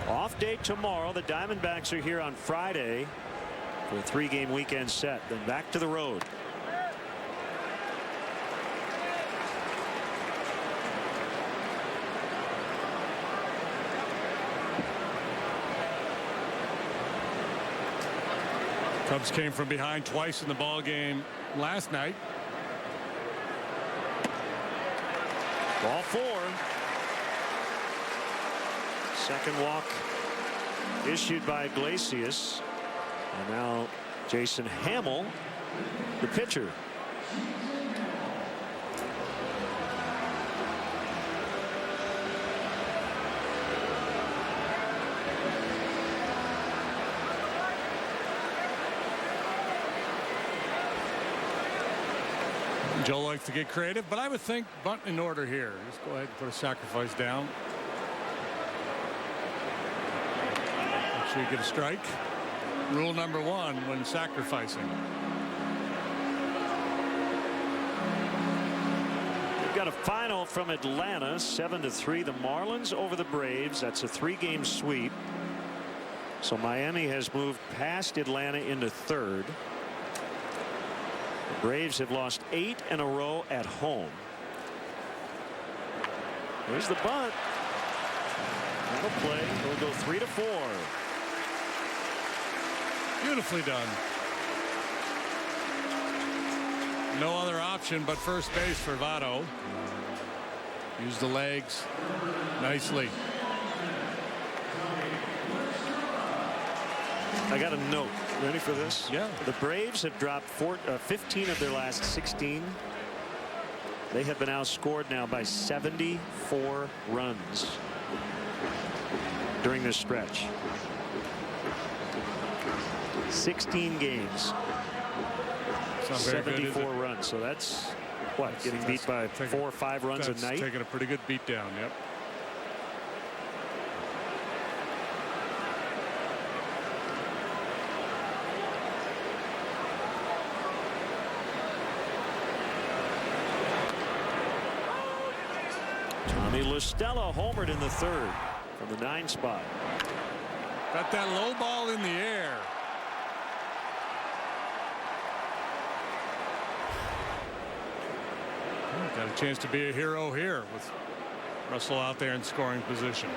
Off day tomorrow. The Diamondbacks are here on Friday for a 3-game weekend set. Then back to the road. Cubs came from behind twice in the ball game last night. Ball 4. Second walk issued by Iglesias. And now Jason Hamill, the pitcher. Joe likes to get creative, but I would think bunt in order here. Just go ahead and put a sacrifice down. Make sure you get a strike. Rule number 1 when sacrificing. We've got a final from Atlanta, 7-3. The Marlins over the Braves. That's a 3-game sweep. So Miami has moved past Atlanta into 3rd. The Braves have lost 8 in a row at home. There's the bunt. That'll play. It'll go 3-4. Beautifully done. No other option but first base for Votto. Use the legs nicely. I got a note. Ready for this? Yeah. The Braves have dropped 15 of their last 16. They have been outscored now by 74 runs during this stretch. 16 games. 74 good, runs. So that's what, getting beat by 4 or 5 runs a night? Taking a pretty good beat down. Yep. Listella homered in the 3rd from the 9 spot. Got that low ball in the air. Got a chance to be a hero here with Russell out there in scoring position.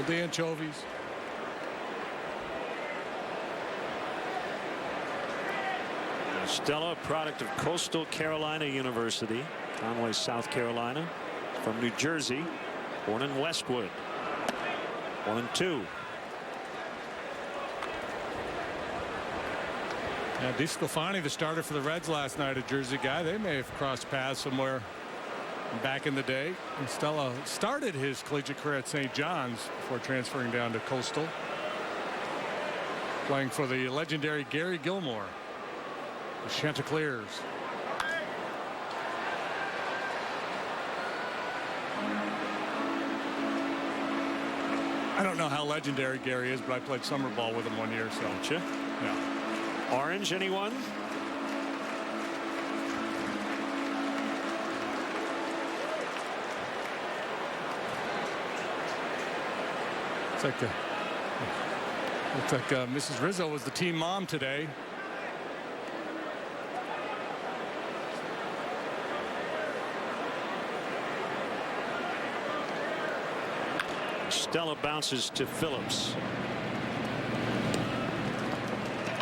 The anchovies. Stella, a product of Coastal Carolina University, Conway, South Carolina, from New Jersey, born in Westwood. 1-2. Yeah, DeSclafani, the starter for the Reds last night, a Jersey guy. They may have crossed paths somewhere back in the day. And Stella started his collegiate career at St. John's before transferring down to Coastal, playing for the legendary Gary Gilmore, the Chanticleers. I don't know how legendary Gary is, but I played summer ball with him one year. So, gotcha. Yeah. Orange, anyone? Looks like Mrs. Rizzo was the team mom today. Stella bounces to Phillips.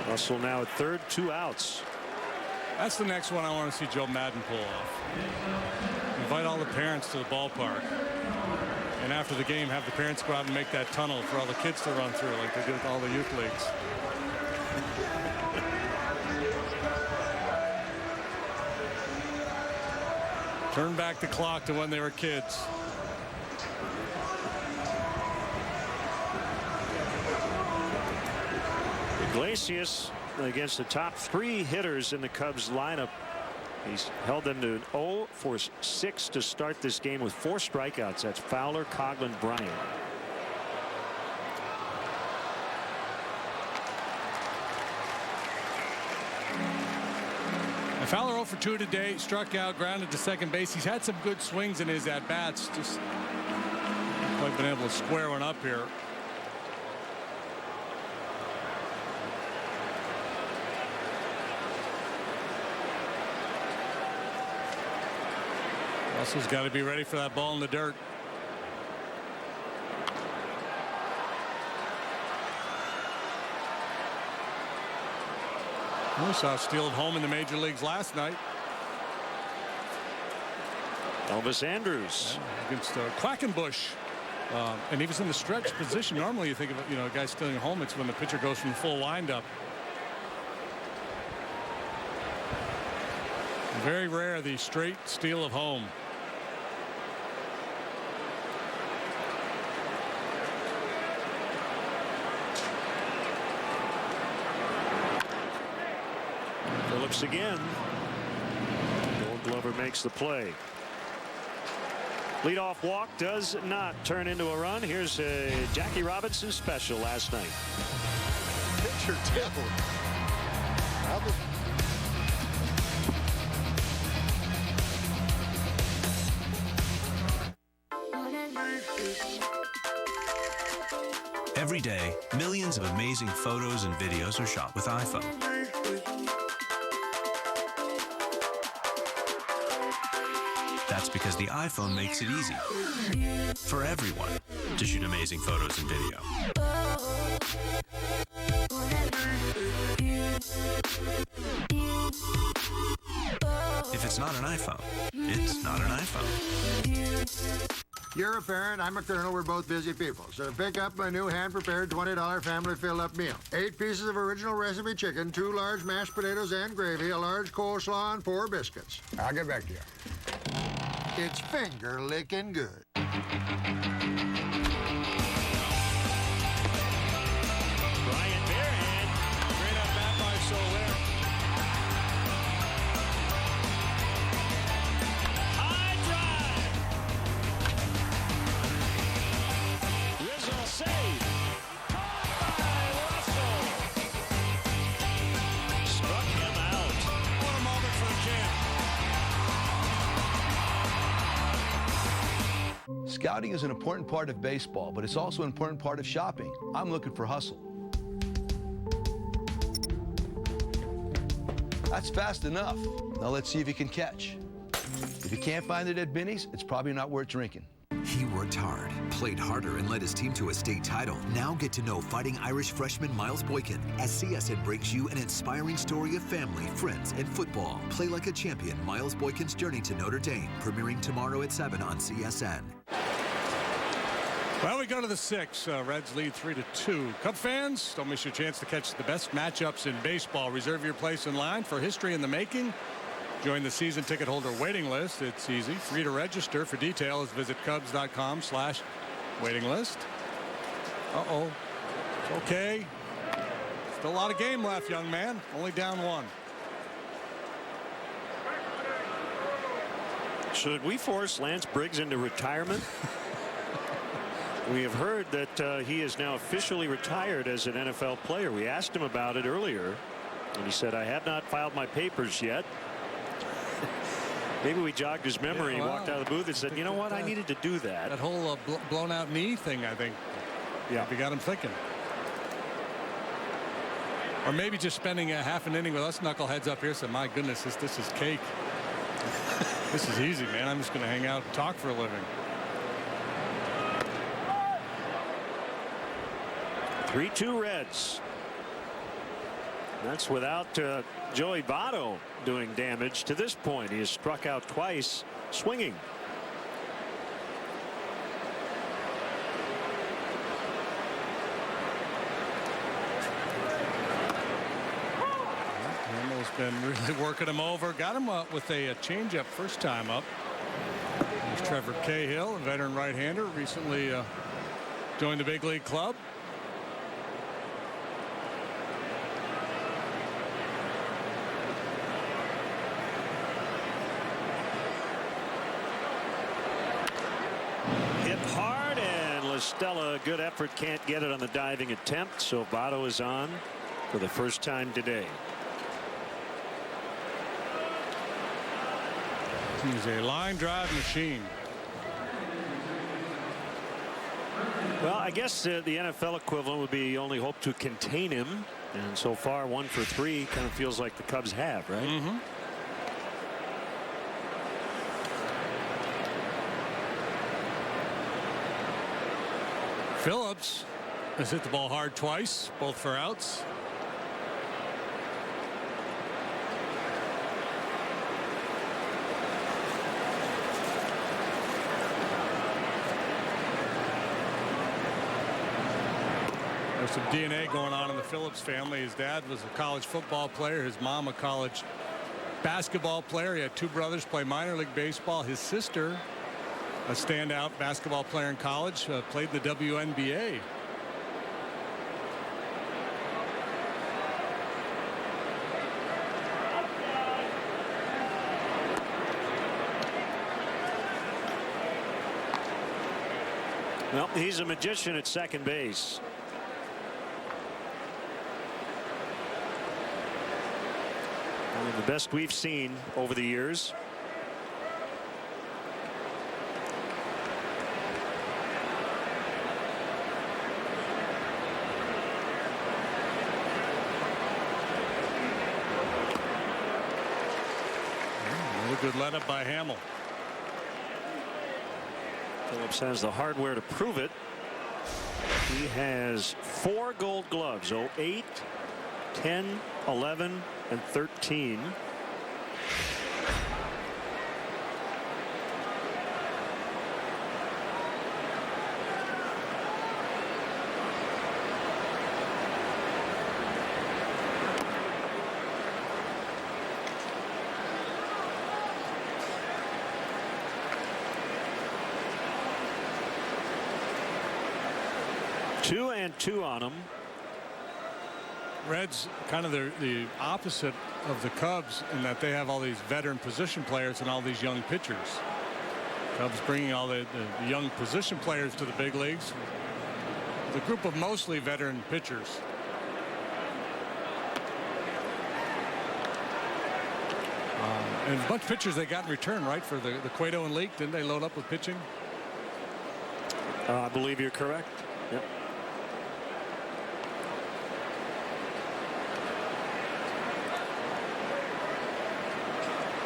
Russell now at 3rd, 2 outs. That's the next one I want to see Joe Madden pull off. Invite all the parents to the ballpark. And after the game, have the parents go out and make that tunnel for all the kids to run through like they do with all the youth leagues. Turn back the clock to when they were kids. Iglesias against the top 3 hitters in the Cubs lineup. He's held them to 0 for 6 to start this game with 4 strikeouts. That's Fowler, Coghlan, Bryant. And Fowler 0 for 2 today, struck out, grounded to second base. He's had some good swings in his at-bats, just not quite been able to square one up here. Russell's got to be ready for that ball in the dirt. We saw a steal at home in the major leagues last night. Elvis Andrus against Quackenbush. And he was in the stretch position. Normally you think of a guy stealing home. It's when the pitcher goes from the full windup. Very rare, the straight steal of home. Phillips again. Gold Glover makes the play. Leadoff walk does not turn into a run. Here's a Jackie Robinson special last night. Pitcher Dillon. Every day, millions of amazing photos and videos are shot with iPhone. That's because the iPhone makes it easy for everyone to shoot amazing photos and video. If it's not an iPhone, it's not an iPhone. You're a parent, I'm a colonel, we're both busy people. So pick up my new hand-prepared $20 family fill-up meal. 8 pieces of original recipe chicken, 2 large mashed potatoes and gravy, a large coleslaw, and 4 biscuits. I'll get back to you. It's finger-licking good. Brian Bearhead. Great at bat by Soler. High drive. Rizzo save. Caught by Russell. Struck him out. What a moment for the kid. Scouting is an important part of baseball, but it's also an important part of shopping. I'm looking for hustle. That's fast enough. Now let's see if you can catch. If you can't find it at Binny's, it's probably not worth drinking. He worked hard, played harder, and led his team to a state title. Now get to know Fighting Irish freshman Miles Boykin as CSN brings you an inspiring story of family, friends, and football. Play like a champion, Miles Boykin's journey to Notre Dame, premiering tomorrow at 7 on CSN. Well, we go to the 6th. Reds lead 3-2. Cub fans, don't miss your chance to catch the best matchups in baseball. Reserve your place in line for history in the making. Join the season ticket holder waiting list. It's easy. Free to register. For details, visit Cubs.com/waiting list. Uh-oh. It's okay. Still a lot of game left, young man. Only down 1. Should we force Lance Briggs into retirement? We have heard that he is now officially retired as an NFL player. We asked him about it earlier, and he said, I have not filed my papers yet. Maybe we jogged his memory. Yeah, well, he walked out of the booth and said, you know what, I needed to do that. That whole blown out knee thing, I think. Yeah. We got him thinking. Or maybe just spending a half an inning with us knuckleheads up here said, my goodness, this is cake. This is easy, man. I'm just going to hang out and talk for a living. 3-2 Reds. That's without Joey Votto doing damage to this point. He has struck out twice swinging. Hamill's been really working him over. Got him with a changeup first time up. Trevor Cahill, a veteran right-hander, recently joined the big league club. Hit hard, and LaStella, good effort, can't get it on the diving attempt, so Votto is on for the first time today. He's a line drive machine. Well, I guess the NFL equivalent would be only hope to contain him, and so far 1 for 3 kind of feels like the Cubs have, right? Mm-hmm. Phillips has hit the ball hard twice, both for outs. There's some DNA going on in the Phillips family. His dad was a college football player. His mom a college basketball player. He had 2 brothers play minor league baseball. His sister, a standout basketball player in college, played the WNBA. Well, he's a magician at second base. One of the best we've seen over the years. Another good let up by Hamill. Phillips has the hardware to prove it. He has 4 Gold Gloves, 08, 10, 11, and 13. Two and 2 on him. Reds kind of the opposite of the Cubs in that they have all these veteran position players and all these young pitchers. Cubs bringing all the young position players to the big leagues. The group of mostly veteran pitchers. And a bunch of pitchers they got in return, right, for the Cueto and Leake. Didn't they load up with pitching? I believe you're correct. Yep.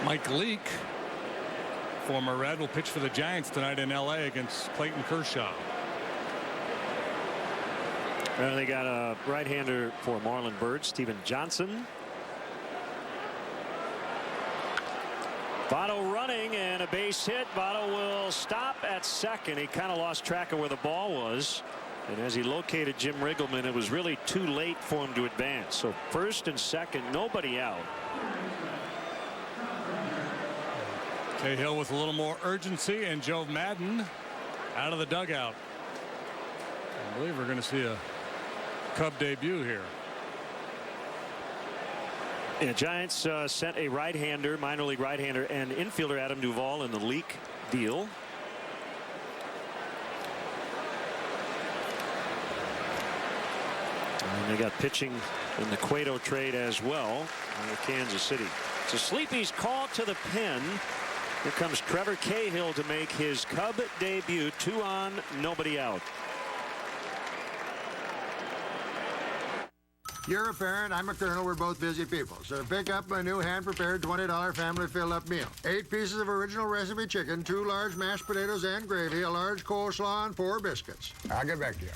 Mike Leake, former Red, will pitch for the Giants tonight in L.A. against Clayton Kershaw. Well, they got a right-hander for Marlon Byrd, Steven Johnson. Votto running and a base hit. Votto will stop at second. He kind of lost track of where the ball was. And as he located Jim Riggleman, it was really too late for him to advance. So first and second, nobody out. Cahill with a little more urgency, and Joe Madden out of the dugout. I believe we're going to see a Cub debut here. Yeah, Giants sent a right-hander, minor league right-hander, and infielder Adam Duvall in the Leake deal. And they got pitching in the Cueto trade as well in Kansas City. So Sleepy's called to the pen. Here comes Trevor Cahill to make his Cub debut. 2 on, nobody out. You're a parent, I'm a colonel, we're both busy people. So pick up my new hand-prepared $20 family fill-up meal. 8 pieces of original recipe chicken, 2 large mashed potatoes and gravy, a large coleslaw, and 4 biscuits. I'll get back to you.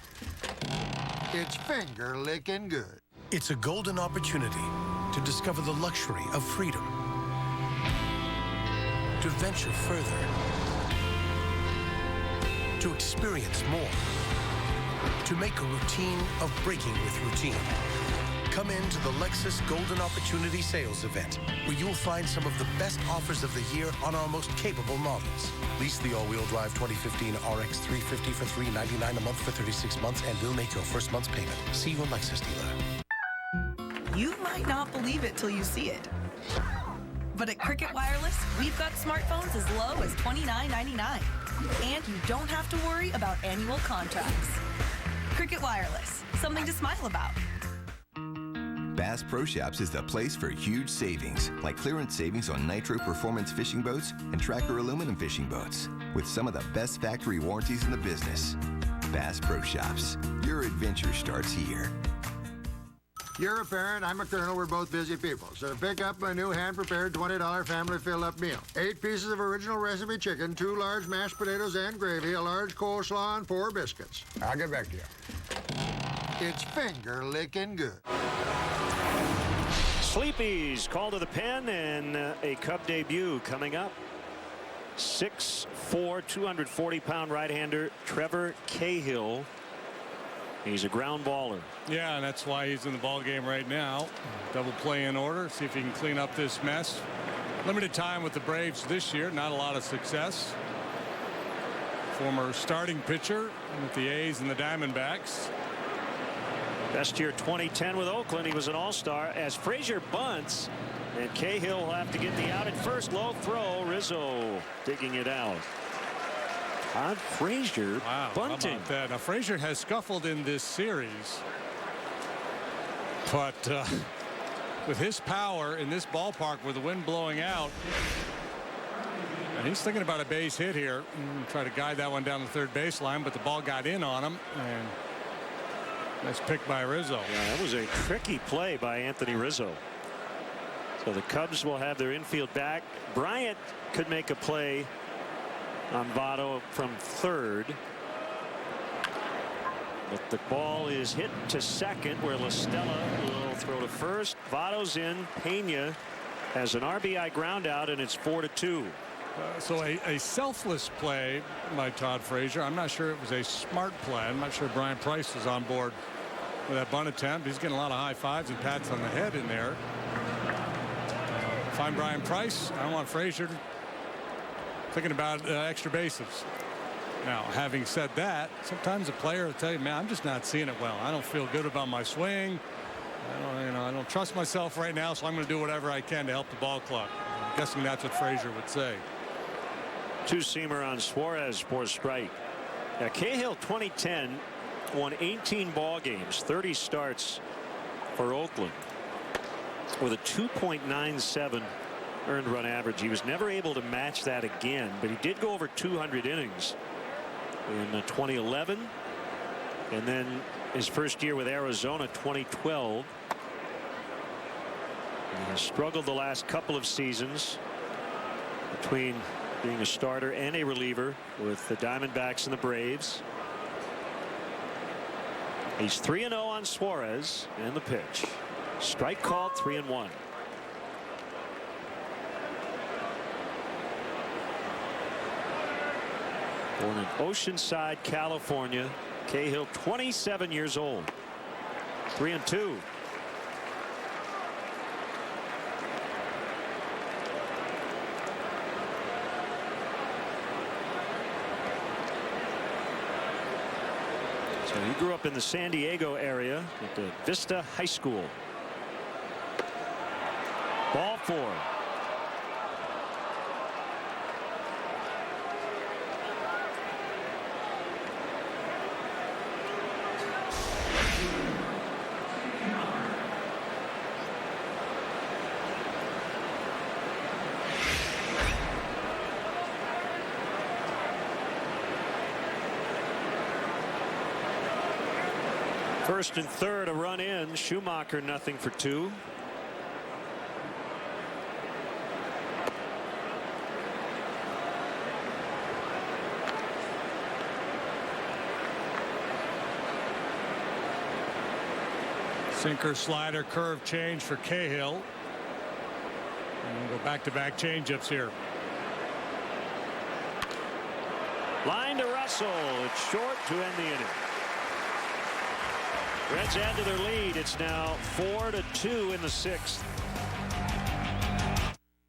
It's finger-licking good. It's a golden opportunity to discover the luxury of freedom, to venture further, to experience more, to make a routine of breaking with routine. Come in to the Lexus Golden Opportunity Sales Event, where you'll find some of the best offers of the year on our most capable models. Lease the all-wheel drive 2015 RX 350 for $399 a month for 36 months, and we'll make your first month's payment. See your Lexus dealer. You might not believe it till you see it. But at Cricket Wireless, we've got smartphones as low as $29.99. And you don't have to worry about annual contracts. Cricket Wireless, something to smile about. Bass Pro Shops is the place for huge savings, like clearance savings on Nitro Performance fishing boats and Tracker aluminum fishing boats, with some of the best factory warranties in the business. Bass Pro Shops, your adventure starts here. You're a parent, I'm a colonel, we're both busy people. So pick up my new hand-prepared $20 family fill-up meal. 8 pieces of original recipe chicken, 2 large mashed potatoes and gravy, a large coleslaw, and 4 biscuits. I'll get back to you. It's finger-licking good. Sleepy's call to the pen, and a Cub debut coming up. 6'4", 240-pound right-hander Trevor Cahill. He's a ground baller. Yeah, and that's why he's in the ball game right now. Double play in order. See if he can clean up this mess. Limited time with the Braves this year. Not a lot of success. Former starting pitcher with the A's and the Diamondbacks. Best year 2010 with Oakland. He was an all-star. As Frazier bunts, and Cahill will have to get the out at first. Low throw. Rizzo digging it out. Todd Frazier bunting. How about that? Now, Frazier has scuffled in this series, but with his power in this ballpark with the wind blowing out, and he's thinking about a base hit here. Try to guide that one down the third baseline, but the ball got in on him, and nice pick by Rizzo. Yeah, that was a tricky play by Anthony Rizzo. So the Cubs will have their infield back. Bryant could make a play on Votto from third. But the ball is hit to second, where La Stella will throw to first. Votto's in. Pena has an RBI ground out, and it's 4-2. So a selfless play by Todd Frazier. I'm not sure it was a smart play. I'm not sure Brian Price was on board with that bunt attempt. He's getting a lot of high fives and pats on the head in there. If I'm Brian Price, I want Frazier thinking about extra bases. Now, having said that, sometimes a player will tell you, man, I'm just not seeing it well. I don't feel good about my swing. I don't trust myself right now, so I'm going to do whatever I can to help the ball club. I'm guessing that's what Frazier would say. Two-seamer on Suarez for a strike. Now, Cahill 2010 won 18 ball games, 30 starts for Oakland with a 2.97 earned run average. He was never able to match that again, but he did go over 200 innings in 2011, and then his first year with Arizona 2012. He has struggled the last couple of seasons between being a starter and a reliever with the Diamondbacks and the Braves. He's 3-0 on Suarez, and the pitch. Strike called, 3-1. Born in Oceanside, California. Cahill, 27 years old. 3-2. So he grew up in the San Diego area at the Vista High School. Ball 4. First and third, a run in. Schumacher, nothing for 2. Sinker, slider, curve change for Cahill. And we'll go back-to-back changeups here. Line to Russell. It's short to end the inning. Reds add to their lead. It's now 4-2 in the 6th.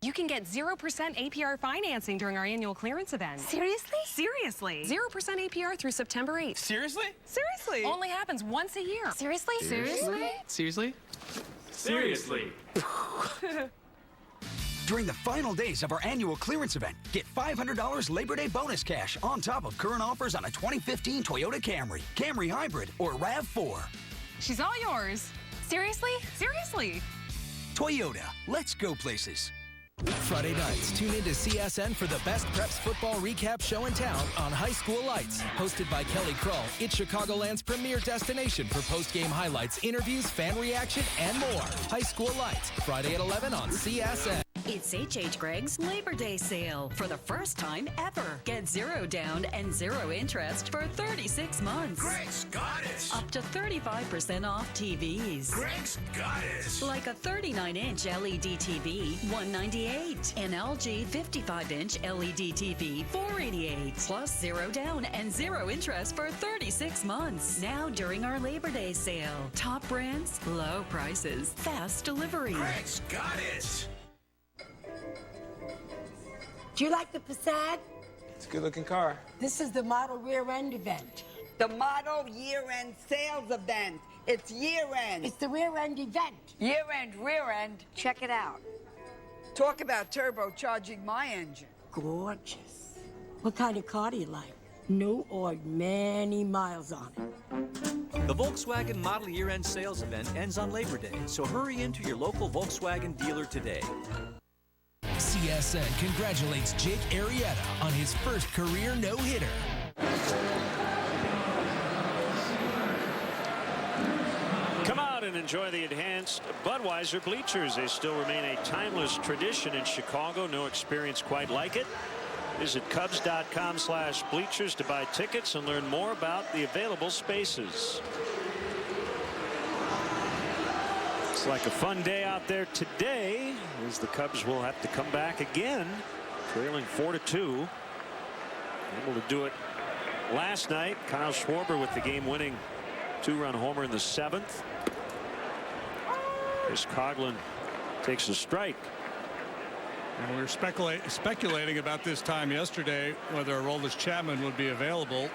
You can get 0% APR financing during our annual clearance event. Seriously? Seriously. 0% APR through September 8th. Seriously? Seriously. Only happens once a year. Seriously? Seriously? Seriously? Seriously. During the final days of our annual clearance event, get $500 Labor Day bonus cash on top of current offers on a 2015 Toyota Camry, Camry Hybrid, or RAV4. She's all yours. Seriously? Seriously. Toyota, let's go places. Friday nights, tune into CSN for the best preps football recap show in town on High School Lights. Hosted by Kelly Krull, it's Chicagoland's premier destination for post-game highlights, interviews, fan reaction, and more. High School Lights, Friday at 11 on CSN. It's H.H. Gregg's Labor Day sale. For the first time ever, get 0 down and 0 interest for 36 months. Gregg's got it! Up to 35% off TVs. Gregg's got it! Like a 39-inch LED TV, $198. An LG 55-inch LED TV, $488. Plus 0 down and 0 interest for 36 months. Now during our Labor Day sale. Top brands, low prices, fast delivery. Gregg's got it! Do you like the Passat? It's a good-looking car. This is the model rear-end event. The model year-end sales event. It's year-end. It's the rear-end event. Year-end, rear-end. Check it out. Talk about turbocharging my engine. Gorgeous. What kind of car do you like? New or many miles on it? The Volkswagen Model Year-End Sales event ends on Labor Day, so hurry into your local Volkswagen dealer today. CSN congratulates Jake Arrieta on his first career no-hitter. Come out and enjoy the enhanced Budweiser bleachers. They still remain a timeless tradition in Chicago. No experience quite like it. Visit Cubs.com/bleachers to buy tickets and learn more about the available spaces. Looks like a fun day out there today, as the Cubs will have to come back again, trailing 4-2. Able to do it last night. Kyle Schwarber with the game-winning 2-run homer in the 7th. Chris Coughlin takes a strike. And we were speculating about this time yesterday whether Aroldis Chapman would be available.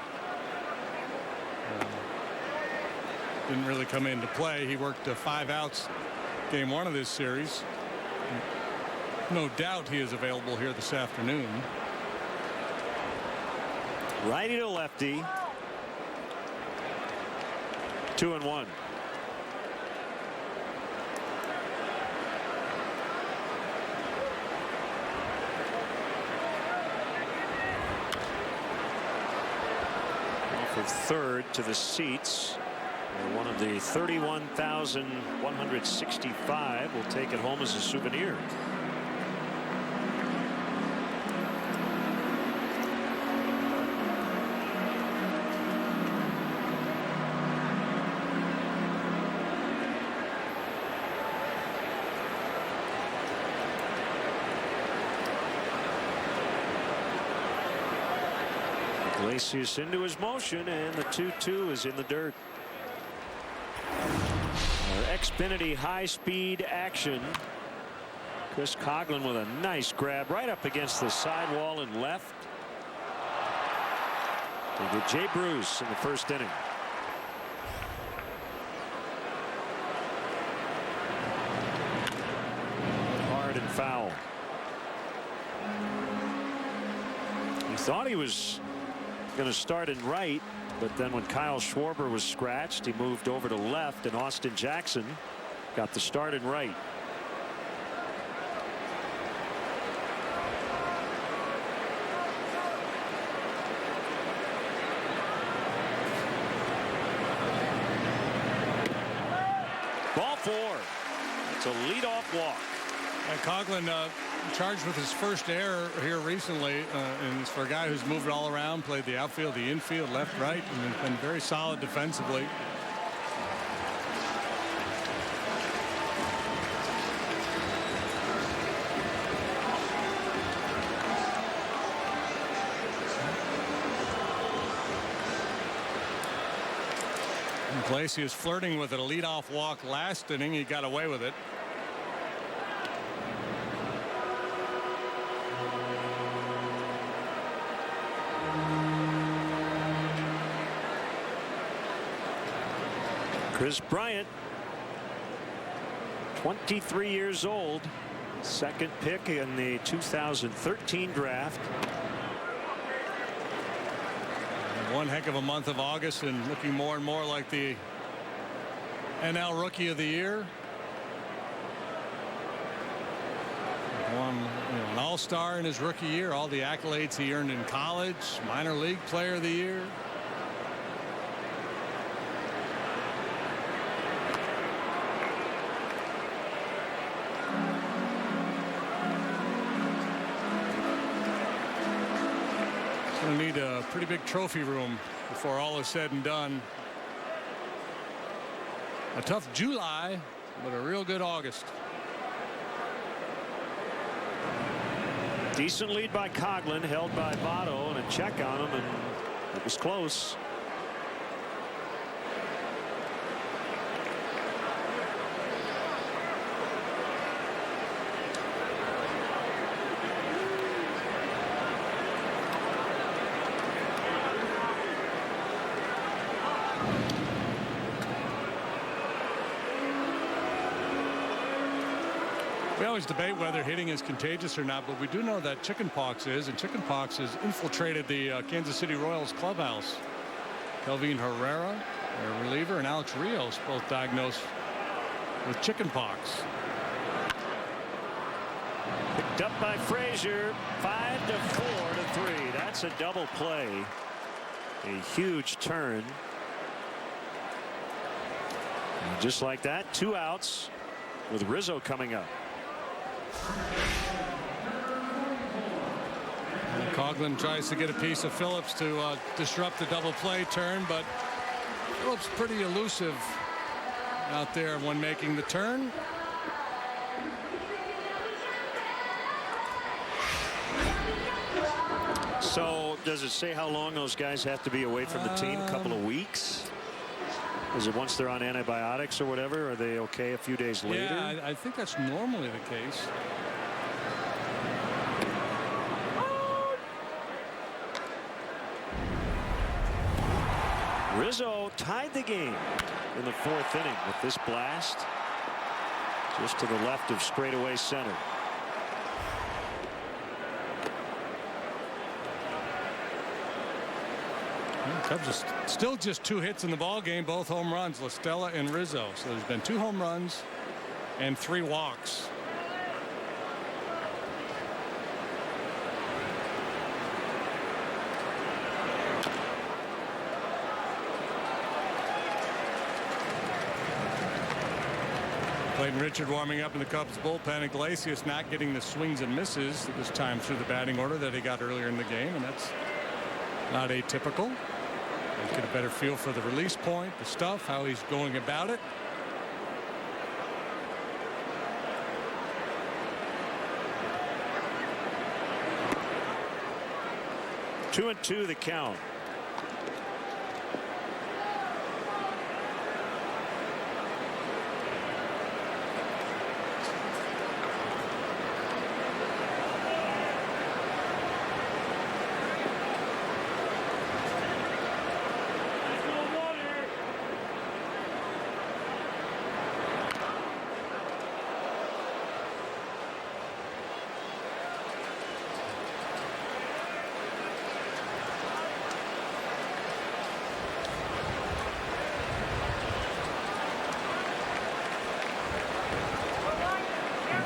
Didn't really come into play. He worked 5 outs game 1 of this series. No doubt he is available here this afternoon. Righty to lefty. 2-1. Off of third to the seats. One of the 31,165 will take it home as a souvenir. Iglesias into his motion, and the 2-2 is in the dirt. Xfinity high-speed action. Chris Coughlin with a nice grab right up against the sidewall and left. They get Jay Bruce in the first inning. Hard and foul. He thought he was going to start in right, but then when Kyle Schwarber was scratched, he moved over to left, and Austin Jackson got the start in right. Ball 4. It's a leadoff walk. And Coughlin charged with his first error here recently, and it's for a guy who's moved all around, played the outfield, the infield, left, right, and has been very solid defensively. Iglesias flirting with it. A leadoff walk last inning. He got away with it. Chris Bryant, 23 years old, second pick in the 2013 draft. One heck of a month of August and looking more and more like the NL Rookie of the Year. Won an All-Star in his rookie year, all the accolades he earned in college, minor league player of the year. Going to need a pretty big trophy room before all is said and done. A tough July, but a real good August. Decent lead by Coughlin, held by Votto, and a check on him, and it was close. We always debate whether hitting is contagious or not, but we do know that chickenpox is, and chickenpox has infiltrated the Kansas City Royals clubhouse. Kelvin Herrera, their reliever, and Alex Rios both diagnosed with chickenpox. Picked up by Frazier, 5-4-3. That's a double play. A huge turn. And just like that, 2 outs with Rizzo coming up. Coughlin tries to get a piece of Phillips to disrupt the double play turn, but Phillips pretty elusive out there when making the turn. So does it say how long those guys have to be away from the team? A couple of weeks? Is it once they're on antibiotics or whatever? Are they okay a few days later? Yeah, I think that's normally the case. Rizzo tied the game in the 4th inning with this blast just to the left of straightaway center. Cubs are still just 2 hits in the ball game, both home runs, La Stella and Rizzo. So there's been 2 home runs and 3 walks. Clayton Richard warming up in the Cubs bullpen. Iglesias not getting the swings and misses this time through the batting order that he got earlier in the game, and that's not atypical. Get a better feel for the release point, the stuff, how he's going about it. Two and 2 the count.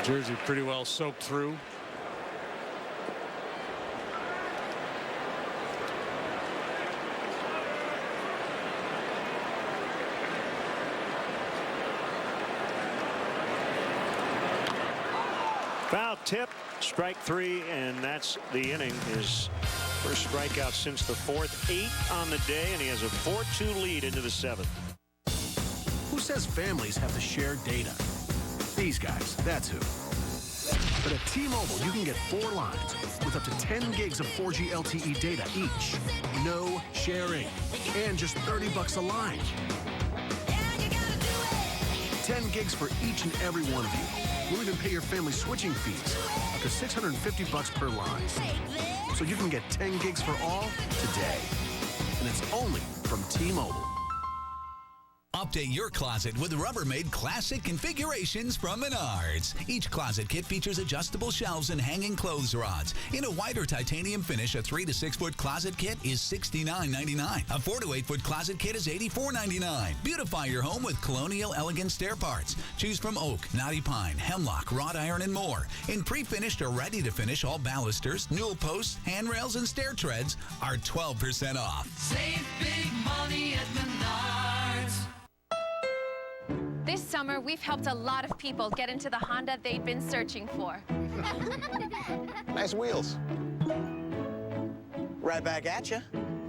Jersey pretty well soaked through. Foul tip, strike 3, and that's the inning. His first strikeout since the 4th, 8 on the day, and he has a 4-2 lead into the 7th. Who says families have to share data? These guys, that's who. But at T-Mobile, you can get 4 lines with up to 10 gigs of 4G LTE data each. No sharing. And just $30 a line. 10 gigs for each and every one of you. We'll even pay your family switching fees, up to $650 per line. So you can get 10 gigs for all today. And it's only from T-Mobile. Update your closet with Rubbermaid Classic configurations from Menards. Each closet kit features adjustable shelves and hanging clothes rods. In a whiter titanium finish, a 3 to 6 foot closet kit is $69.99. A 4 to 8 foot closet kit is $84.99. Beautify your home with Colonial Elegant stair parts. Choose from oak, knotty pine, hemlock, wrought iron, and more. In pre-finished or ready to finish, all balusters, newel posts, handrails, and stair treads are 12% off. Save big money at Menards. This summer, we've helped a lot of people get into the Honda they'd been searching for. Nice wheels. Right back at you.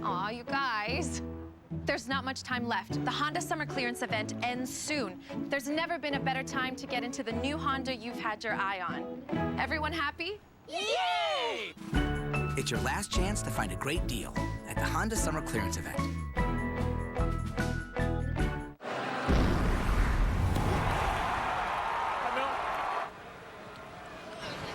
Aw, you guys. There's not much time left. The Honda Summer Clearance event ends soon. There's never been a better time to get into the new Honda you've had your eye on. Everyone happy? Yay! It's your last chance to find a great deal at the Honda Summer Clearance event.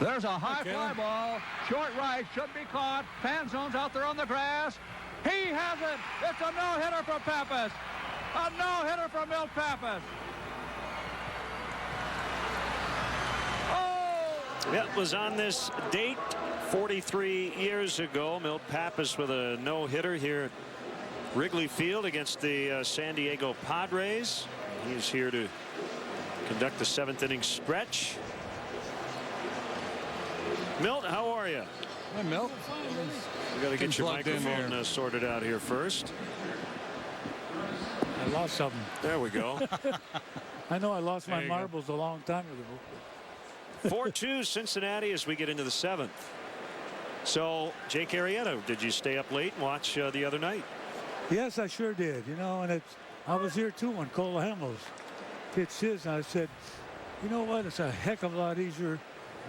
There's a high fly ball. Short right, should be caught. Fan zone's out there on the grass. He has it. It's a no-hitter for Pappas. A no-hitter for Milt Pappas. Oh! Yeah, it was on this date 43 years ago. Milt Pappas with a no-hitter here at Wrigley Field against the San Diego Padres. He is here to conduct the 7th inning stretch. Milt, how are you? Hi, Milt. We got to get your microphone sorted out here first. I lost something. There we go. I know I lost my marbles a long time ago. 4-2 Cincinnati as we get into the 7th. So, Jake Arrieta, did you stay up late and watch the other night? Yes, I sure did. You know, and I was here too when Cole Hamels pitched his, and I said, you know what? It's a heck of a lot easier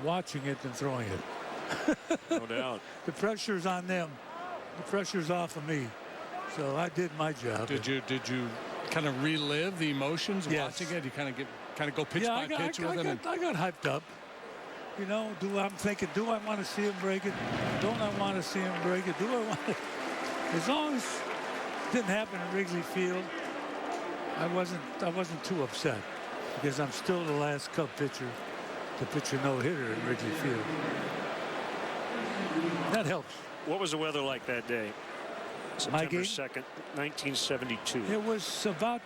watching it than throwing it. No doubt. The pressure's on them. The pressure's off of me. So I did my job. Did you kind of relive the emotions watching it? You kind of go pitch by pitch with it? I got hyped up. You know, I'm thinking, do I want to see him break it? Don't I want to see him break it? Do I want to? As long as it didn't happen at Wrigley Field, I wasn't too upset because I'm still the last Cub pitcher to pitch a no-hitter at Wrigley Field. That helps. What was the weather like that day? September 2nd, 1972. It was about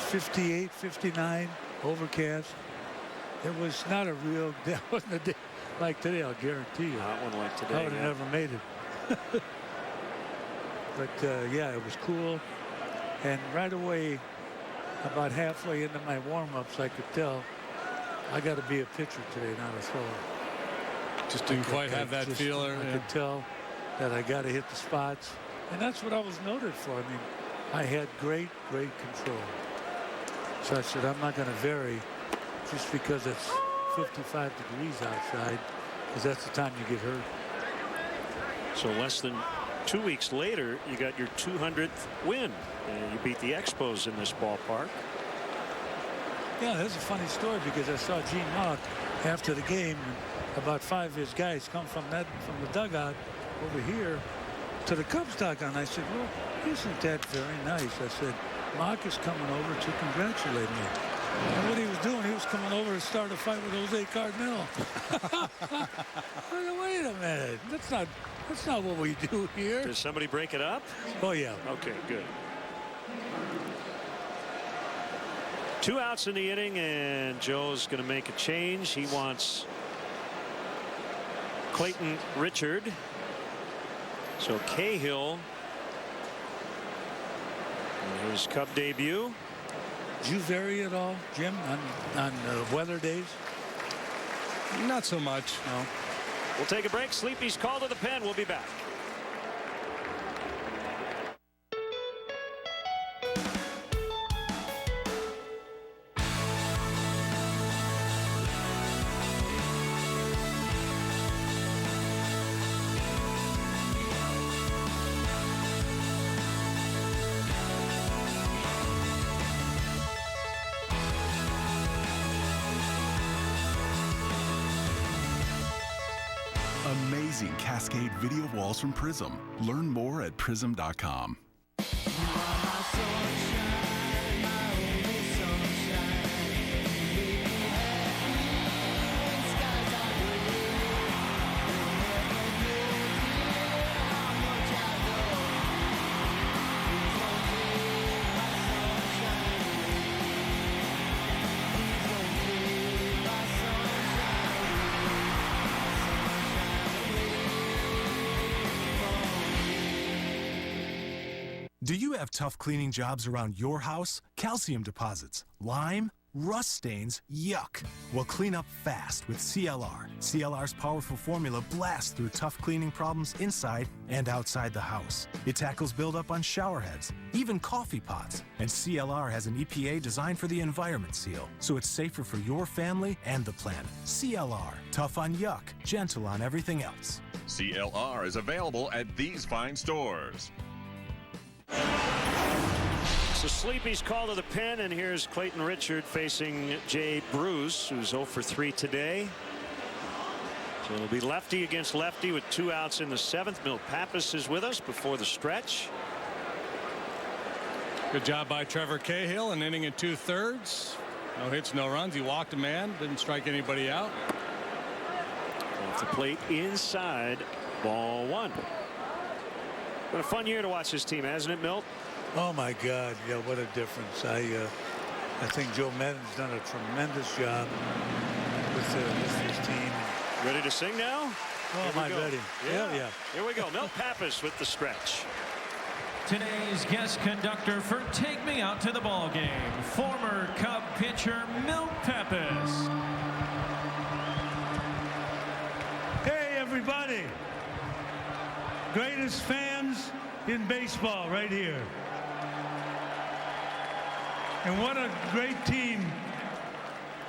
58, 59, overcast. It was not a real, that wasn't a day like today, I'll guarantee you. Not one like today. I would have never made it. But yeah, it was cool. And right away, about halfway into my warm-ups, I could tell I got to be a pitcher today, not a thrower. Just didn't quite have that feeler. I could tell that I got to hit the spots. And that's what I was noted for. I mean, I had great control. So I said, I'm not going to vary just because it's 55 degrees outside, because that's the time you get hurt. So less than 2 weeks later, you got your 200th win. And you beat the Expos in this ballpark. Yeah, that's a funny story because I saw Gene Hawk after the game. About 5 of his guys come from the dugout over here to the Cubs dugout. And I said, well, isn't that very nice? I said, Mark is coming over to congratulate me. And what he was doing, he was coming over to start a fight with Jose Cardinal. Wait a minute. That's not what we do here. Did somebody break it up? Oh, yeah. Okay, good. 2 outs in the inning, and Joe's going to make a change. He wants Clayton Richard. So Cahill. And his Cub debut. Did you vary at all, Jim, on weather days? Not so much, no. We'll take a break. Sleepy's call to the pen. We'll be back. amazing Cascade video walls from Prism. Learn more at prism.com. Do you have tough cleaning jobs around your house? Calcium deposits, lime, rust stains, yuck. Well, clean up fast with CLR. CLR's powerful formula blasts through tough cleaning problems inside and outside the house. It tackles buildup on shower heads, even coffee pots. And CLR has an EPA designed for the environment seal, so it's safer for your family and the planet. CLR, tough on yuck, gentle on everything else. CLR is available at these fine stores. So Sleepy's call to the pen, and here's Clayton Richard facing Jay Bruce, who's 0 for 3 today. So it'll be lefty against lefty with 2 outs in the 7th. Milt Pappas is with us before the stretch. Good job by Trevor Cahill, an inning and 2/3. No hits, no runs. He walked a man, didn't strike anybody out. Off the plate inside, ball 1. What a fun year to watch this team, hasn't it, Milt? Oh my God, yeah, what a difference. I think Joe Madden's done a tremendous job with this team. Ready to sing now? Oh, am I ready? Yeah. Here we go. Milt Pappas with the stretch. Today's guest conductor for Take Me Out to the Ball Game, former Cub pitcher Milt Pappas. Hey, everybody. Greatest fans in baseball right here. And what a great team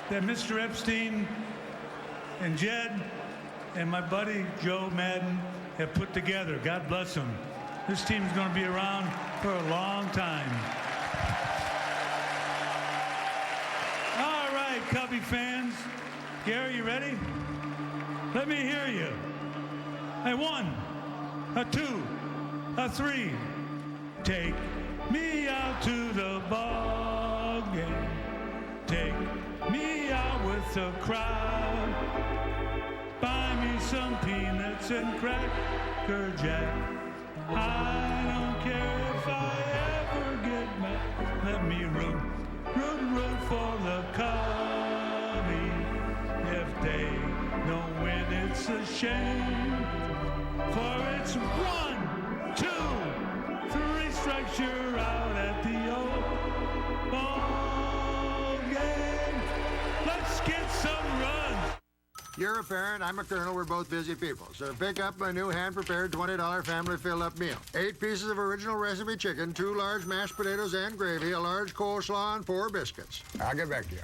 that Mr. Epstein and Jed and my buddy Joe Madden have put together. God bless them. This team is going to be around for a long time. All right, Cubby fans. Gary, you ready? Let me hear you. A 1, a 2, a 3. Take me out to the ball game. Take me out with the crowd. Buy me some peanuts and Cracker Jack. I don't care if I ever get mad. Let me root for the Cubby. If they don't win, it's a shame. For it's 1, 2, 3 strikes, you're out at the old ball game. Let's get some runs. You're a parent, I'm a colonel, we're both busy people. So pick up my new hand-prepared $20 family fill-up meal. 8 pieces of original recipe chicken, 2 large mashed potatoes and gravy, a large coleslaw, and 4 biscuits. I'll get back to you.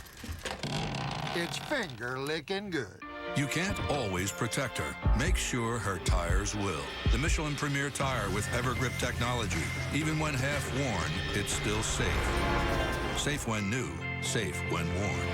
It's finger-licking good. You can't always protect her. Make sure her tires will. The Michelin Premier Tire with EverGrip technology. Even when half worn, it's still safe. Safe when new, safe when worn.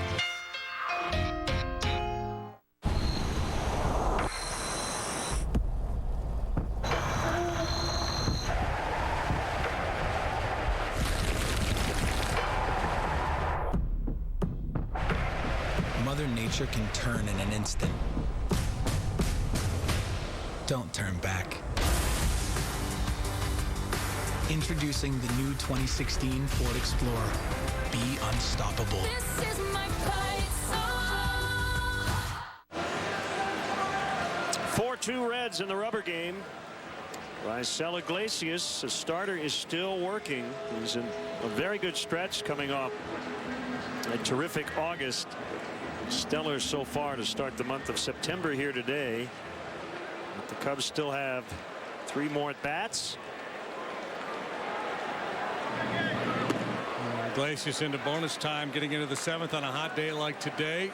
Mother Nature can turn in an instant. Don't turn back. Introducing the new 2016 Ford Explorer. Be unstoppable. This is my fight song. 4-2 Reds in the rubber game. Raisel Iglesias, the starter, is still working. He's in a very good stretch coming off a terrific August. Stellar so far to start the month of September here today. But the Cubs still have 3 more at bats. Iglesias into bonus time, getting into the 7th on a hot day like today.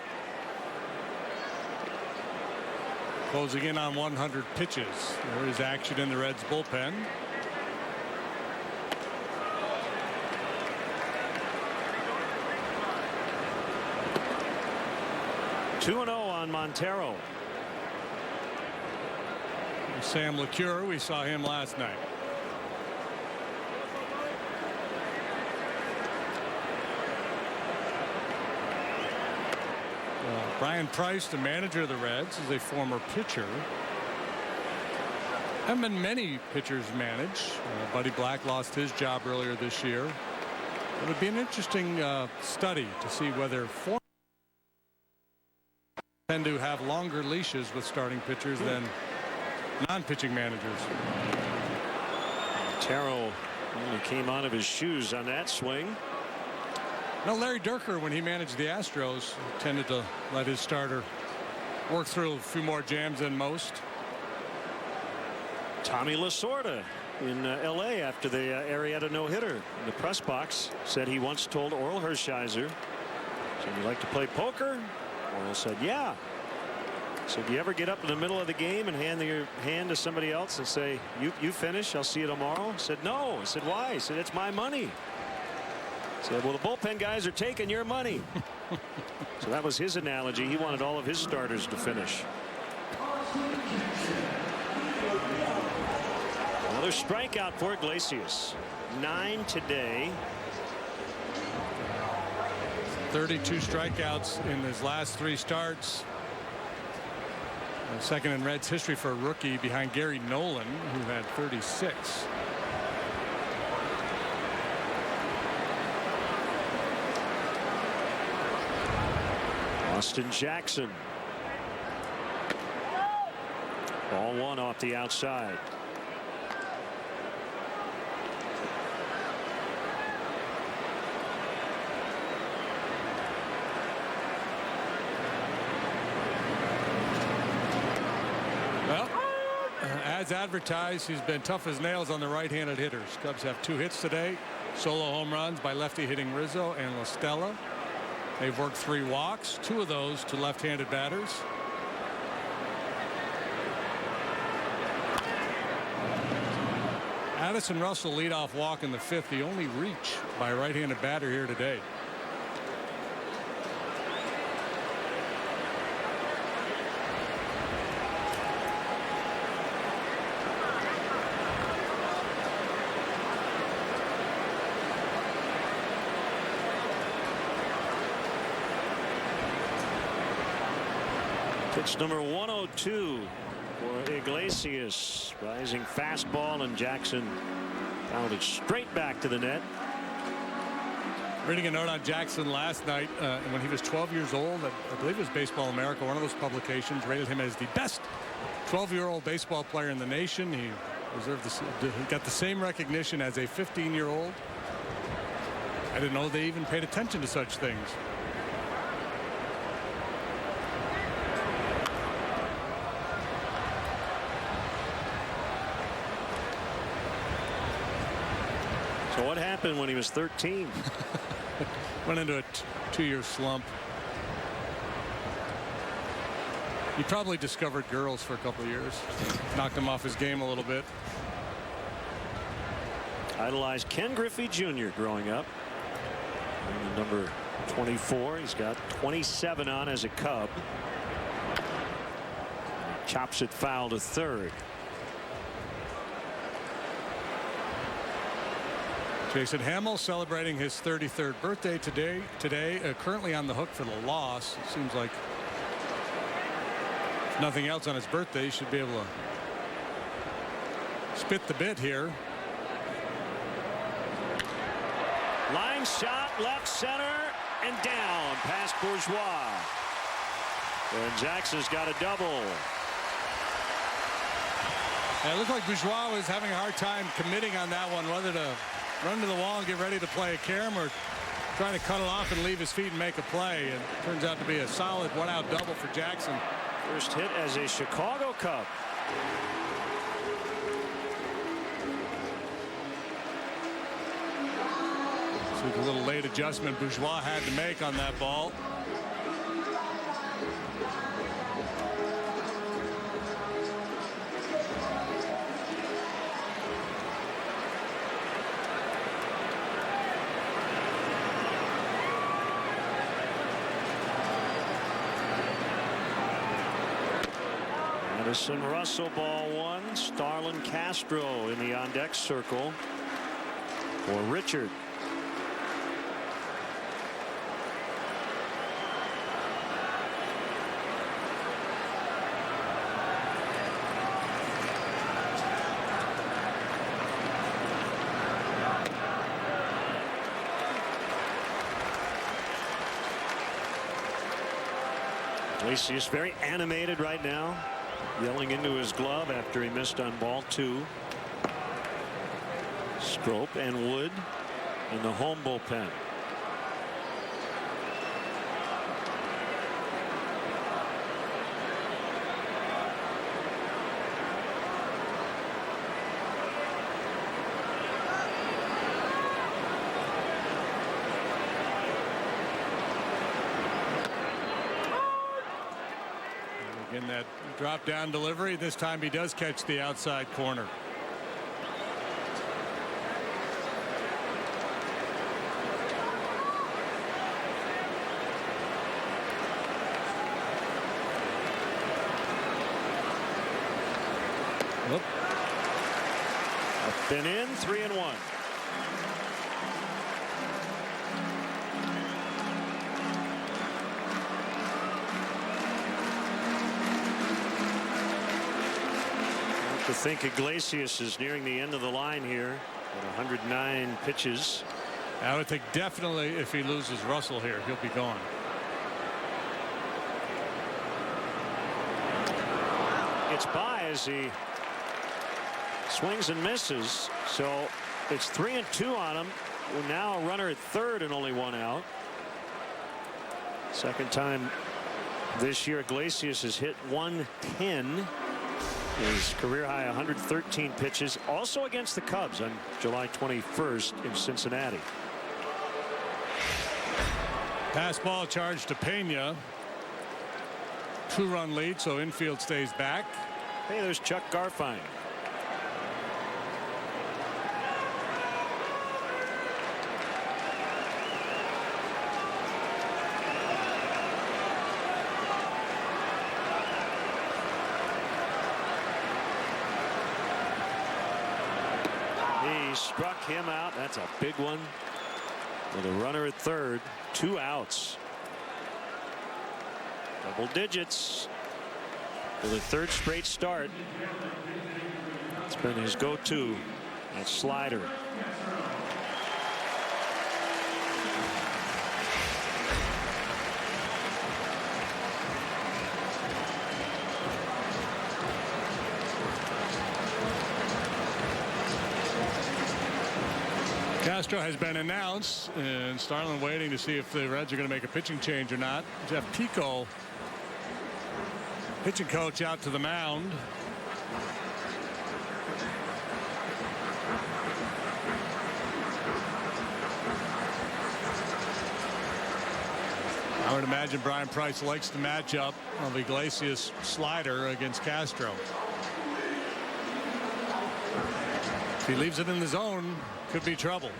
Closing in on 100 pitches. There is action in the Reds bullpen. Two 2-0 on Montero. Sam LeCure, we saw him last night. Brian Price, the manager of the Reds, is a former pitcher. Haven't been many pitchers managed. Buddy Black lost his job earlier this year. It would be an interesting study to see whether former tend to have longer leashes with starting pitchers than non-pitching managers. Taro really came out of his shoes on that swing. Now, Larry Dierker, when he managed the Astros, tended to let his starter work through a few more jams than most. Tommy Lasorda in L.A. after the Arrieta no-hitter in the press box said he once told Orel Hershiser, "So you like to play poker?" Orel said, "Yeah." So do you ever get up in the middle of the game and hand your hand to somebody else and say, you finish, I'll see you tomorrow? He said, "No." I said, "Why?" He said, "It's my money." I said, "Well, the bullpen guys are taking your money." So that was his analogy. He wanted all of his starters to finish. Another strikeout for Iglesias. 9 today. 32 strikeouts in his last 3 starts. Second in Reds history for a rookie, behind Gary Nolan, who had 36. Austin Jackson. Ball 1 off the outside. Well, as advertised, he's been tough as nails on the right-handed hitters. Cubs have 2 hits today. Solo home runs by lefty hitting Rizzo and La Stella. They've worked 3 walks, 2 of those to left-handed batters. Addison Russell leadoff walk in the 5th, the only reach by a right-handed batter here today. Pitch number 102 for Iglesias. Rising fastball, and Jackson found it straight back to the net. Reading a note on Jackson last night when he was 12 years old. I believe it was Baseball America, one of those publications, rated him as the best 12-year-old baseball player in the nation. He got the same recognition as a 15-year-old. I didn't know they even paid attention to such things. So what happened when he was 13? Went into a 2-year slump. He probably discovered girls for a couple of years. Knocked him off his game a little bit. Idolized Ken Griffey Jr. growing up. And number 24. He's got 27 on as a Cub. Chops it foul to third. Jason Hamill celebrating his 33rd birthday today. Currently on the hook for the loss. It seems like if nothing else on his birthday, he should be able to spit the bit here. Line shot, left center, and down past Bourgeois. And Jackson's got a double. It looked like Bourgeois was having a hard time committing on that one, whether to run to the wall and get ready to play a carom or trying to cut it off and leave his feet and make a play. And it turns out to be a solid 1-out double for Jackson. First hit as a Chicago Cub. So the little late adjustment Bourgeois had to make on that ball. Addison Russell, ball one. Starlin Castro in the on-deck circle for Richard. Iglesias very animated right now, yelling into his glove after he missed on ball two. Strop and Wood in the home bullpen. Again, that drop down delivery. This time he does catch the outside corner. Up and in, 3-1. To think Iglesias is nearing the end of the line here at 109 pitches. I would think definitely if he loses Russell here, he'll be gone. It's by as he swings and misses. So it's 3-2 on him. We're now a runner at third and only one out. Second time this year Iglesias has hit 110. His career high 113 pitches, also against the Cubs on July 21st in Cincinnati. Pass ball charge to Pena. 2-run lead, so infield stays back. Hey, there's Chuck Garfien. He struck him out. That's a big one. With a runner at third, 2 outs. Double digits for the third straight start. It's been his go-to, that slider. Castro has been announced, and Starlin waiting to see if the Reds are going to make a pitching change or not. Jeff Pico, pitching coach, out to the mound. I would imagine Brian Price likes the matchup of Iglesias' slider against Castro. If he leaves it in the zone, could be trouble.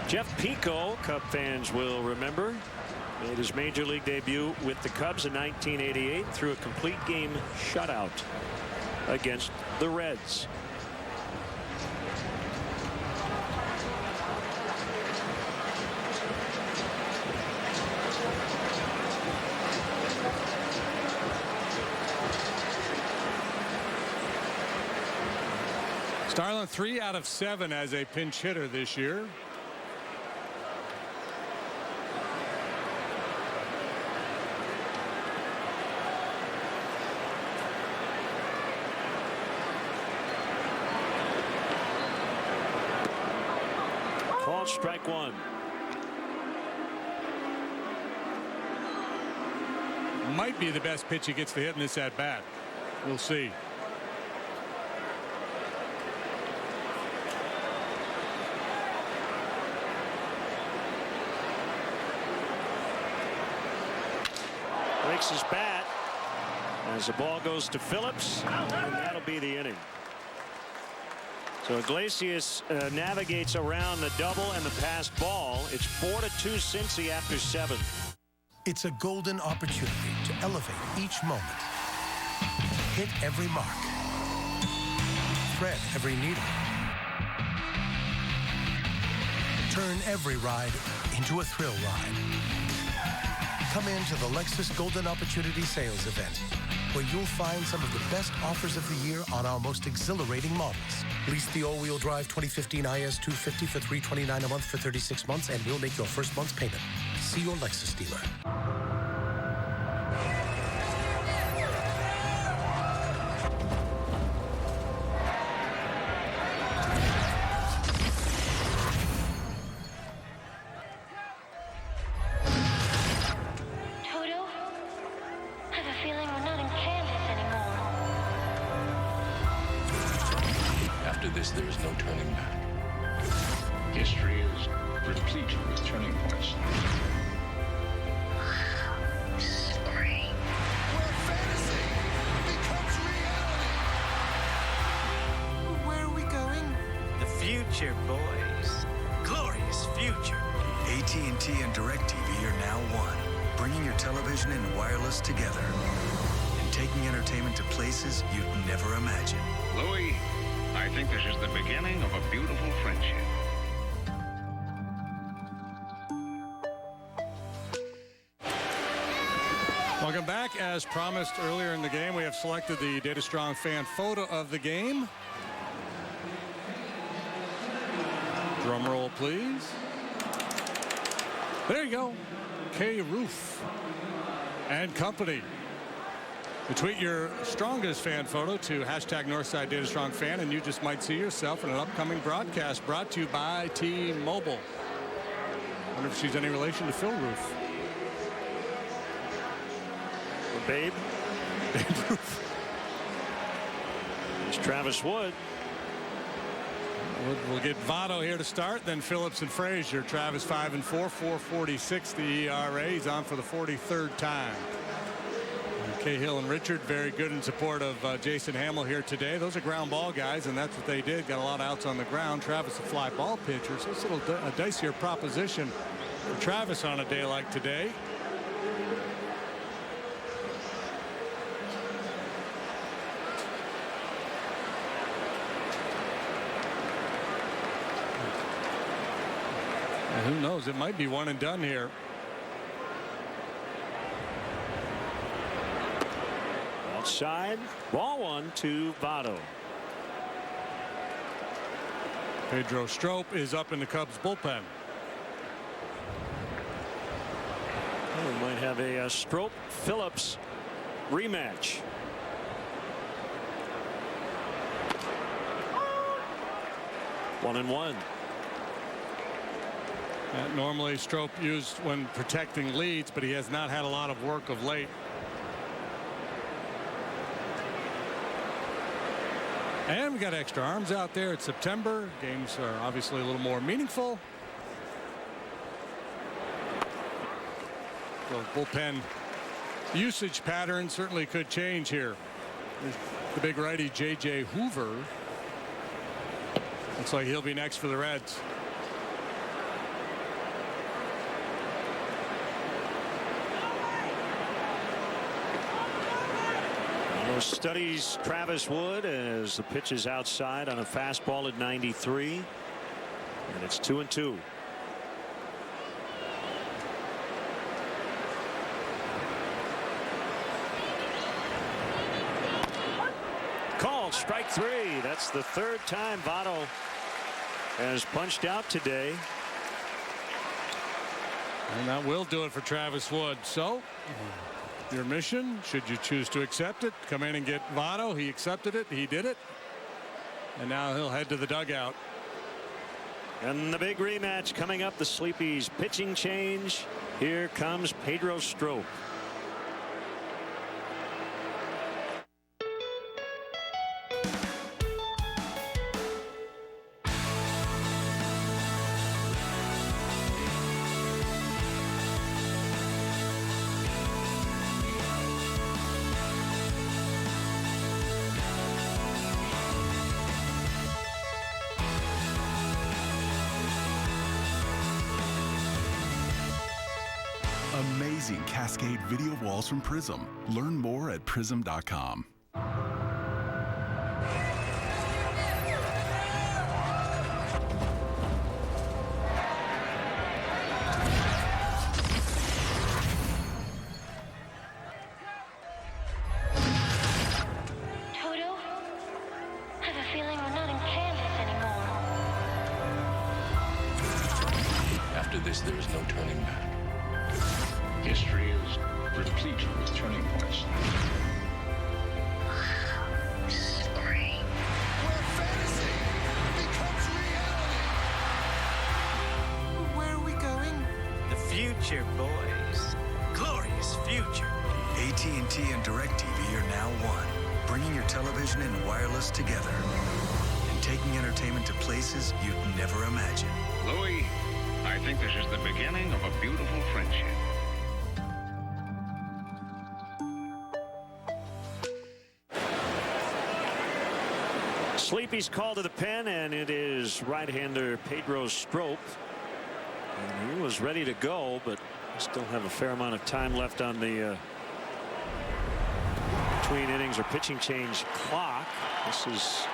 Jeff Pico, Cub fans will remember, made his major league debut with the Cubs in 1988 through a complete game shutout against the Reds. Starlin 3 out of 7 as a pinch hitter this year. Called strike one. Might be the best pitch he gets to hit in this at bat. We'll see. Breaks his bat as the ball goes to Phillips, and that'll be the inning. So Iglesias navigates around the double and the passed ball. It's 4-2 Cincy after 7. It's a golden opportunity to elevate each moment. Hit every mark. Thread every needle. Turn every ride into a thrill ride. Come into the Lexus Golden Opportunity Sales Event, where you'll find some of the best offers of the year on our most exhilarating models. Lease the all-wheel drive 2015 IS 250 for $329 a month for 36 months, and we'll make your first month's payment. See your Lexus dealer. After this, there is no turning back. History is replete with turning points. Sorry. Where fantasy becomes reality. Where are we going? The future, boys. Glorious future. AT&T and DirecTV are now one, bringing your television and wireless together and taking entertainment to places you'd never imagine. Louis, I think this is the beginning of a beautiful friendship. Welcome back. As promised earlier in the game, we have selected the Data Strong fan photo of the game. Drum roll, please. There you go. K. Roof and company. Tweet your strongest fan photo to hashtag Northside Data Strong Fan, and you just might see yourself in an upcoming broadcast brought to you by T-Mobile. Wonder if she's any relation to Phil Roof. Or Babe. Babe Roof. It's Travis Wood. We'll get Votto here to start, then Phillips and Frazier. Travis 5-4, 4.46 the ERA. He's on for the 43rd time. Cahill and Richard very good in support of Jason Hamill here today. Those are ground ball guys, and that's what they did. Got a lot of outs on the ground. Travis a fly ball pitcher, so it's a little a dicier proposition for Travis on a day like today. And who knows? It might be one and done here. Outside, ball one to Votto. Pedro Strop is up in the Cubs bullpen. We might have a Strop Phillips rematch. One and one. Normally Strop used when protecting leads, but he has not had a lot of work of late. And we got extra arms out there. It's September. Games are obviously a little more meaningful. So bullpen usage pattern certainly could change here. There's the big righty J.J. Hoover. Looks like he'll be next for the Reds. Studies Travis Wood as the pitch is outside on a fastball at 93, and it's 2-2. Called strike three. That's the third time Votto has punched out today. And that will do it for Travis Wood. So your mission, should you choose to accept it, come in and get Votto. He accepted it. He did it. And now he'll head to the dugout. And the big rematch coming up, the Sleepy's pitching change. Here comes Pedro Strop. Amazing cascade video walls from Prism. Learn more at Prism.com. this, there is no turning back. History is replete with turning points. Where are we going? The future, boys. Glorious future. AT&T and DirecTV are now one, bringing your television and wireless together and taking entertainment to places you'd never imagine. Louis, I think this is the beginning of a beautiful friendship. Sleepy's called to the pen, and it is right-hander Pedro Strop. And he was ready to go, but still have a fair amount of time left on the between innings or pitching change clock. This is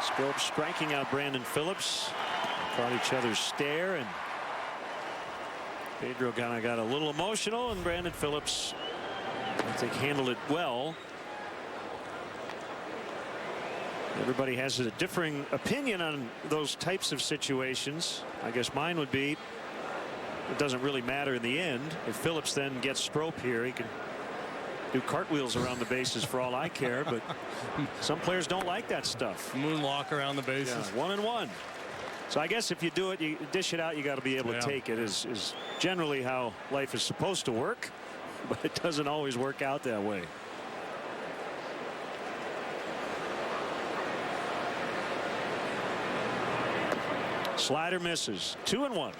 Strop striking out Brandon Phillips. They caught each other's stare, and Pedro kind of got a little emotional, and Brandon Phillips, I think, handled it well. Everybody has a differing opinion on those types of situations. I guess mine would be it doesn't really matter in the end. If Phillips then gets Strop here, he can do cartwheels around the bases for all I care, but some players don't like that stuff. Moonwalk around the bases. Yeah, 1-1. So I guess if you do it, you dish it out, you got to be able to take it, is generally how life is supposed to work, but it doesn't always work out that way. Slider misses. 2-1.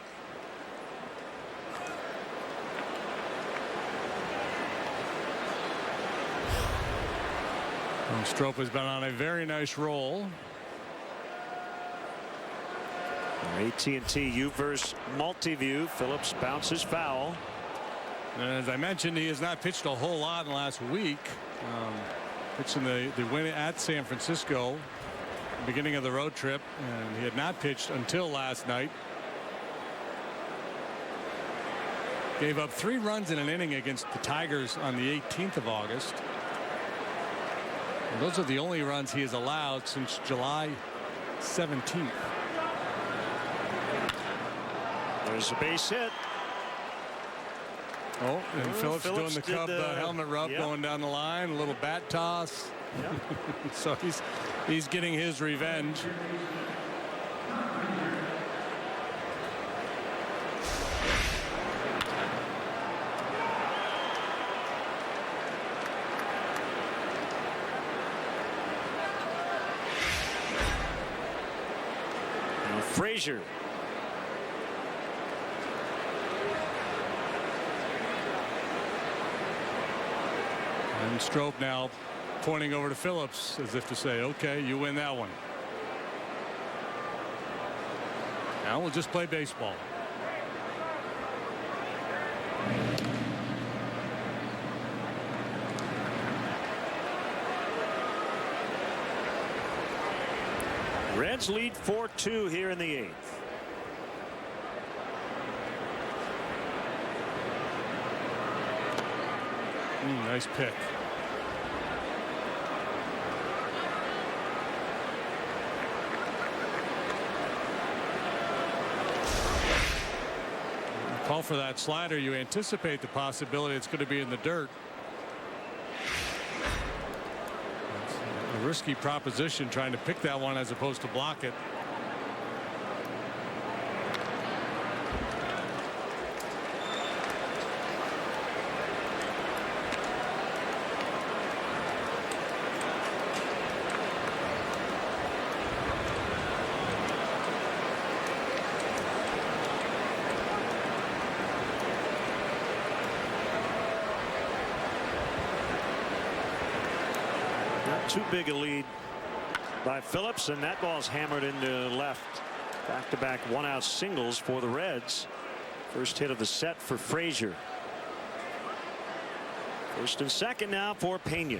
Strop has been on a very nice roll. AT&T U-verse multi-view. Phillips bounces foul. And as I mentioned, he has not pitched a whole lot in the last week. Pitching the win at San Francisco, beginning of the road trip, and he had not pitched until last night. Gave up 3 runs in an inning against the Tigers on the 18th of August. And those are the only runs he has allowed since July 17th. There's a base hit. Oh, and Phillips doing the Cub helmet rub, going down the line, a little bat toss. Yep. So he's getting his revenge. Now Frazier. And Strop now pointing over to Phillips as if to say, okay, you win that one. Now we'll just play baseball. Reds lead 4-2 here in the 8th. Nice pick. Call for that slider. You anticipate the possibility it's going to be in the dirt. It's a risky proposition trying to pick that one as opposed to block it. Too big a lead by Phillips, and that ball's hammered into left. Back-to-back one-out singles for the Reds. First hit of the set for Frazier. First and second now for Pena.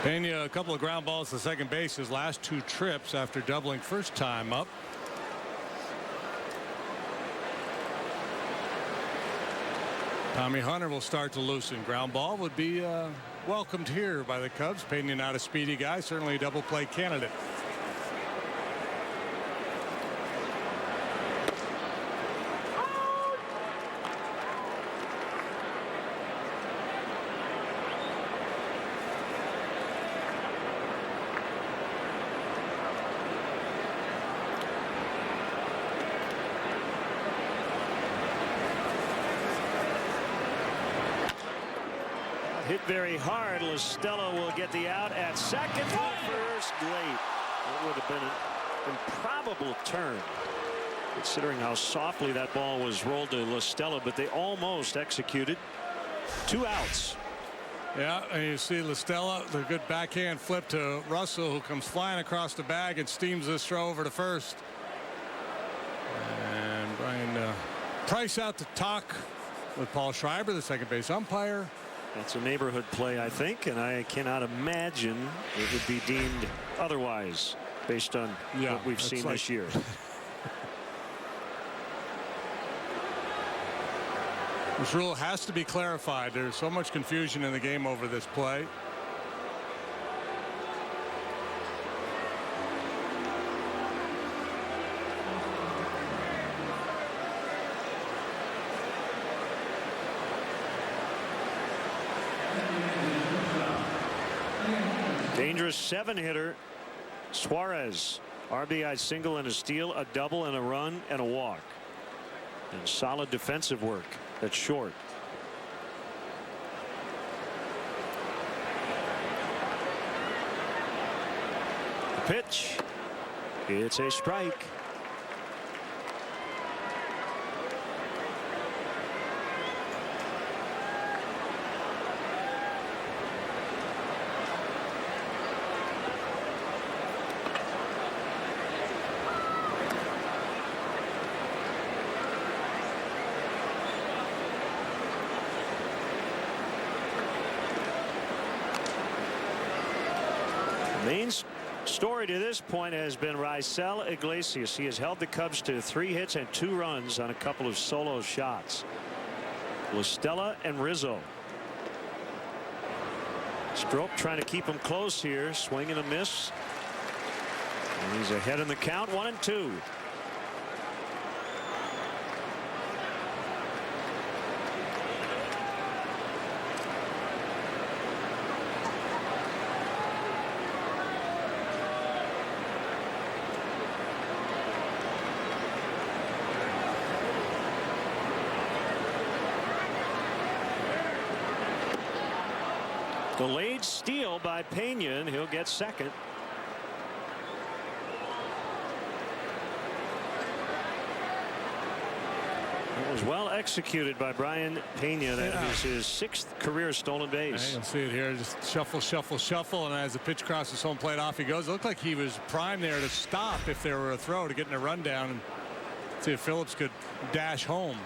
Pena, a couple of ground balls to second base his last 2 trips after doubling first time up. Tommy Hunter will start to loosen. Ground ball would be welcomed here by the Cubs. Pena not a speedy guy, certainly a double play candidate. Hit very hard. Listella will get the out at second. First late. It would have been an improbable turn, considering how softly that ball was rolled to Listella, but they almost executed. 2 outs. Yeah, and you see Listella, the good backhand flip to Russell, who comes flying across the bag and steams this throw over to first. And Brian Price out to talk with Paul Schreiber, the second base umpire. That's a neighborhood play, I think, and I cannot imagine it would be deemed otherwise based on what we've seen this year. This rule has to be clarified. There's so much confusion in the game over this play. Dangerous 7-hitter Suarez. RBI single and a steal, a double and a run and a walk. And solid defensive work at short. The pitch. It's a strike. Main story to this point has been Raisel Iglesias. He has held the Cubs to 3 hits and 2 runs on a couple of solo shots. Listella and Rizzo. Strop trying to keep him close here. Swing and a miss. And he's ahead in the count, 1-2. Delayed steal by Pena, and he'll get second. It was well executed by Brian Pena. That is his 6th career stolen base. You'll see it here. Just shuffle, shuffle, shuffle. And as the pitch crosses home plate, off he goes. It looked like he was primed there to stop if there were a throw to get in a rundown and see if Phillips could dash home.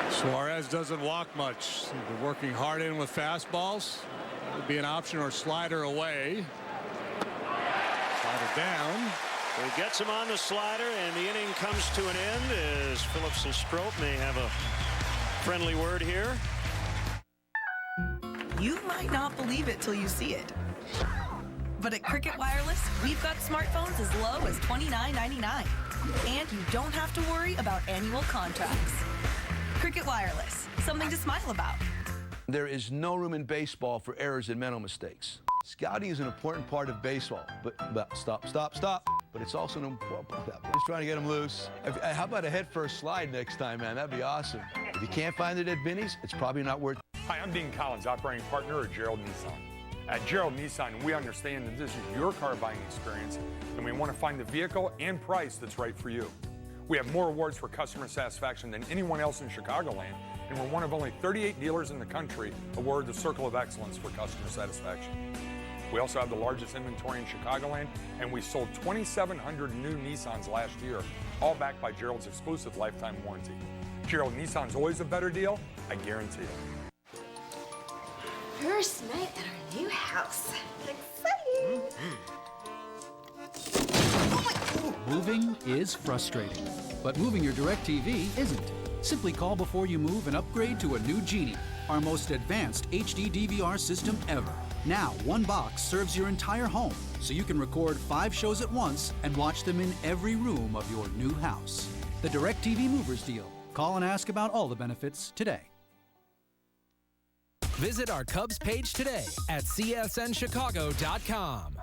Suarez doesn't walk much. He's been working hard in with fastballs. That would be an option, or slider away. Slider down. He gets him on the slider, and the inning comes to an end as Phillips and Strop may have a friendly word here. You might not believe it till you see it. But at Cricket Wireless, we've got smartphones as low as $29.99. And you don't have to worry about annual contracts. Cricket Wireless, something to smile about. There is no room in baseball for errors and mental mistakes. Scouting is an important part of baseball, but stop. But it's also an important part. Just trying to get them loose. How about a head-first slide next time, man? That'd be awesome. If you can't find it at Binny's, it's probably not worth it. Hi, I'm Dean Collins, operating partner at Gerald Nissan. At Gerald Nissan, we understand that this is your car buying experience, and we want to find the vehicle and price that's right for you. We have more awards for customer satisfaction than anyone else in Chicagoland, and we're one of only 38 dealers in the country awarded the Circle of Excellence for customer satisfaction. We also have the largest inventory in Chicagoland, and we sold 2,700 new Nissans last year, all backed by Gerald's exclusive lifetime warranty. Gerald, Nissan's always a better deal, I guarantee it. First night at our new house. Exciting! Moving is frustrating, but moving your DirecTV isn't. Simply call before you move and upgrade to a new Genie, our most advanced HD DVR system ever. Now, one box serves your entire home, so you can record 5 shows at once and watch them in every room of your new house. The DirecTV Movers deal. Call and ask about all the benefits today. Visit our Cubs page today at csnchicago.com.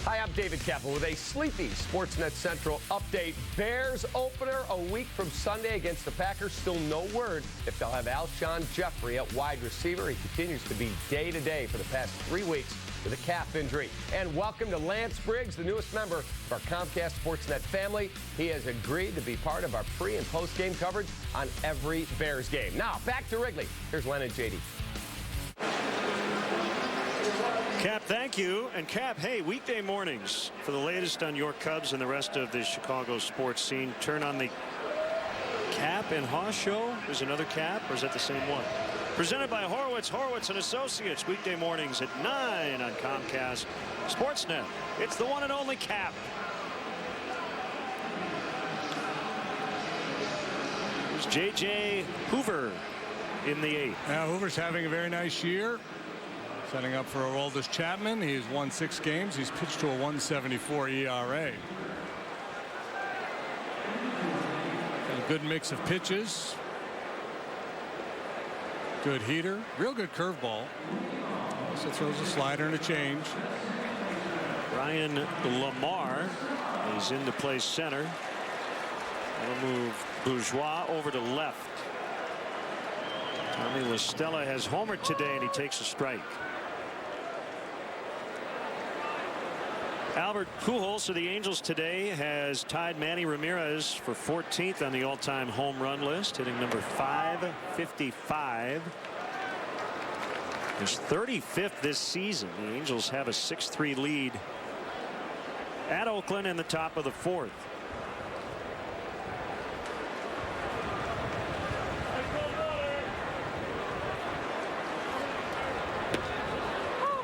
Hi, I'm David Kaplan with a sleepy Sportsnet Central update. Bears opener a week from Sunday against the Packers. Still no word if they'll have Alshon Jeffrey at wide receiver. He continues to be day-to-day for the past 3 weeks with a calf injury. And welcome to Lance Briggs, the newest member of our Comcast Sportsnet family. He has agreed to be part of our pre- and post-game coverage on every Bears game. Now, back to Wrigley. Here's Len and JD. Cap, thank you. And Cap, hey, weekday mornings for the latest on your Cubs and the rest of the Chicago sports scene. Turn on the Cap and Haas show. There's another Cap, or is that the same one? Presented by Horowitz and Associates. Weekday mornings at 9 on Comcast Sportsnet. It's the one and only Cap. There's J.J. Hoover in the 8th. Now, Hoover's having a very nice year. Setting up for Aroldis Chapman. He's won 6 games. He's pitched to a 1.74 ERA. A good mix of pitches. Good heater. Real good curveball. Also throws a slider and a change. Ryan Lamar is in to play center. That'll move Bourgeois over to left. Tommy La Stella has homered today, and he takes a strike. Albert Pujols of the Angels today has tied Manny Ramirez for 14th on the all-time home run list, hitting number 555. His 35th this season. The Angels have a 6-3 lead at Oakland in the top of the 4th.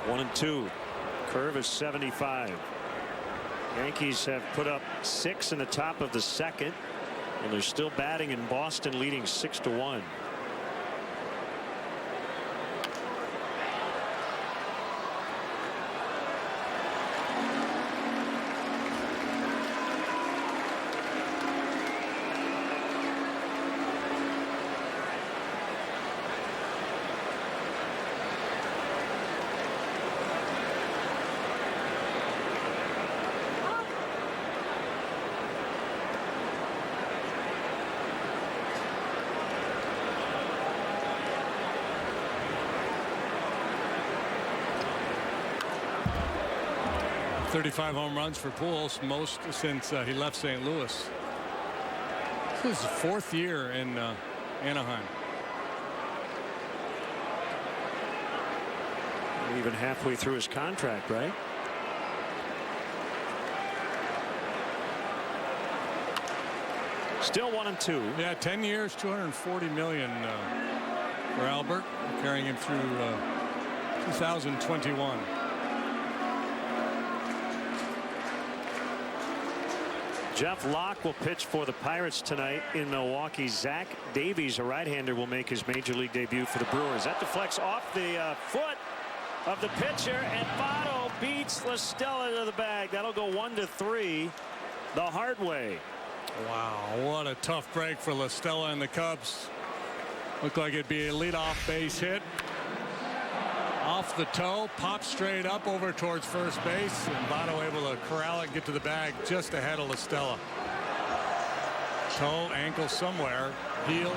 One and two. Curve is 75. Yankees have put up 6 in the top of the 2nd, and they're still batting in Boston, leading 6-1. .35 home runs for Pujols, most since he left St. Louis. This is his 4th year in Anaheim. Even halfway through his contract, right? Still 1 and 2. Yeah, 10 years, $240 million for Albert, carrying him through 2021. Jeff Locke will pitch for the Pirates tonight in Milwaukee. Zach Davies, a right-hander, will make his major league debut for the Brewers. That deflects off the foot of the pitcher, and Votto beats La Stella to the bag. That'll go 1-3 the hard way. Wow, what a tough break for La Stella and the Cubs. Looked like it'd be a leadoff base hit. Off the toe, pops straight up over towards first base, and Votto able to corral it and get to the bag just ahead of La Stella. Toe, ankle somewhere, heel.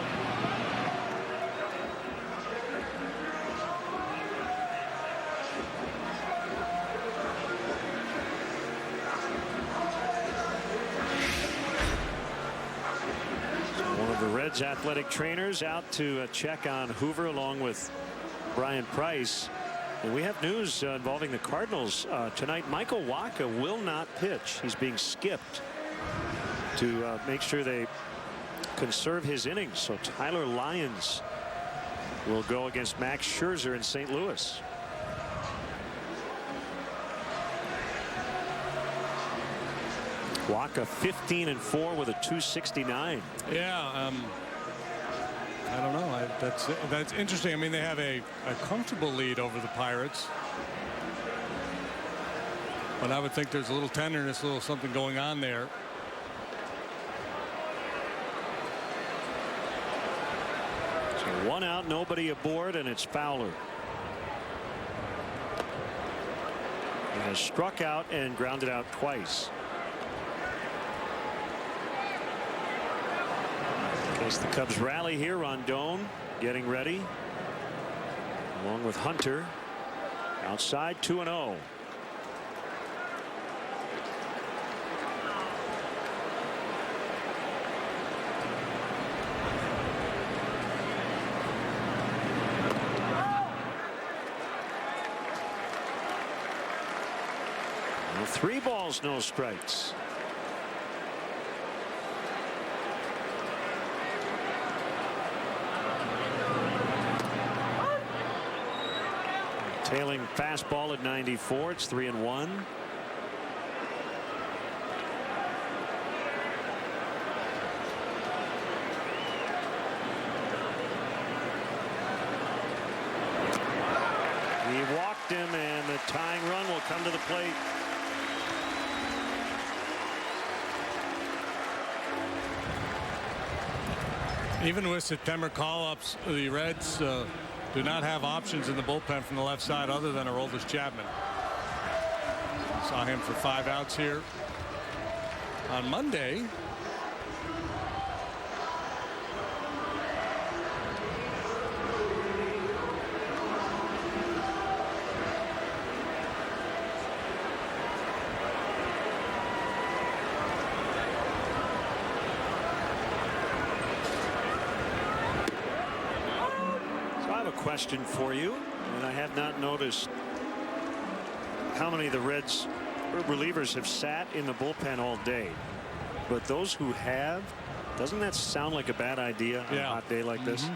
Reds athletic trainers out to check on Hoover along with Brian Price. And we have news involving the Cardinals tonight. Michael Wacha will not pitch. He's being skipped to make sure they conserve his innings. So Tyler Lyons will go against Max Scherzer in St. Louis. Wacha 15-4 with a 269. Yeah, I don't know. That's interesting. I mean, they have a comfortable lead over the Pirates, but I would think there's a little tenderness, a little something going on there. So 1 out, nobody aboard, and it's Fowler. He has struck out and grounded out twice. As the Cubs rally here, Rondon getting ready along with Hunter. Outside 2-0. Well, 3 balls, no strikes. Tailing fastball at 94. It's 3-1. He walked him, and the tying run will come to the plate. Even with September call-ups, the Reds do not have options in the bullpen from the left side other than Aroldis Chapman. Saw him for 5 outs here on Monday. Question for you, and I have not noticed how many of the Reds relievers have sat in the bullpen all day, but those who have, doesn't that sound like a bad idea on a hot day like this?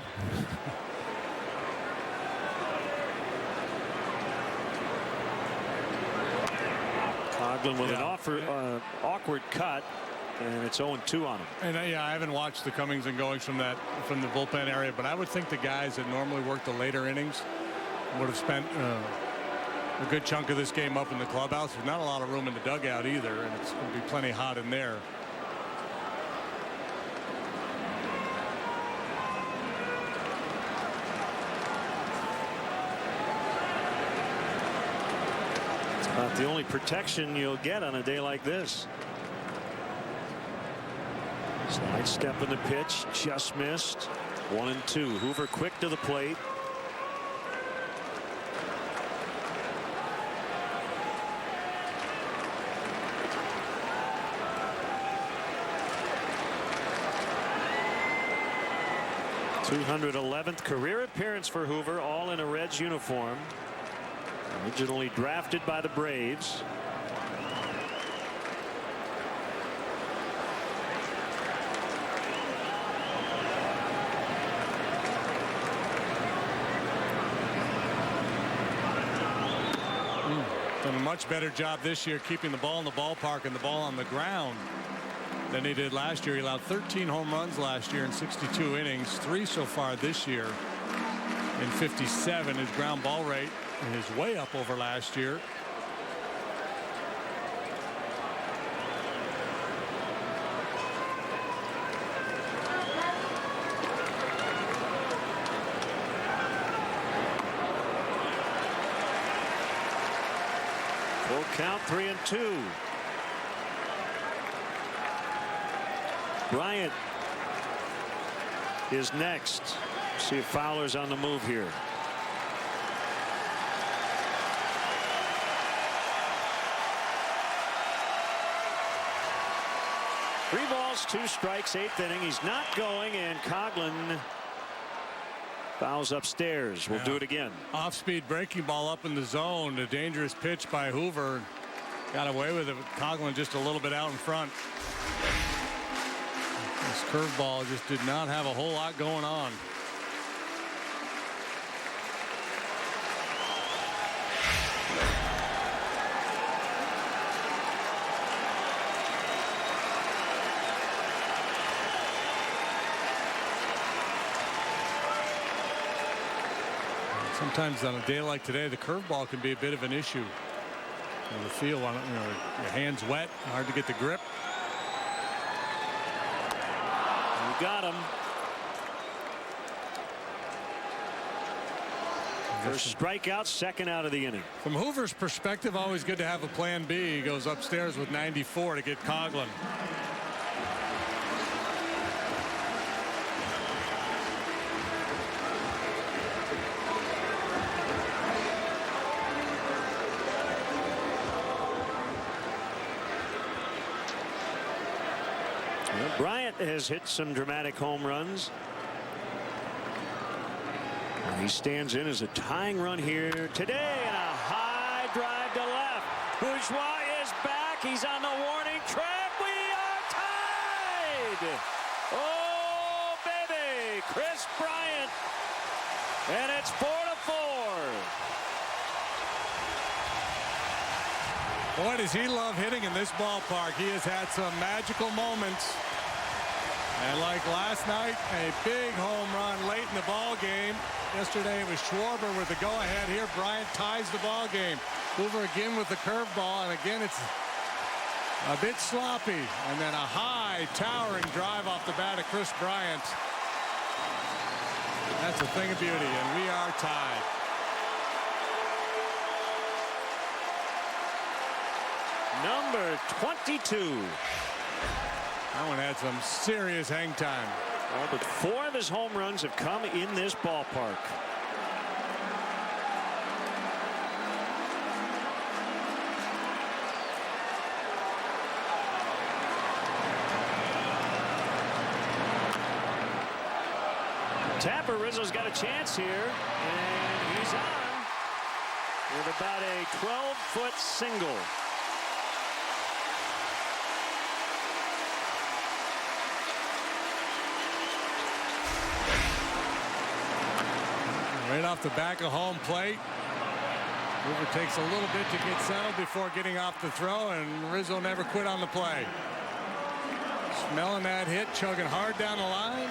Coughlin with an awkward cut, and it's 0-2 on him. And I haven't watched the comings and goings from the bullpen area, but I would think the guys that normally work the later innings would have spent a good chunk of this game up in the clubhouse. There's not a lot of room in the dugout either, and it's going to be plenty hot in there. It's about the only protection you'll get on a day like this. Slide step in the pitch, just missed. 1-2. Hoover quick to the plate. #211th career appearance for Hoover, all in a Reds uniform. Originally drafted by the Braves. Done a much better job this year keeping the ball in the ballpark and the ball on the ground than he did last year. He allowed 13 home runs last year in 62 innings, 3 so far this year in 57. His ground ball rate is way up over last year. Full count, 3-2. Bryant is next. See if Fowler's on the move here. balls, 2 strikes, 8th inning. He's not going, and Coughlin fouls upstairs. We'll do it again. Off-speed breaking ball up in the zone. A dangerous pitch by Hoover. Got away with it. Coughlin just a little bit out in front. This curveball just did not have a whole lot going on. Sometimes on a day like today, the curveball can be a bit of an issue. The feel on it, your hands wet, hard to get the grip. You got him. First strikeout, second out of the inning. From Hoover's perspective, always good to have a plan B. He goes upstairs with 94 to get Coughlin. Bryant has hit some dramatic home runs. He stands in as a tying run here today, and a high drive to left. Bourgeois is back. He's on the warning track. We are tied. Oh, baby. Chris Bryant. And it's 4-4. Boy, does he love hitting in this ballpark. He has had some magical moments. And like last night, a big home run late in the ball game. Yesterday it was Schwarber with the go-ahead. Here Bryant ties the ball game. Hoover again with the curveball, and again it's a bit sloppy. And then a high towering drive off the bat of Chris Bryant. That's a thing of beauty, and we are tied. Number 22. That one had some serious hang time. Well, but 4 of his home runs have come in this ballpark. Tapper Rizzo's got a chance here, and he's on with about a 12-foot single. Right off the back of home plate. Hoover takes a little bit to get settled before getting off the throw, and Rizzo never quit on the play. Smelling that hit, chugging hard down the line.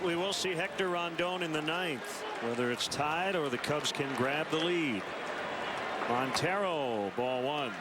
We will see Hector Rondon in the 9th, whether it's tied or the Cubs can grab the lead. Montero, ball 1.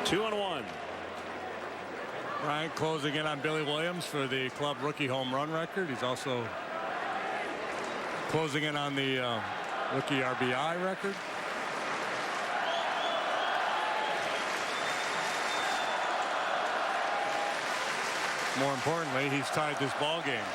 Two and one. Bryant closing in on Billy Williams for the club rookie home run record. He's also closing in on the rookie RBI record. More importantly, he's tied this ball game.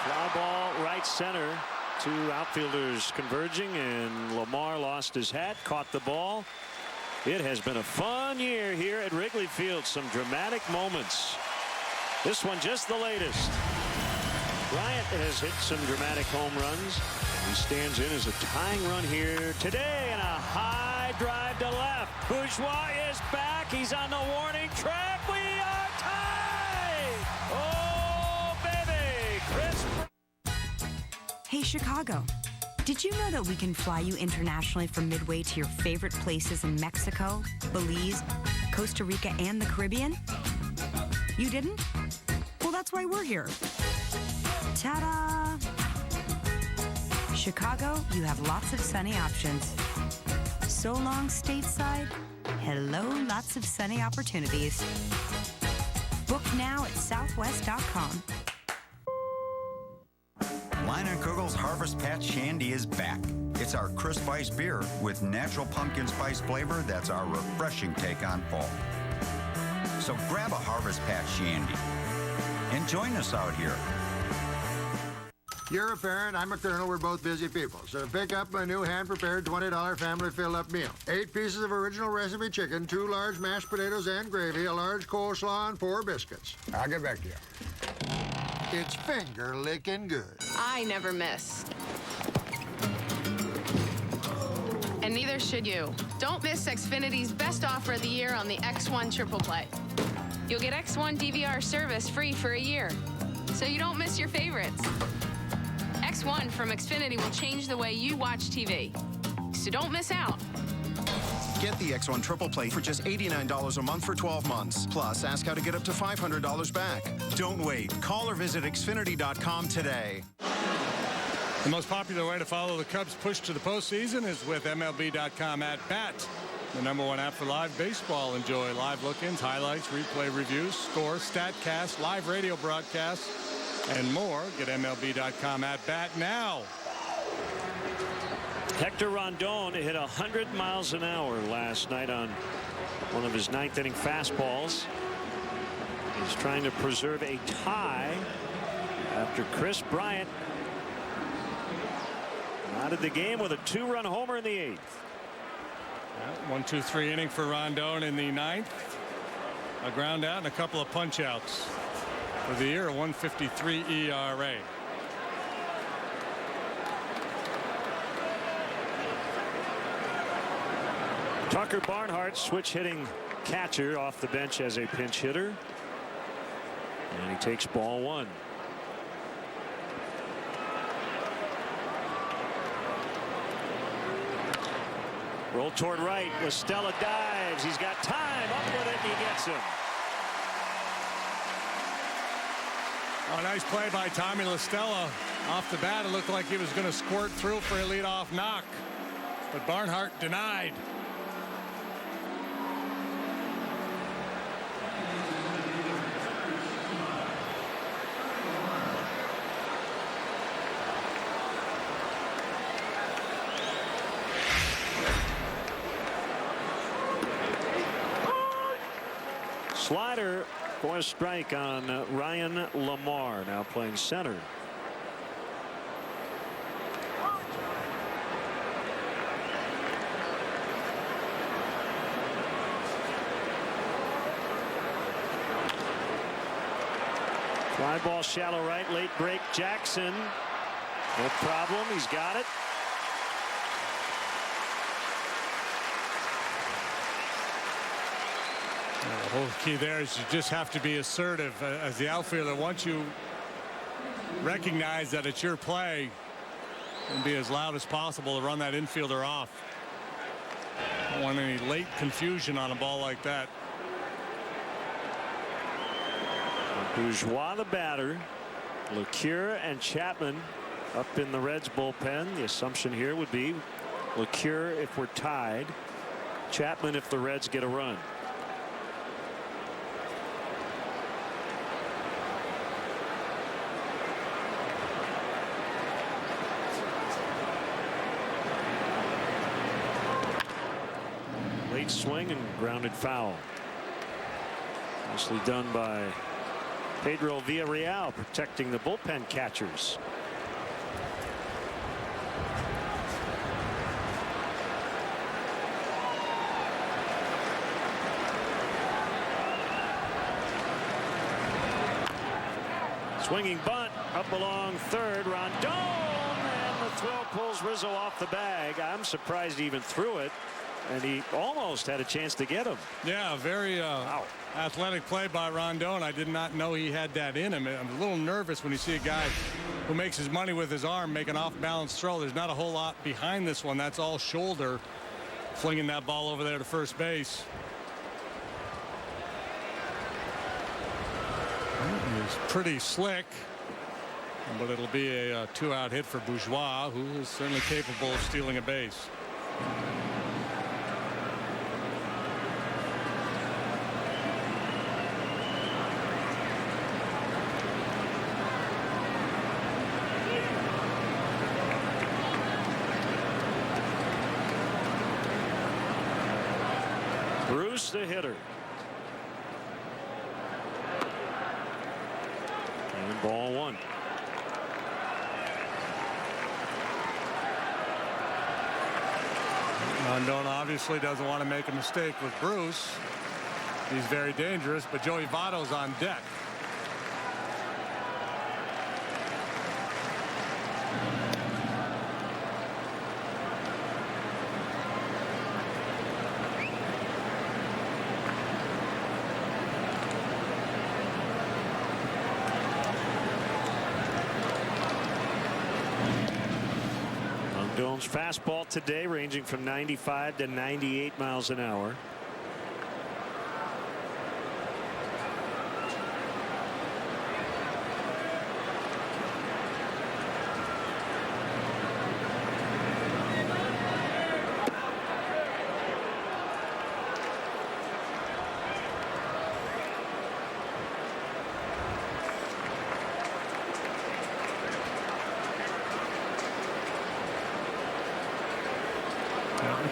Fly ball right center. 2 outfielders converging, and Lamar lost his hat, caught the ball. It has been a fun year here at Wrigley Field. Some dramatic moments. This one just the latest. Bryant has hit some dramatic home runs. He stands in as a tying run here today, and a high drive to left. Bourgeois is back. He's on the warning track. We are tied. Oh, baby. Chris. Hey, Chicago. Did you know that we can fly you internationally from Midway to your favorite places in Mexico, Belize, Costa Rica, and the Caribbean? You didn't? Well, that's why we're here. Ta-da! Chicago, you have lots of sunny options. So long, stateside. Hello, lots of sunny opportunities. Book now at southwest.com. Leinenkugel's Harvest Patch Shandy is back. It's our crisp ice beer with natural pumpkin spice flavor that's our refreshing take on fall. So grab a Harvest Patch Shandy and join us out here. You're a parent, I'm a colonel, we're both busy people. So pick up my new hand-prepared $20 family fill-up meal. 8 pieces of original recipe chicken, 2 large mashed potatoes and gravy, a large coleslaw, and 4 biscuits. I'll get back to you. It's finger-licking good. I never miss. And neither should you. Don't miss Xfinity's best offer of the year on the X1 Triple Play. You'll get X1 DVR service free for a year, so you don't miss your favorites. X1 from Xfinity will change the way you watch TV, so don't miss out. Get the X1 Triple Play for just $89 a month for 12 months. Plus, ask how to get up to $500 back. Don't wait. Call or visit Xfinity.com today. The most popular way to follow the Cubs' push to the postseason is with MLB.com at bat. The #1 app for live baseball. Enjoy live look-ins, highlights, replay reviews, scores, StatCast, live radio broadcasts, and more. Get MLB.com at bat now. Hector Rondon hit 100 miles an hour last night on one of his 9th inning fastballs. He's trying to preserve a tie after Chris Bryant knotted the game with a 2-run homer in the 8th. 1-2-3 inning for Rondon in the 9th. A ground out and a couple of punch outs. For the year, a 1.53 ERA. Tucker Barnhart, switch hitting catcher, off the bench as a pinch hitter. And he takes ball 1. Roll toward right. Stella dives. He's got time. Up with it. And he gets him. Oh, nice play by Tommy LaStella. Off the bat, it looked like he was going to squirt through for a leadoff knock. But Barnhart denied. Slider for a strike on Ryan Lamar, now playing center. Fly ball shallow right, late break. Jackson, no problem, he's got it. The whole key there is you just have to be assertive as the outfielder. Once you recognize that it's your play, and be as loud as possible to run that infielder off. Don't want any late confusion on a ball like that. Bourgeois the batter. LeCure and Chapman up in the Reds bullpen. The assumption here would be LeCure if we're tied, Chapman if the Reds get a run. Late swing and grounded foul. Nicely done by Pedro Villarreal, protecting the bullpen catchers. Swinging bunt up along third. Rondon, and the throw pulls Rizzo off the bag. I'm surprised he even threw it, and he almost had a chance to get him. Yeah, very athletic play by Rondon. I did not know he had that in him. I'm a little nervous when you see a guy who makes his money with his arm make an off-balance throw. There's not a whole lot behind this one. That's all shoulder, flinging that ball over there to first base. He's pretty slick, but it'll be a 2-out hit for Bourgeois, who is certainly capable of stealing a base. Bruce, the hitter. And ball one. Rondon obviously doesn't want to make a mistake with Bruce. He's very dangerous, but Joey Votto's on deck. Rondon's fastball today ranging from 95 to 98 miles an hour.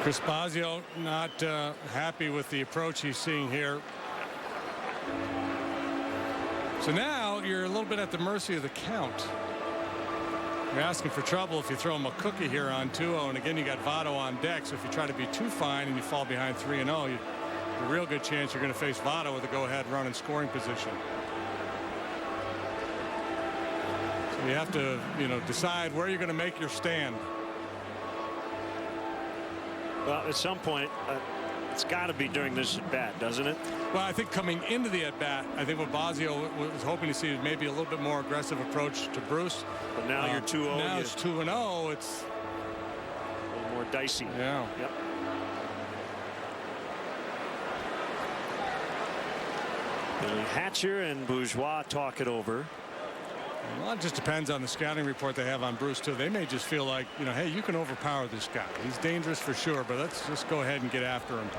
Chris Bosio not happy with the approach he's seeing here. So now you're a little bit at the mercy of the count. You're asking for trouble if you throw him a cookie here on 2-0, and again you got Votto on deck. So if you try to be too fine and you fall behind 3-0, a real good chance you're going to face Votto with a go-ahead run in scoring position. So you have to, decide where you're going to make your stand. Well, at some point, it's got to be during this at bat, doesn't it? Well, I think coming into the at bat, I think what Bosio was hoping to see is maybe a little bit more aggressive approach to Bruce. But now you're 2-0. Now it's 2-0. It's a little more dicey. Yeah. Yep. Billy Hatcher and Bourgeois talk it over. Well, it just depends on the scouting report they have on Bruce, too. They may just feel like, hey, you can overpower this guy. He's dangerous for sure, but let's just go ahead and get after him.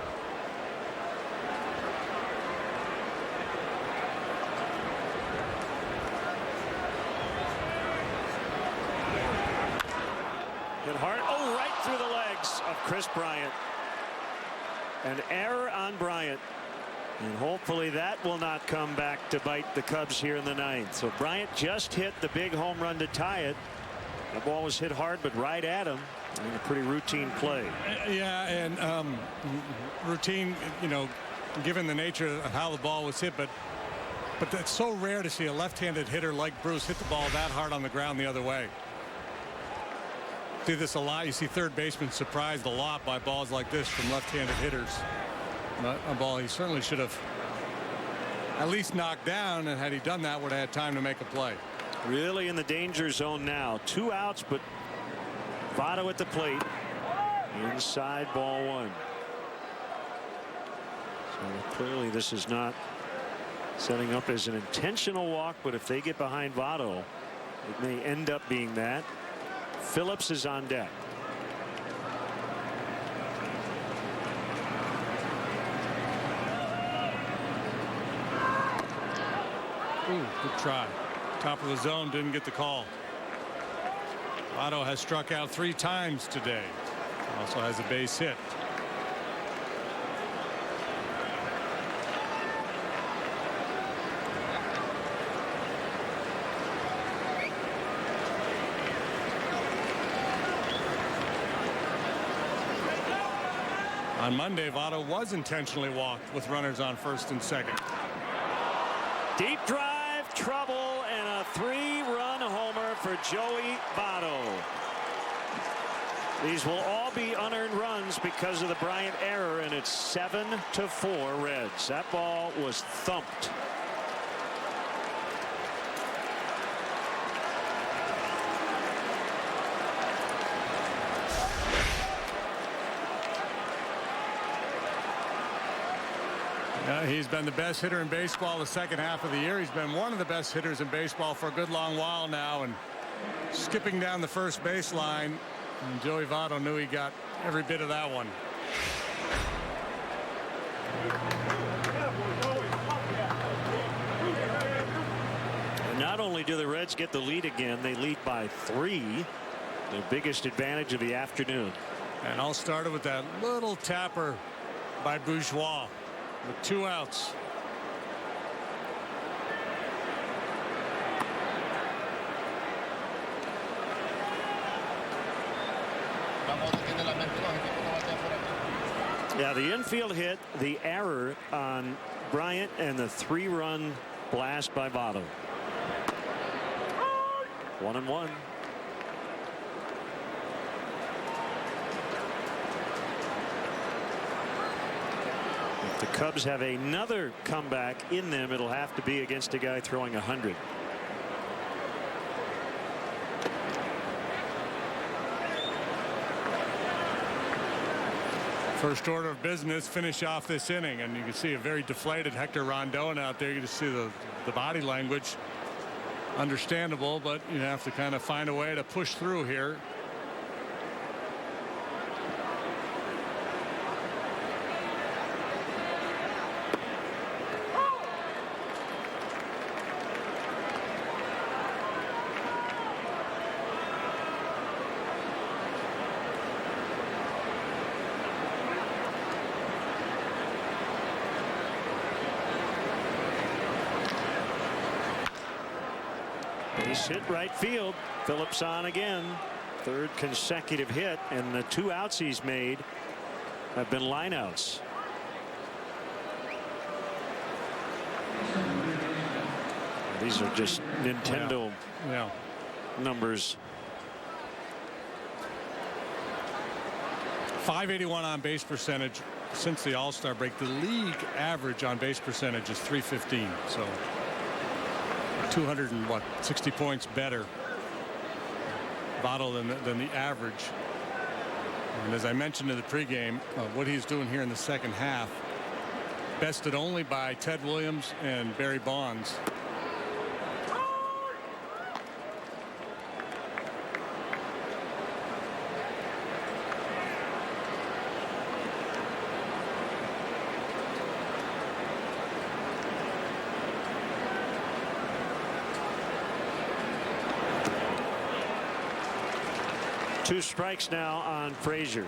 Hit hard. Oh, right through the legs of Chris Bryant. An error on Bryant. And hopefully that will not come back to bite the Cubs here in the ninth. So Bryant just hit the big home run to tie it. The ball was hit hard, but right at him. And a pretty routine play. Yeah, and routine, given the nature of how the ball was hit. But that's so rare to see a left-handed hitter like Bruce hit the ball that hard on the ground the other way. See this a lot. You see third basemen surprised a lot by balls like this from left-handed hitters. But a ball he certainly should have at least knocked down, and had he done that, would have had time to make a play. Really in the danger zone now. 2 outs, but Votto at the plate. Inside, ball one. So clearly this is not setting up as an intentional walk, but if they get behind Votto, it may end up being that. Phillips is on deck. Ooh, good try. Top of the zone, didn't get the call. Votto has struck out 3 times today. Also has a base hit. On Monday, Votto was intentionally walked with runners on first and second. Deep drive, trouble, and a 3-run homer for Joey Votto. These will all be unearned runs because of the Bryant error, and it's 7-4 Reds. That ball was thumped. He's been the best hitter in baseball the second half of the year. He's been one of the best hitters in baseball for a good long while now, and skipping down the first baseline, and Joey Votto knew he got every bit of that one. And not only do the Reds get the lead again, they lead by 3, their biggest advantage of the afternoon. And all started with that little tapper by Bourgeois with 2 outs. Yeah, the infield hit, the error on Bryant, and the 3-run blast by Votto. 1-1. If the Cubs have another comeback in them, it'll have to be against a guy throwing 100. First order of business, finish off this inning, and you can see a very deflated Hector Rondon out there. You can see the body language. Understandable, but you have to kind of find a way to push through here. Base hit right field. Phillips on again. 3rd consecutive hit, and the 2 outs he's made have been lineouts. These are just Nintendo numbers. 581 on base percentage since the All-Star break. The league average on base percentage is 315. So 260 points better Votto than the average. And as I mentioned in the pregame, what he's doing here in the second half, bested only by Ted Williams and Barry Bonds. Two strikes now on Frazier.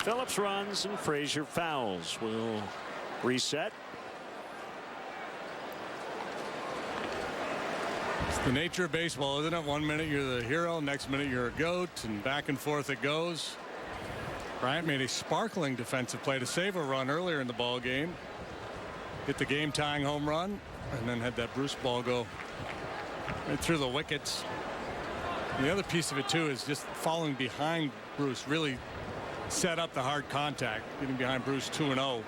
Phillips runs and Frazier fouls. Will reset. It's the nature of baseball, isn't it? 1 minute you're the hero, next minute you're a goat, and back and forth it goes. Bryant made a sparkling defensive play to save a run earlier in the ball game. Hit the game tying home run, and then had that Bruce ball go right through the wickets. And the other piece of it too is just falling behind Bruce really set up the hard contact, getting behind Bruce 2-0.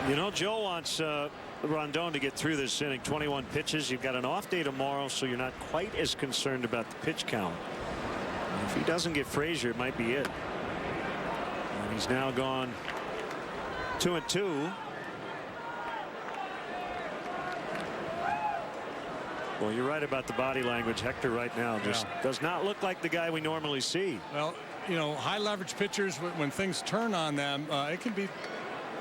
You know, Joe wants Rondon to get through this inning. 21 pitches. You've got an off day tomorrow, so you're not quite as concerned about the pitch count. If he doesn't get Frazier, it might be it. And he's now gone 2-2. Well, you're right about the body language. Hector right now just does not look like the guy we normally see. Well, you know, high leverage pitchers, when things turn on them, it can be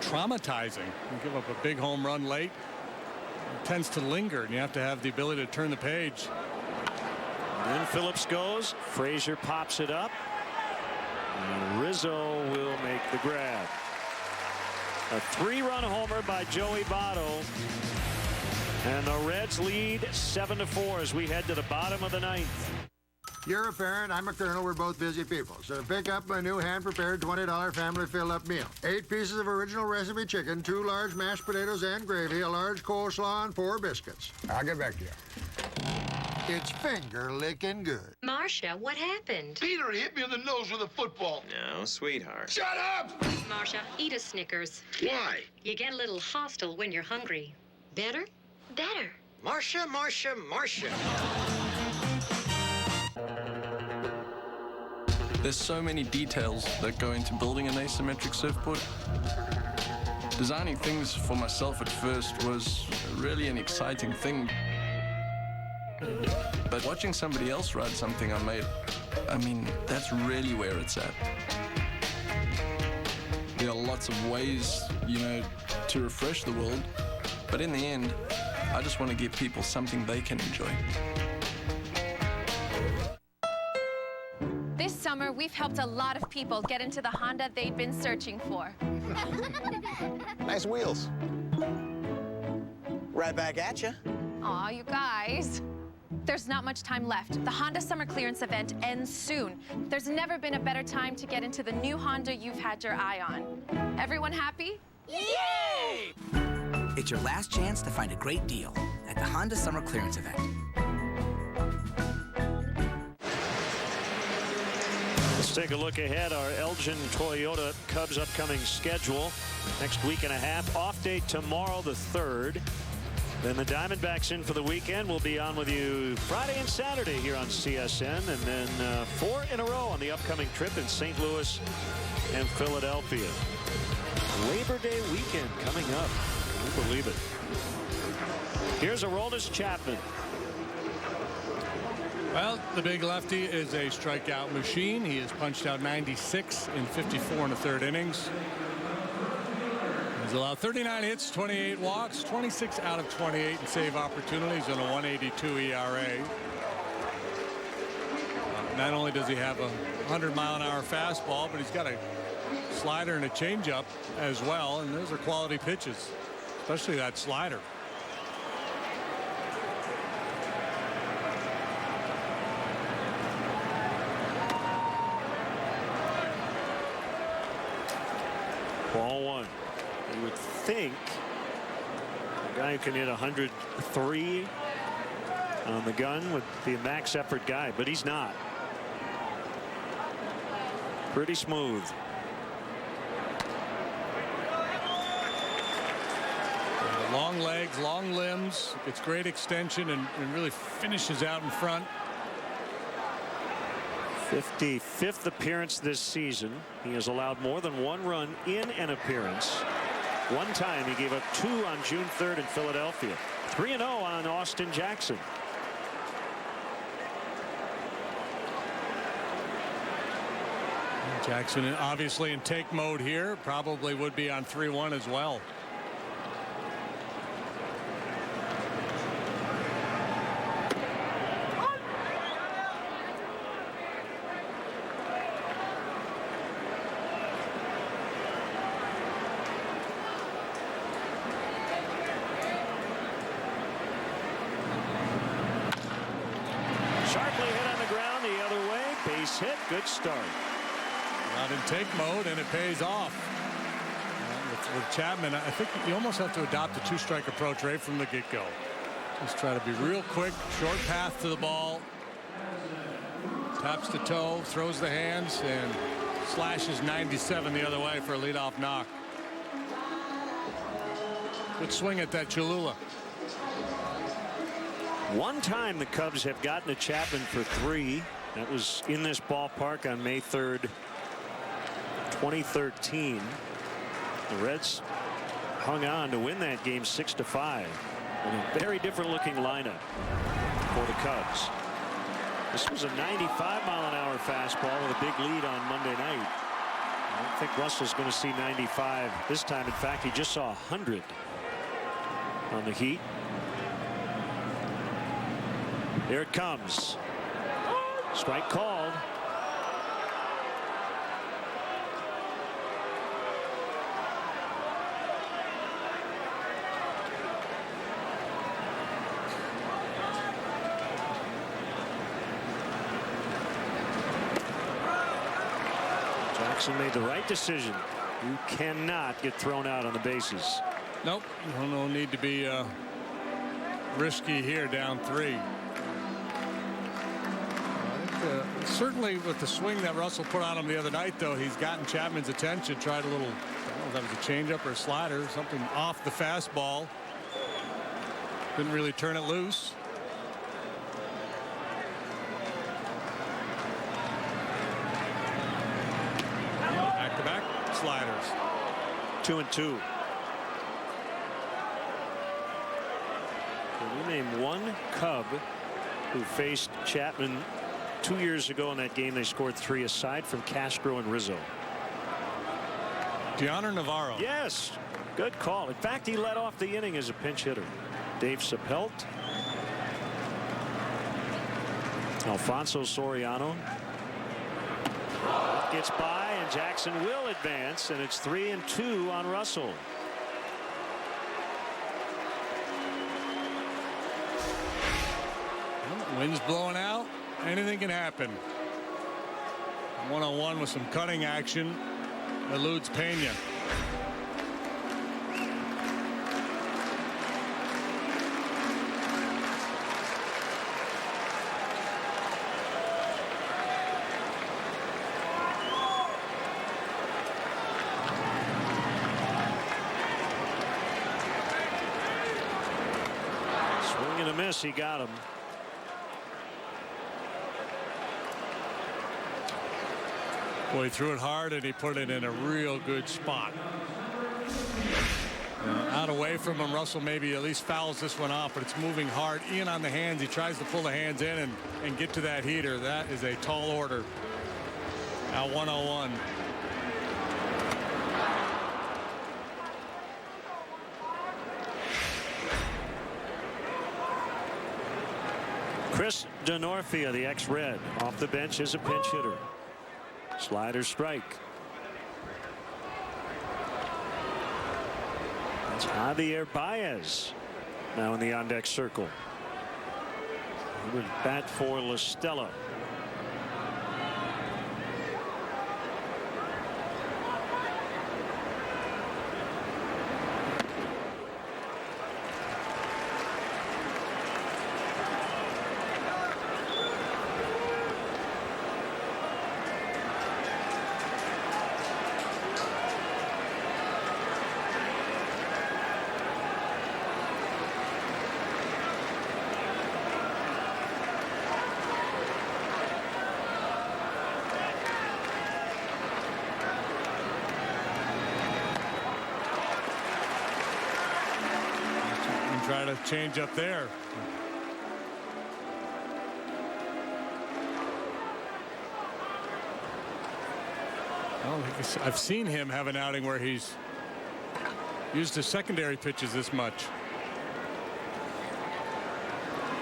traumatizing. You give up a big home run late, it tends to linger, and you have to have the ability to turn the page. And then Phillips goes. Frazier pops it up. And Rizzo will make the grab. A 3-run homer by Joey Votto. And the Reds lead 7-4 as we head to the bottom of the 9th. You're a parent, I'm a colonel, we're both busy people. So pick up my new hand-prepared $20 family fill-up meal. 8 pieces of original recipe chicken, 2 large mashed potatoes and gravy, a large coleslaw, and 4 biscuits. I'll get back to you. It's finger-licking good. Marcia, what happened? Peter hit me in the nose with a football. No, sweetheart. Shut up! Marcia, eat a Snickers. Why? You get a little hostile when you're hungry. Better? Better. Marcia, Marcia, Marcia. There's so many details that go into building an asymmetric surfboard. Designing things for myself at first was really an exciting thing. But watching somebody else ride something I made, I mean, that's really where it's at. There are lots of ways, you know, to refresh the world, but in the end, I just want to give people something they can enjoy. This summer, we've helped a lot of people get into the Honda they've been searching for. Nice wheels. Right back at you. Aw, you guys. There's not much time left. The Honda Summer Clearance event ends soon. There's never been a better time to get into the new Honda you've had your eye on. Everyone happy? Yay! It's your last chance to find a great deal at the Honda Summer Clearance event. Let's take a look ahead. Our Elgin Toyota Cubs upcoming schedule. Next week and a half. Off date tomorrow, the 3rd. Then the Diamondbacks in for the weekend. We'll be on with you Friday and Saturday here on CSN. And then 4 in a row on the upcoming trip in St. Louis and Philadelphia. Labor Day weekend coming up. Can you believe it? Here's Aroldis Chapman. Well, the big lefty is a strikeout machine. He has punched out 96 in 54 and a third innings. He's allowed 39 hits, 28 walks, 26 out of 28 in save opportunities, and a 1.82 ERA. Not only does he have a 100-mile-an-hour fastball, but he's got a slider and a changeup as well, and those are quality pitches, especially that slider. Ball 1. You would think a guy who can hit 103 on the gun would be a max effort guy, but he's not. Pretty smooth. Long legs, long limbs, gets great extension and really finishes out in front. 55th appearance this season. He has allowed more than 1 run in an appearance. One time he gave up 2 on June 3rd in Philadelphia. 3-0 on Austin Jackson. Jackson obviously in take mode here. Probably would be on 3-1 as well. Hit. Good start. Not in take mode, and it pays off. With Chapman, I think you almost have to adopt a 2-strike approach right from the get-go. Just try to be real quick, short path to the ball. Taps the toe, throws the hands, and slashes 97 the other way for a leadoff knock. Good swing at that Cholula. One time the Cubs have gotten a Chapman for 3. That was in this ballpark on May 3rd, 2013. The Reds hung on to win that game 6-5. And a very different looking lineup for the Cubs. This was a 95-mile-an-hour fastball with a big lead on Monday night. I don't think Russell's going to see 95 this time. In fact, he just saw 100 on the Heat. Here it comes. Strike called. Jackson made the right decision. You cannot get thrown out on the bases. Nope. No need to be risky here, down 3. Certainly with the swing that Russell put on him the other night, though, he's gotten Chapman's attention. Tried a little, I don't know if that was a changeup or a slider, something off the fastball. Didn't really turn it loose. Back-to-back sliders. 2-2. Can we name one Cub who faced Chapman 2 years ago in that game? They scored 3 aside from Castro and Rizzo. Dioner Navarro. Yes, good call. In fact, he led off the inning as a pinch hitter. Dave Sapelt, Alfonso Soriano gets by, and Jackson will advance, and it's 3-2 on Russell. Wind's blowing out. Anything can happen. 1-on-1 with some cutting action. Eludes Pena. Swing and a miss. He got him. Boy, he threw it hard and he put it in a real good spot. Out away from him, Russell maybe at least fouls this one off, but it's moving hard. Ian on the hands. He tries to pull the hands in and get to that heater. That is a tall order. Now 1-0-1. Chris Denorfia, the ex-Red, off the bench as a pinch hitter. Slider strike. That's Javier Baez now in the on-deck circle. He would bat for La Stella. Try to change up there. Well, I've seen him have an outing where he's used his secondary pitches this much.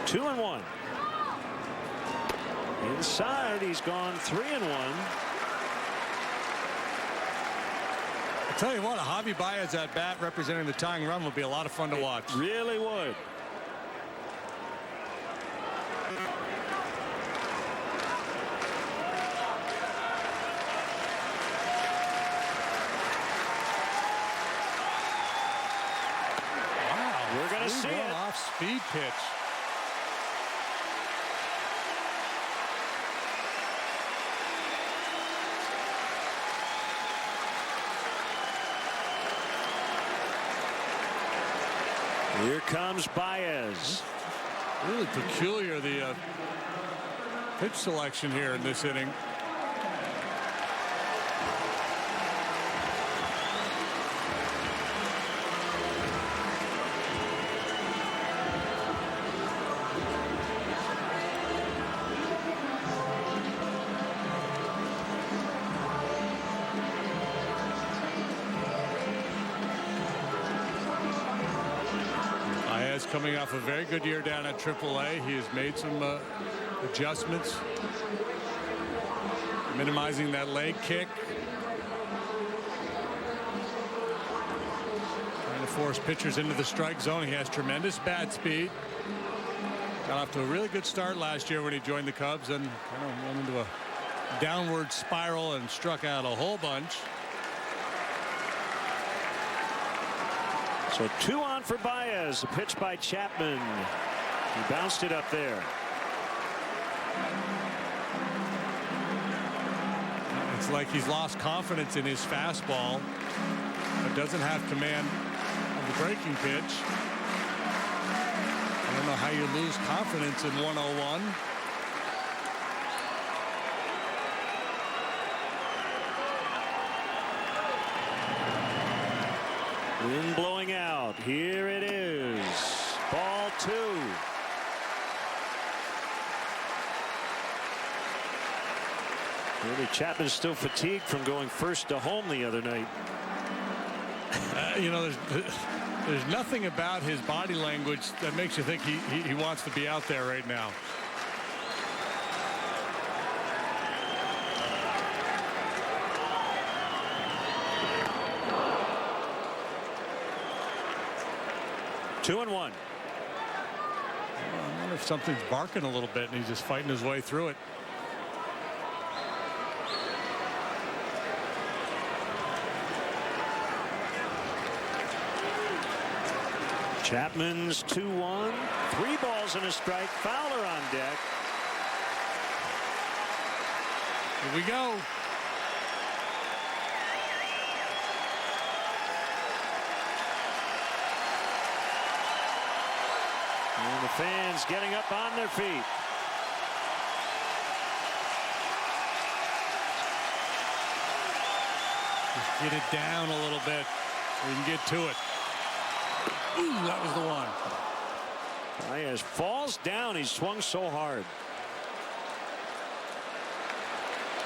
2-1. Inside, he's gone 3-1. I'll tell you what, a Javi Baez at bat representing the tying run would be a lot of fun to watch. It really would. Wow, we're going to see it. Off speed pitch. Here comes Baez. Really peculiar, the pitch selection here in this inning. Coming off a very good year down at AAA. He has made some adjustments, minimizing that leg kick, trying to force pitchers into the strike zone. He has tremendous bat speed. Got off to a really good start last year when he joined the Cubs, and kind of went into a downward spiral and struck out a whole bunch. So 2 on for Baez. A pitch by Chapman. He bounced it up there. It's like he's lost confidence in his fastball, but doesn't have command of the breaking pitch. I don't know how you lose confidence in 101. Wind blowing out. Here it is. Ball 2. Really, Chapman's still fatigued from going first to home the other night. You know, there's nothing about his body language that makes you think he wants to be out there right now. Two and one. I wonder if something's barking a little bit and he's just fighting his way through it. Chapman's 2-1. 3 balls and a strike. Fowler on deck. Here we go. And the fans getting up on their feet. Just get it down a little bit so we can get to it. Ooh, that was the one. Baez falls down. He swung so hard.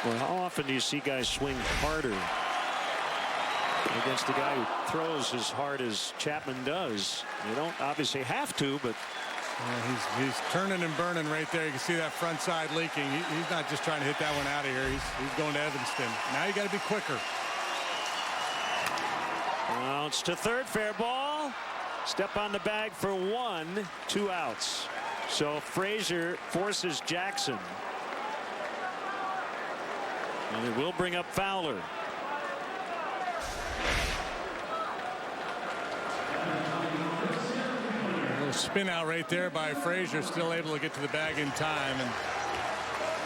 Well, how often do you see guys swing harder against a guy who throws as hard as Chapman does? You don't obviously have to, but he's turning and burning right there. You can see that front side leaking. He's not just trying to hit that one out of here. He's going to Evanston. Now you got to be quicker. Bounce to third, fair ball. Step on the bag for 1, 2 outs. So Frazier forces Jackson. And it will bring up Fowler. A little spin out right there by Frazier, still able to get to the bag in time, and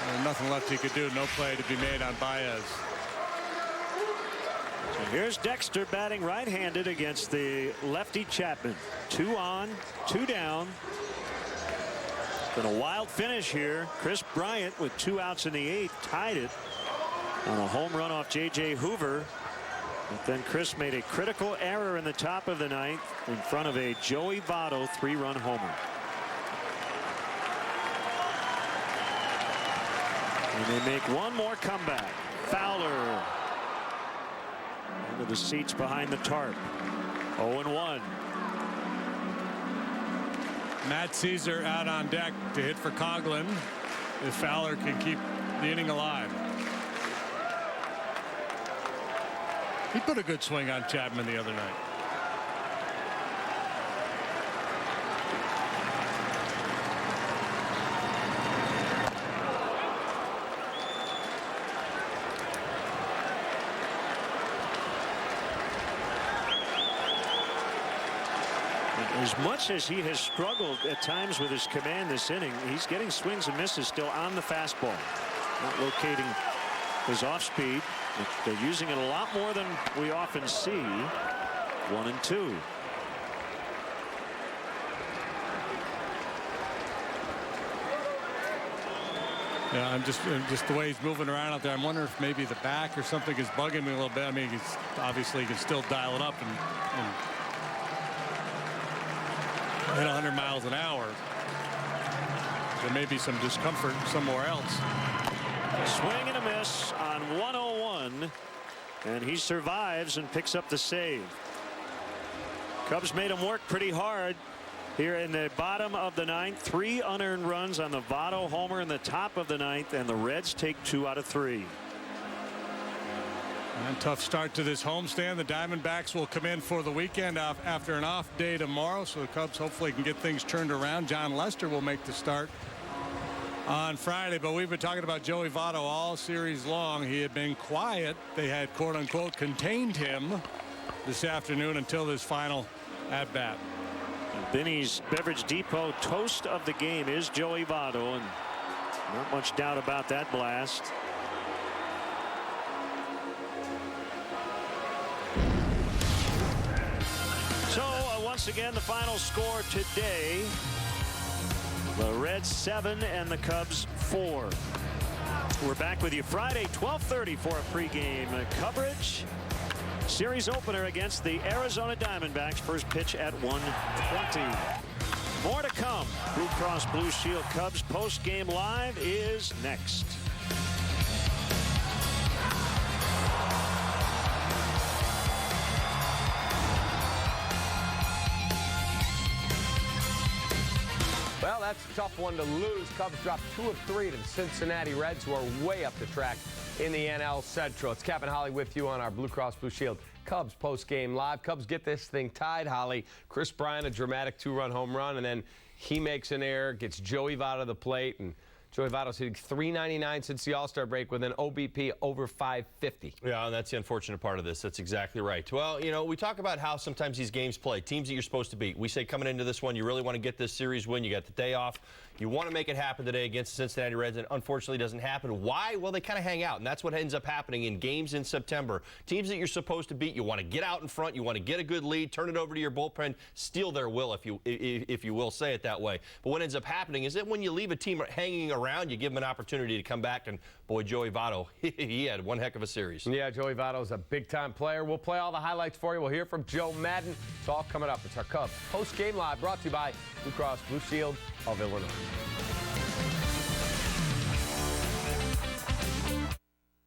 there's nothing left he could do. No play to be made on Baez. So here's Dexter batting right-handed against the lefty Chapman. 2 on, 2 down. Been a wild finish here. Chris Bryant with 2 outs in the 8th tied it on a home run off J.J. Hoover. But then Chris made a critical error in the top of the 9th in front of a Joey Votto 3-run homer. And they make one more comeback. Fowler into the seats behind the tarp. 0-1. Matt Caesar out on deck to hit for Coughlin if Fowler can keep the inning alive. He put a good swing on Chapman the other night. As much as he has struggled at times with his command this inning, he's getting swings and misses still on the fastball. Not locating his off speed. They're using it a lot more than we often see. 1 and 2. Yeah, I'm just the way he's moving around out there. I'm wondering if maybe the back or something is bugging me a little bit. I mean, he's obviously he can still dial it up and hit 100 miles an hour. There may be some discomfort somewhere else. Swing and a miss on 101, and he survives and picks up the save. Cubs made him work pretty hard here in the bottom of the 9th. 3 unearned runs on the Votto homer in the top of the 9th, and the Reds take 2 out of 3. And tough start to this homestand. The Diamondbacks will come in for the weekend after an off day tomorrow, so the Cubs hopefully can get things turned around. John Lester will make the start on Friday, but we've been talking about Joey Votto all series long. He had been quiet. They had, quote unquote, contained him this afternoon until this final at bat. Benny's Beverage Depot toast of the game is Joey Votto, and not much doubt about that blast. So once again, the final score today: the Reds 7 and the Cubs 4. We're back with you Friday, 12:30 for a pregame coverage. Series opener against the Arizona Diamondbacks. First pitch at 1:20. More to come. Blue Cross Blue Shield Cubs post-game live is next. Well, that's a tough one to lose. Cubs dropped 2 of 3 to the Cincinnati Reds, who are way up the track in the NL Central. It's Kevin Holly with you on our Blue Cross Blue Shield Cubs post-game live. Cubs get this thing tied, Holly. Chris Bryant, a dramatic 2-run home run, and then he makes an error, gets Joey Votto to the plate, and Joey Votto's hitting .399 since the All-Star break with an OBP over 550. Yeah, and that's the unfortunate part of this. That's exactly right. Well, you know, we talk about how sometimes these games play. Teams that you're supposed to beat. We say coming into this one, you really want to get this series win. You got the day off. You want to make it happen today against the Cincinnati Reds, and unfortunately it doesn't happen. Why? Well, they kind of hang out, and that's what ends up happening in games in September. Teams that you're supposed to beat, you want to get out in front, you want to get a good lead, turn it over to your bullpen, steal their will, if you will say it that way. But what ends up happening is that when you leave a team hanging around, you give them an opportunity to come back, and boy, Joey Votto, he had one heck of a series. Yeah, Joey Votto's a big-time player. We'll play all the highlights for you. We'll hear from Joe Madden. It's all coming up. It's our Cubs post-game live, brought to you by Blue Cross Blue Shield of Illinois.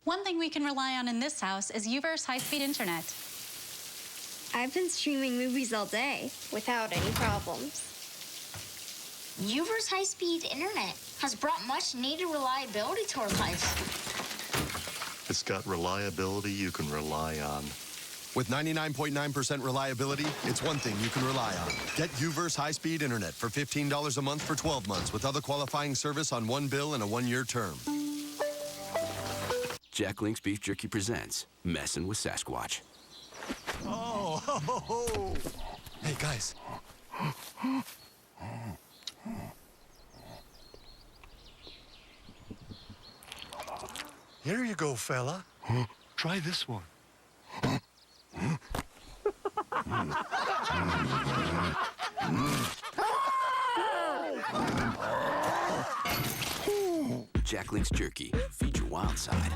One thing we can rely on in this house is UVerse high-speed internet. I've been streaming movies all day without any problems. UVerse high-speed internet has brought much-needed reliability to our life. It's got reliability you can rely on. With 99.9% reliability, it's one thing you can rely on. Get UVerse high-speed internet for $15 a month for 12 months with other qualifying service on one bill and a one-year term. Jack Link's Beef Jerky presents Messin' with Sasquatch. Oh, ho, ho, ho. Hey, guys. Here you go, fella. Try this one. Jack Link's Jerky. Feed your wild side.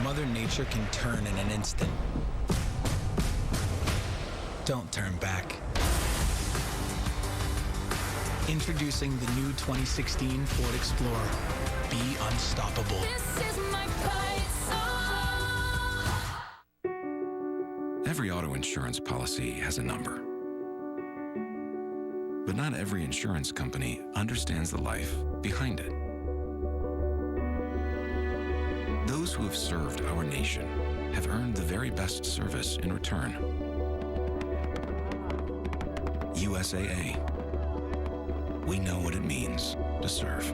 Mother Nature can turn in an instant. Don't turn back. Introducing the new 2016 Ford Explorer. Be unstoppable. This is my Every auto insurance policy has a number. But not every insurance company understands the life behind it. Those who have served our nation have earned the very best service in return. USAA. We know what it means to serve.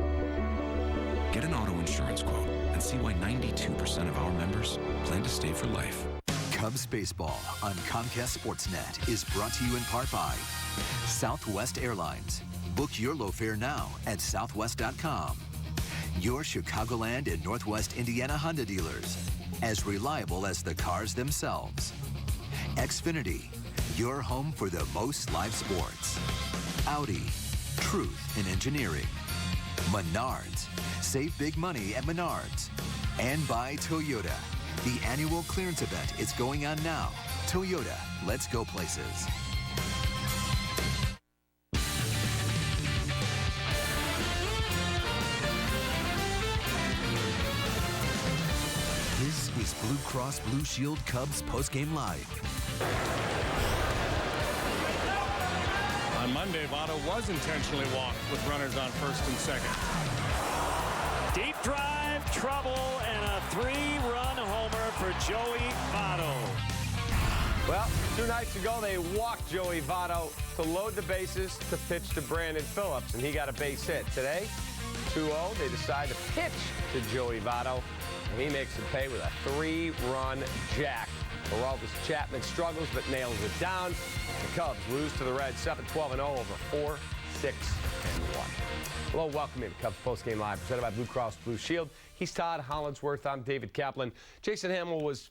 Get an auto insurance quote and see why 92% of our members plan to stay for life. Cubs baseball on Comcast Sportsnet is brought to you in part by Southwest Airlines. Book your low fare now at southwest.com. Your Chicagoland and Northwest Indiana Honda dealers, as reliable as the cars themselves. Xfinity, your home for the most live sports. Audi, truth in engineering. Menards, save big money at Menards. And by Toyota, the annual clearance event is going on now. Toyota, let's go places. This is Blue Cross Blue Shield Cubs postgame live. On Monday, Votto was intentionally walked with runners on first and second. Deep drive with trouble and a 3-run homer for Joey Votto. Well, 2 nights ago, they walked Joey Votto to load the bases to pitch to Brandon Phillips, and he got a base hit. Today, 2-0, they decide to pitch to Joey Votto, and he makes him pay with a 3-run jack. Aroldis Chapman struggles but nails it down. The Cubs lose to the Reds 7-12-0 over 4-6-1. Hello, welcome in Cubs Postgame Live, presented by Blue Cross Blue Shield. He's Todd Hollandsworth. I'm David Kaplan. Jason Hamill was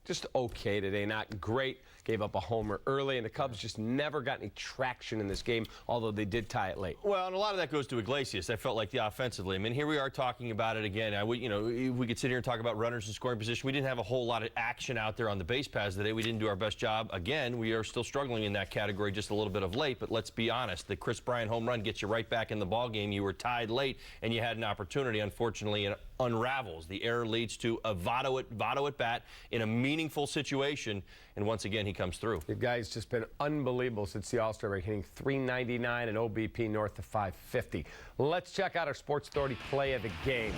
just okay today, not great. Gave up a homer early, and the Cubs just never got any traction in this game, although they did tie it late. Well, and a lot of that goes to Iglesias. I felt like the offensively. I mean, here we are talking about it again. We could sit here and talk about runners in scoring position. We didn't have a whole lot of action out there on the base paths today. We didn't do our best job. Again, we are still struggling in that category just a little bit of late, but let's be honest. The Chris Bryant home run gets you right back in the ball game. You were tied late, and you had an opportunity. Unfortunately, it unravels. The error leads to a Votto at bat in a meaningful situation, and once again, he comes through. The guy's just been unbelievable since the All-Star break, hitting .399 and OBP north of .550. Let's check out our Sports Authority play of the game.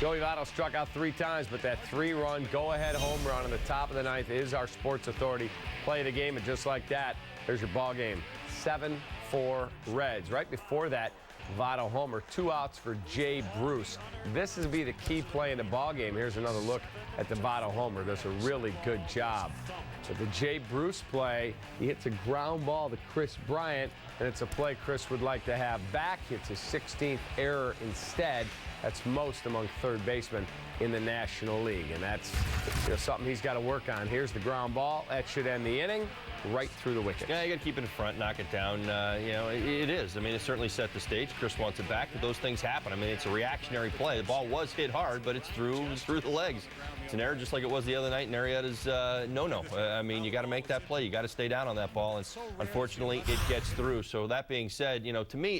Joey Votto struck out 3 times, but that 3-run go-ahead home run in the top of the 9th is our Sports Authority play of the game, and just like that, there's your ball game. 7-4 Reds. Right before that, Votto homer, 2 outs for Jay Bruce. This is be the key play in the ball game. Here's another look at the Votto homer. Does a really good job. But the Jay Bruce play, he hits a ground ball to Chris Bryant, and it's a play Chris would like to have back. Hits his 16th error instead. That's most among third basemen in the National League, and that's something he's got to work on. Here's the ground ball. That should end the inning. Right through the wicket. Yeah, you got to keep it in front, knock it down. It is. I mean, it certainly set the stage. Chris wants it back, but those things happen. I mean, it's a reactionary play. The ball was hit hard, but it's through the legs. It's an error just like it was the other night, and Arrieta's no-no. I mean, you got to make that play. You got to stay down on that ball, and unfortunately, it gets through. So that being said, to me,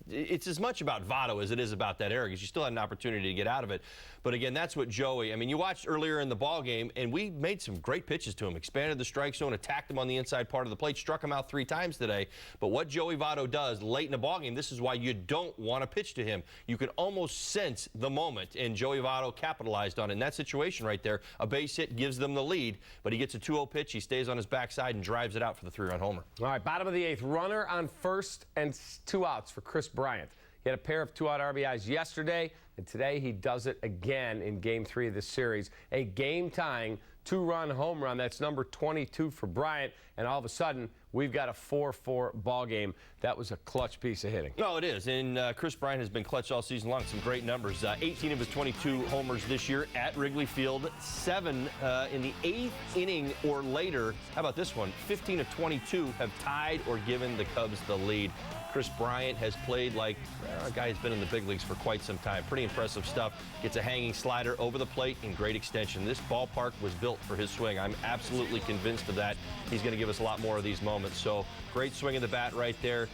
it's as much about Votto as it is about that error, because you still had an opportunity to get out of it. But again, that's what Joey, I mean, you watched earlier in the ball game, and we made some great pitches to him, expanded the strike zone, attacked him on the inside part of the plate, struck him out 3 times today. But what Joey Votto does late in the ball game, this is why you don't want to pitch to him. You can almost sense the moment, and Joey Votto capitalized on it. In that situation right there, a base hit gives them the lead, but he gets a 2-0 pitch, he stays on his backside and drives it out for the 3-run homer. All right, bottom of the 8th, runner on first and 2 outs for Chris Bryant. He had a pair of 2-out RBIs yesterday, and today he does it again in Game 3 of this series. A game-tying 2-run home run. That's number 22 for Bryant, and all of a sudden, we've got a 4-4 ball game. That was a clutch piece of hitting. No, it is, and Chris Bryant has been clutch all season long. Some great numbers. 18 of his 22 homers this year at Wrigley Field. 7 in the 8th inning or later. How about this one? 15 of 22 have tied or given the Cubs the lead. Chris Bryant has played like a guy who's been in the big leagues for quite some time. Pretty impressive stuff. Gets a hanging slider over the plate in great extension. This ballpark was built for his swing. I'm absolutely convinced of that. He's going to give us a lot more of these moments. So great swing of the bat right there.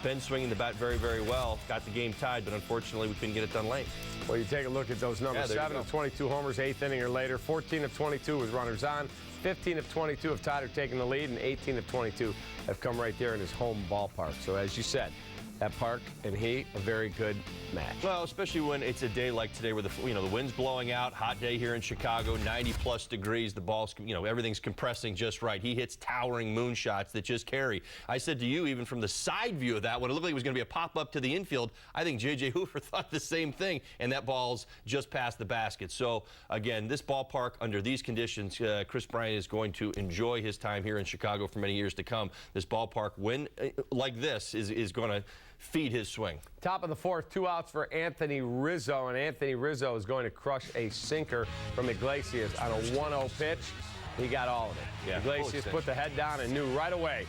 Been swinging the bat very, very well. Got the game tied, but unfortunately we couldn't get it done late. Well, you take a look at those numbers. 7 of 22 homers, 8th inning or later. 14 of 22 with runners on. 15 of 22 have tied or taken the lead, and 18 of 22 have come right there in his home ballpark. So as you said, that park and he, a very good match. Well, especially when it's a day like today where the wind's blowing out, hot day here in Chicago, 90+ degrees, the ball's, everything's compressing just right. He hits towering moonshots that just carry. I said to you, even from the side view of that, when it looked like it was going to be a pop-up to the infield, I think J.J. Hoover thought the same thing, and that ball's just past the basket. So, again, this ballpark, under these conditions, Chris Bryant is going to enjoy his time here in Chicago for many years to come. This ballpark, when like this, is going to feed his swing. Top of the 4th, 2 outs for Anthony Rizzo, and Anthony Rizzo is going to crush a sinker from Iglesias on a 1-0 pitch. He got all of it. Yeah, Iglesias put the head down and knew right away,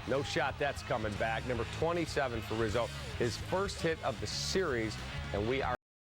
no shot that's coming back. Number 27 for Rizzo, his first hit of the series, and we are